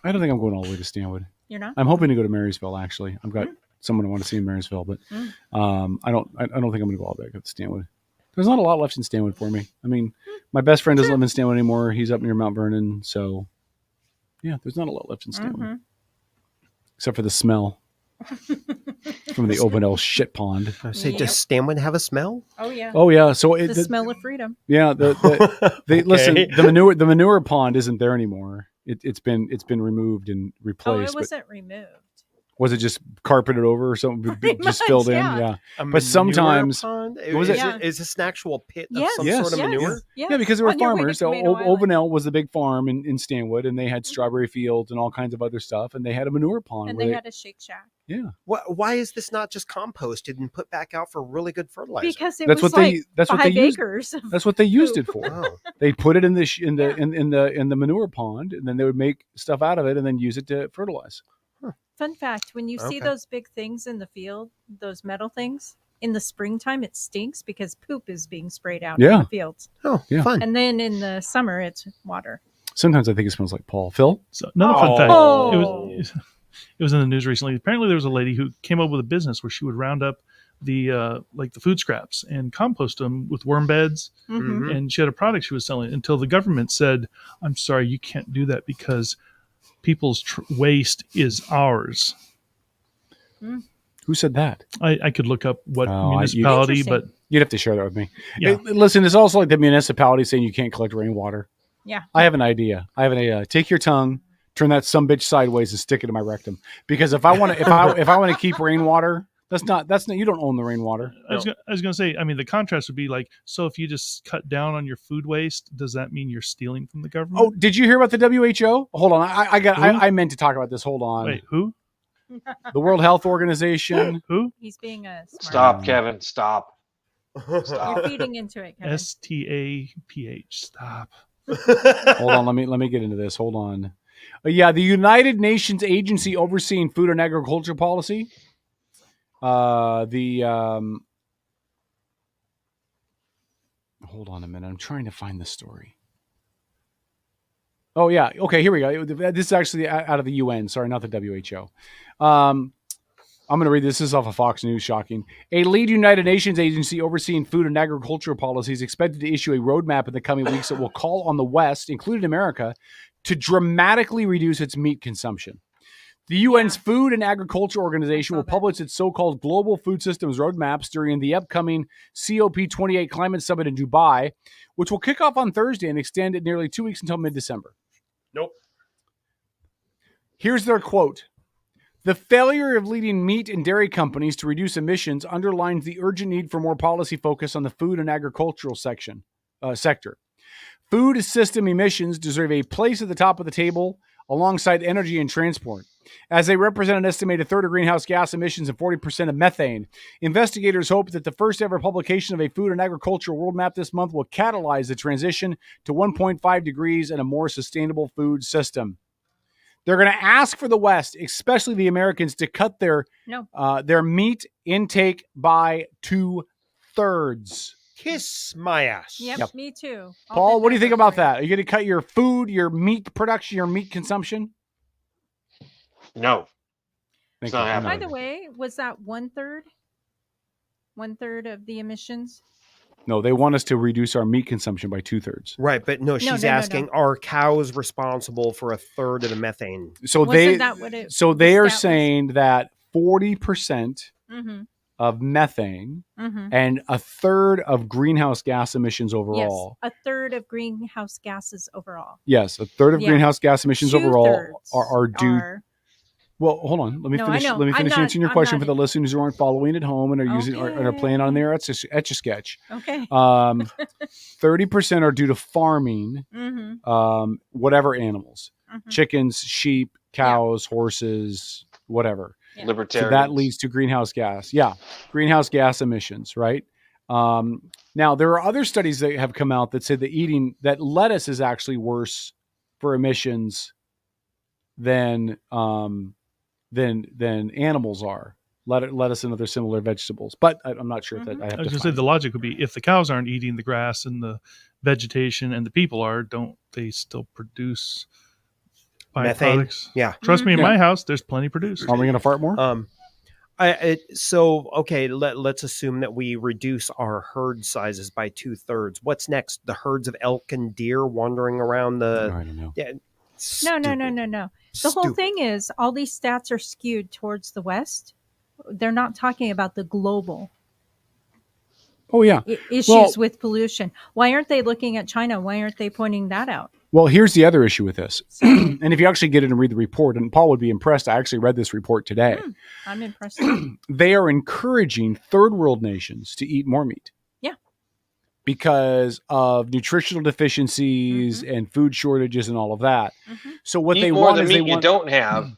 I don't think I'm going all the way to Stanwood. You're not? I'm hoping to go to Marysville. Actually, I've got someone I want to see in Marysville, but I don't think I'm going to go all the way to Stanwood. There's not a lot left in Stanwood for me. I mean, my best friend doesn't live in Stanwood anymore. He's up near Mount Vernon, so yeah, there's not a lot left in Stanwood, except for the smell from the Openell shit pond. I say, Yep. does Stanwood have a smell? Oh yeah. Oh yeah, so The smell of freedom. Yeah, Okay. listen, the manure pond isn't there anymore. It's been removed and Oh, replaced. it wasn't removed. Was it just carpeted over or something? Pretty Just much, filled in? yeah. Yeah. A But manure sometimes pond? was it- Is this an actual pit of Yes. some Yes. sort of manure? Yeah, because there were On your way to farmers. So Tomato Island. Ovenell was the big farm in Stanwood, and they had strawberry fields and all kinds of other stuff, and they had a manure pond. And where they had a Shake Shack. yeah, Why is this not just composted and put back out for really good fertilizer? Because it That's was what they- like that's what they 5 used- acres. of that's what they used it poop. for. Wow. They put it in the manure pond, and then they would make stuff out of it, and then use it to fertilize. Fun fact, when you see Okay. those big things in the field, those metal things, in the springtime it stinks because poop is being sprayed out in Yeah. the fields. Oh, Yeah. fun. And then in the summer it's water. Sometimes I think it smells like Paul. Phil? So another fun fact. Oh. It was in the news recently. Apparently, there was a lady who came up with a business where she would round up the like the food scraps and compost them with worm beds. Mhm. And she had a product she was selling until the government said, "I'm sorry, you can't do that because people's waste is ours." Who Who said that? I could look up what Oh, municipality, but you'd have to share that with me. Yeah. Hey, listen, it's also like the municipality saying you can't collect rainwater. Yeah. I have an idea. Take your tongue, turn that sumbitch sideways, and stick it in my rectum. Because if I want to, if I want to keep rainwater, that's not. You don't own the rainwater. I was going to say, I mean, the contrast would be like, so if you just cut down on your food waste, does that mean you're stealing from the government? Oh, did you hear about the WHO? Hold on, I meant to talk about this. Hold on. Wait, who? The World Health Organization. Who? He's being a smart. Stop, Kevin. Stop. You're feeding into it, Kevin. STAPH. Stop. Hold on, let me get into this. Hold on. Yeah, the United Nations agency overseeing food and agriculture policy. Hold on a minute. I'm trying to find the story. Oh yeah. Okay, here we go. This is actually out of the UN. Sorry, not the WHO. I'm going to read this. This is off of Fox News. Shocking. A lead United Nations agency overseeing food and agricultural policy is expected to issue a roadmap in the coming weeks that will call on the West, including America, to dramatically reduce its meat consumption. The UN's Food and Agriculture Organization will publish its so-called Global Food Systems Roadmaps during the upcoming COP28 Climate Summit in Dubai, which will kick off on Thursday and extend it nearly 2 weeks until mid-December. Nope. Here's their quote. The failure of leading meat and dairy companies to reduce emissions underlines the urgent need for more policy focus on the food and agricultural sector. Food system emissions deserve a place at the top of the table alongside energy and transport, as they represent an estimated third of greenhouse gas emissions and 40% of methane. Investigators hope that the first ever publication of a food and agricultural world map this month will catalyze the transition to 1.5 degrees and a more sustainable food system. They're going to ask for the West, especially the Americans, to cut their meat intake by 2/3. Kiss my ass. Yep. Me too. Paul, what do you think about that? Are you going to cut your food, your meat production, your meat consumption? No. It's not happening. By the way, was that 1/3? 1/3 of the emissions? No, they want us to reduce our meat consumption by 2/3. Right, but no, she's asking, are cows responsible for 1/3 of the methane? So they are saying that 40% of methane and 1/3 of greenhouse gas emissions overall. Yes, 1/3 of greenhouse gases overall. Yes, 1/3 of greenhouse gas emissions overall are due. Well, hold on. Let me finish. Let me finish answering your question for the listeners who aren't following at home and are using and are playing on their Etch-a-Sketch. Okay. 30% are due to farming, whatever animals, chickens, sheep, cows, horses, whatever. Yeah. Libertarians. So that leads to greenhouse gas. Yeah, greenhouse gas emissions. Right. Now there are other studies that have come out that say that lettuce is actually worse for emissions than animals are. Lettuce and other similar vegetables. But I'm not sure if that I have I was going to say the logic would be if the cows aren't eating the grass and the vegetation and the people are, don't they still produce methane? Byproducts? Yeah. Trust me, in my house, there's plenty produced. Are we going to fart more? Let's assume that we reduce our herd sizes by 2/3. What's next? The herds of elk and deer wandering around the... I don't know. Yeah. No. The whole thing is all these stats are skewed towards the West. They're not talking about the global issues with pollution. Why aren't they looking at China? Why aren't they pointing that out? Well, here's the other issue with this. And if you actually get in and read the report, and Paul would be impressed, I actually read this report today. I'm impressed. They are encouraging third world nations to eat more meat. Yeah. Because of nutritional deficiencies and food shortages and all of that. So what eat they more want the is meat they want, you don't have.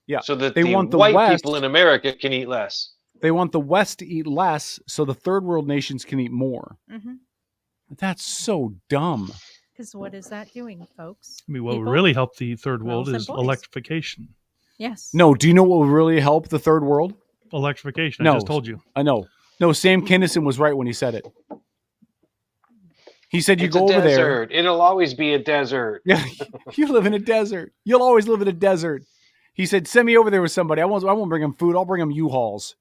Yeah. So that they the want the white West, people in America can eat less. They want the West to eat less so the third world nations can eat more. That's so dumb. Because what is that doing, folks? I mean, what would really help the third world is electrification. Yes. No, do you know what will really help the third world? Electrification. No, I just told you. I know. No, Sam Kinison was right when he said it. He said It's you go a over there. desert. It'll always be a desert. Yeah, you live in a desert. You'll always live in a desert. He said, send me over there with somebody. I won't bring him food. I'll bring him U-Hauls.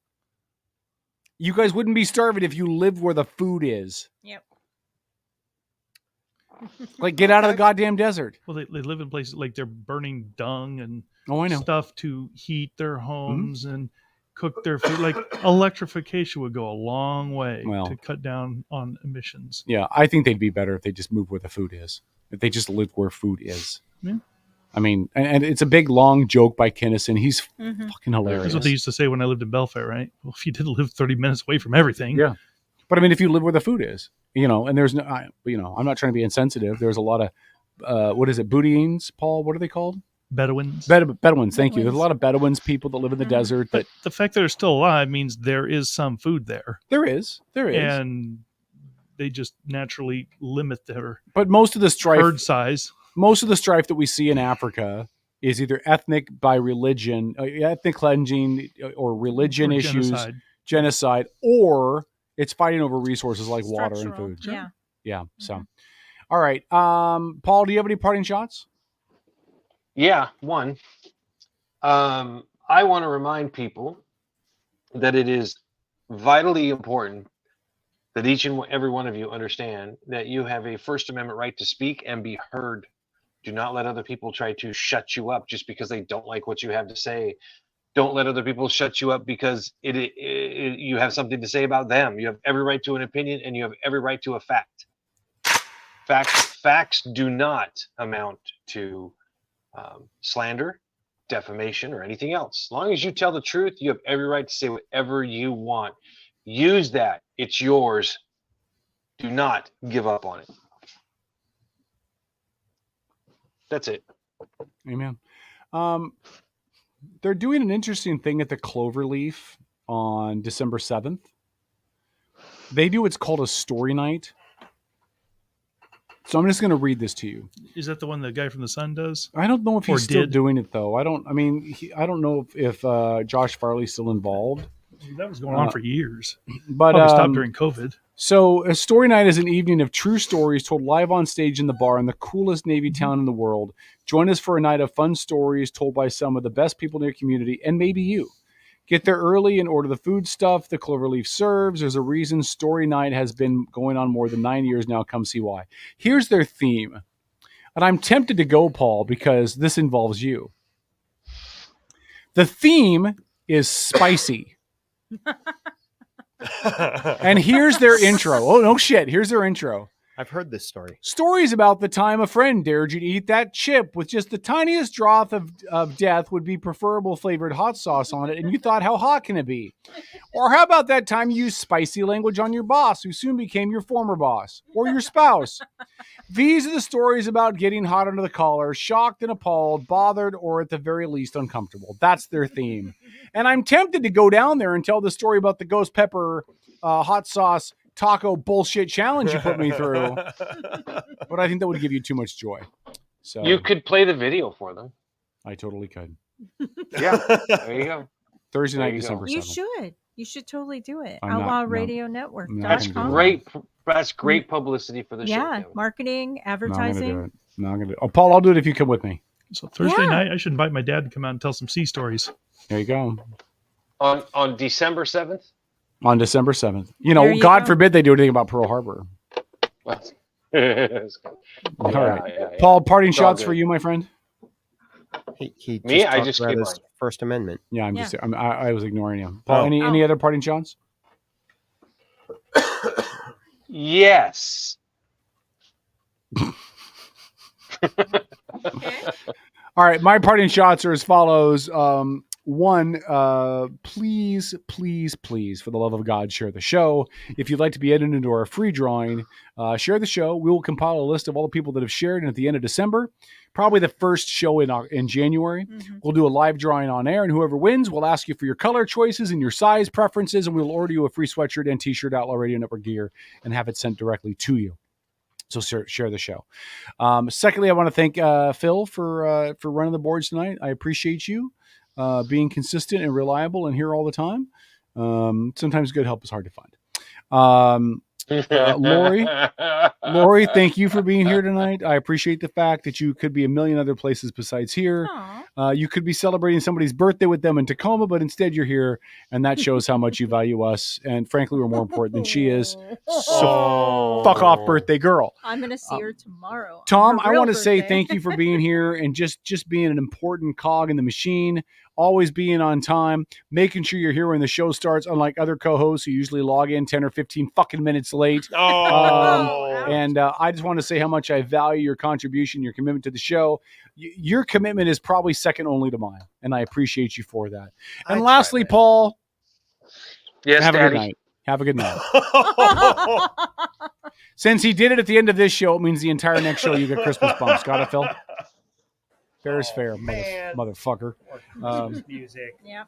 You guys wouldn't be starving if you lived where the food is. Yep. Like, get out of the goddamn desert. Well, they live in places like they're burning dung and I know. stuff to heat their homes. And cook their food. Like electrification would go a long way Well. to cut down on emissions. Yeah, I think they'd be better if they just moved where the food is. If they just lived where food is. Yeah. I mean, and it's a big long joke by Kinnison. He's fucking hilarious. That's what they used to say when I lived in Belfair, right? Well, if you didn't live 30 minutes away from everything. Yeah. But I mean, if you live where the food is, and there's no, I'm not trying to be insensitive. There's a lot of, what is it, Boudins, Paul? What are they called? Bedouins. Bedouins, thank you. There's a lot of Bedouins, people that live in the desert. But the fact that they're still alive means there is some food there. There is. And they just naturally limit their but most of the strife, herd size. Most of the strife that we see in Africa is either ethnic by religion, ethnic cleansing, or religion Or issues, genocide, or it's fighting over resources like water and food. Yeah. Yeah. So, all right. Paul, do you have any parting shots? Yeah, one. I want to remind people that it is vitally important that each and every one of you understand that you have a First Amendment right to speak and be heard. Do not let other people try to shut you up just because they don't like what you have to say. Don't let other people shut you up because you have something to say about them. You have every right to an opinion, and you have every right to a fact. Facts do not amount to slander, defamation, or anything else. As long as you tell the truth, you have every right to say whatever you want. Use that. It's yours. Do not give up on it. That's it. Amen. They're doing an interesting thing at the Cloverleaf on December 7th. They do what's called a story night. So I'm just going to read this to you. Is that the one the guy from The Sun does? I don't know if he's still did? doing it, though. I don't know if Josh Farley's still involved. That was going on for years. But probably stopped during COVID. So a story night is an evening of true stories told live on stage in the bar in the coolest Navy town in the world. Join us for a night of fun stories told by some of the best people in your community, and maybe you. Get there early and order the food stuff the Cloverleaf serves. There's a reason story night has been going on more than 9 years now. Come see why. Here's their theme. And I'm tempted to go, Paul, because this involves you. The theme is spicy. And here's their intro. Oh, no shit. Here's their intro. I've heard this story. Stories about the time a friend dared you to eat that chip with just the tiniest drop of death would be preferable flavored hot sauce on it, and you thought, how hot can it be? Or how about that time you used spicy language on your boss, who soon became your former boss, or your spouse? These are the stories about getting hot under the collar, shocked and appalled, bothered, or at the very least uncomfortable. That's their theme. And I'm tempted to go down there and tell the story about the ghost pepper hot sauce taco bullshit challenge you put me through. But I think that would give you too much joy. So you could play the video for them. I totally could. Yeah, there you go. Thursday night, There you December go. 7th. You should totally do it. I'm not- OutlawRadioNetwork.com. That's great. That's great publicity for the show. Yeah, Kevin. marketing, Not gonna do advertising. it. Not gonna do it. Oh, Paul, I'll do it if you come with me. So Thursday Yeah. night, I should invite my dad to come out and tell some sea stories. There you go. On December 7th. On December 7th. There you God go. forbid they do anything about Pearl Harbor. All All right. Paul, parting It's all shots for good. you, my friend? He Me? I talked just about keep his on. First Amendment. Yeah, Yeah. I was ignoring you. Paul, Oh. any other parting shots? Yes. All right, my parting shots are as follows. One, please, for the love of God, share the show. If you'd like to be entered into our free drawing, share the show. We will compile a list of all the people that have shared, and at the end of December, probably the first show in January, we'll do a live drawing on air, and whoever wins, we'll ask you for your color choices and your size preferences, and we'll order you a free sweatshirt and t-shirt, Outlaw Radio Network gear, and have it sent directly to you. So share the show. Secondly, I want to thank Phil for running the boards tonight. I appreciate you being consistent and reliable and here all the time. Sometimes good help is hard to find. Lori, thank you for being here tonight. I appreciate the fact that you could be a million other places besides here. You could be celebrating somebody's birthday with them in Tacoma, but instead you're here, and that shows how much you value us. And frankly, we're more important than she is. So fuck off, birthday girl. I'm going to see her tomorrow. Tom, on her I real want to say birthday. thank you for being here and just being an important cog in the machine, always being on time, making sure you're here when the show starts, unlike other co-hosts who usually log in 10 or 15 fucking minutes late. And I just want to say how much I value your contribution, your commitment to the show. Your commitment is probably second only to mine, and I appreciate you for that. And lastly, Paul, yes, have Daddy. a good night. Have a good night. Since he did it at the end of this show, it means the entire next show you get Christmas bumps. Got it, Phil? Fair is fair, motherfucker. Music. Yeah.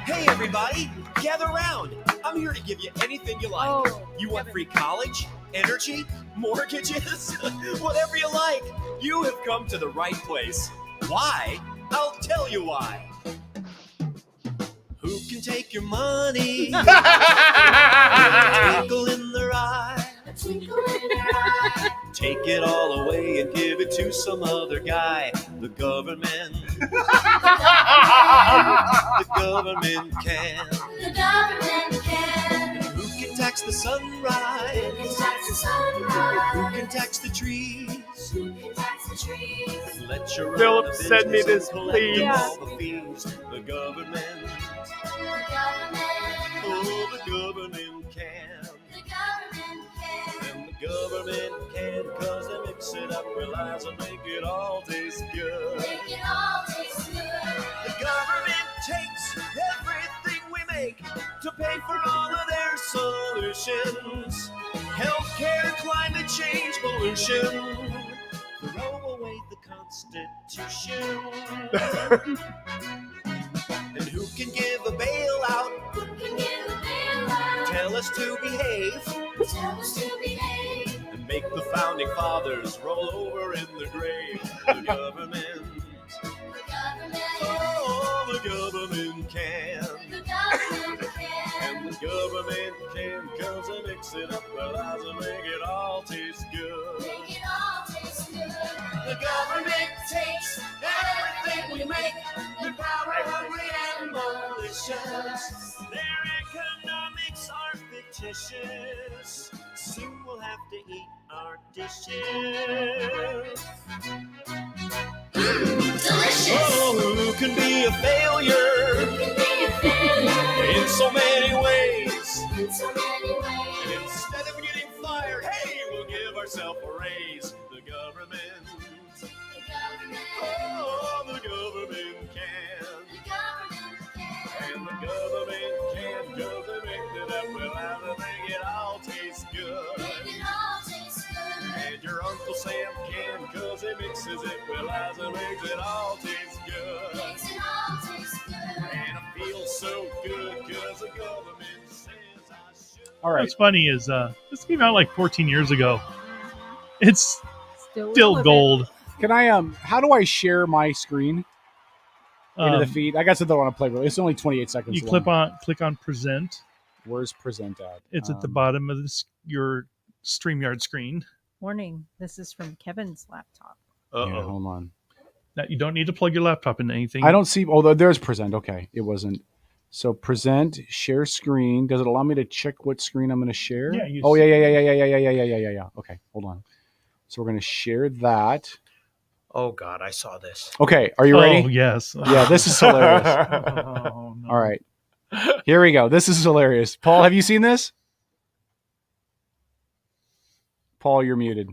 Hey everybody, gather around. I'm here to give you anything you like. You want free college, energy, mortgages, whatever you like. You have come to the right place. Why? I'll tell you why. Who can take your money? A twinkle in their eye. A twinkle in their eye. Take it all away and give it to some other guy. The government. The government can. The government can. Who can tax the sunrise? Who can tax the sunrise? Who can tax the trees? Who can tax the trees? Let your Philip, send me this, please. All the fees. The government. Oh, the government can. The government can. And the government can, cause they mix it up real eyes and make it all taste good. Make it all taste good. The government takes everything we make to pay for all of their solutions. Healthcare, climate change, pollution. Throw away the Constitution. And who can give a bailout? Who can give a bailout? Tell us to behave. Tell us to behave. And make the founding fathers roll over in the grave. The government. The government. Oh, the government can. The government can. And the government can, cause they mix it up well as and make it all taste good. Make it all taste good. The government takes everything we make. The power hungry and malicious. Their economics are fictitious. Soon we'll have to eat our dishes. Delicious. Oh, who can be a failure? Who can be a failure? In so many ways. In so many ways. And instead of getting fired, hey, we'll give ourselves a raise. The government. The government. Oh, the government can. The government can. And the government can, cause they make it up well out and make it all taste good. Make it all taste good. And your Uncle Sam can, cause he mixes it well as and makes it all taste good. Makes it all taste good. And it feels so good, cause the government says I should. All right. What's funny is this came out like 14 years ago. It's still gold. Can I how do I share my screen into the feed? I guess I don't want to play with it. It's only 28 seconds You long. click on present. Where's present at? It's at the bottom of your StreamYard screen. Warning, this is from Kevin's laptop. Yeah, hold on. Now, you don't need to plug your laptop into anything. I don't see. Oh, there's present. Okay, it wasn't. So present, share screen. Does it allow me to check what screen I'm going to share? Yeah. Yeah. Okay, hold on. So we're going to share that. Oh God, I saw this. Okay, are you ready? Oh yes. Yeah, this is hilarious. Oh, no. All right, here we go. This is hilarious. Paul, have you seen this? Paul, you're muted.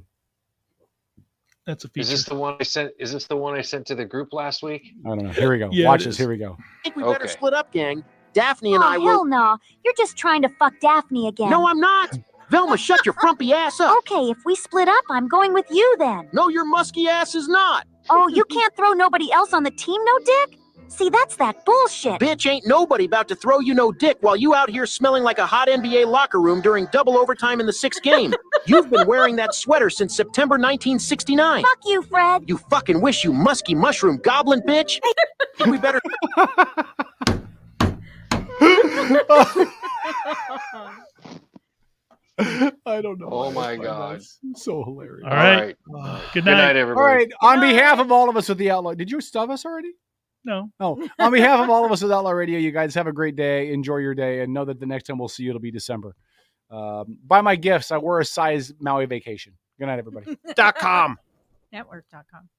That's a feature. Is this the one I sent? Is this the one I sent to the group last week? I don't know. Here we go. Yeah, Watch it this. is. Here we go. I think we better Okay. split up, gang. Daphne and I will. hell no. You're just trying to fuck Daphne again. No, I'm not. Velma, shut your frumpy ass up. Okay, if we split up, I'm going with you then. No, your musky ass is not. Oh, you can't throw nobody else on the team, no dick? See, that's that bullshit. Bitch, ain't nobody about to throw you no dick while you out here smelling like a hot NBA locker room during double overtime in the 6th game. You've been wearing that sweater since September 1969. Fuck you, Fred. You fucking wish, you musky mushroom goblin bitch. We better... I don't know. Oh why I my find God. that's so hilarious. All right. Good night. everybody. All right. On behalf of all of us with the Outlaw, did you stub us already? No. Oh, on behalf of all of us with Outlaw Radio, you guys have a great day. Enjoy your day, and know that the next time we'll see you, it'll be December. Buy my gifts. I wore a size Maui vacation. Good night, everybody. .com. Network.com.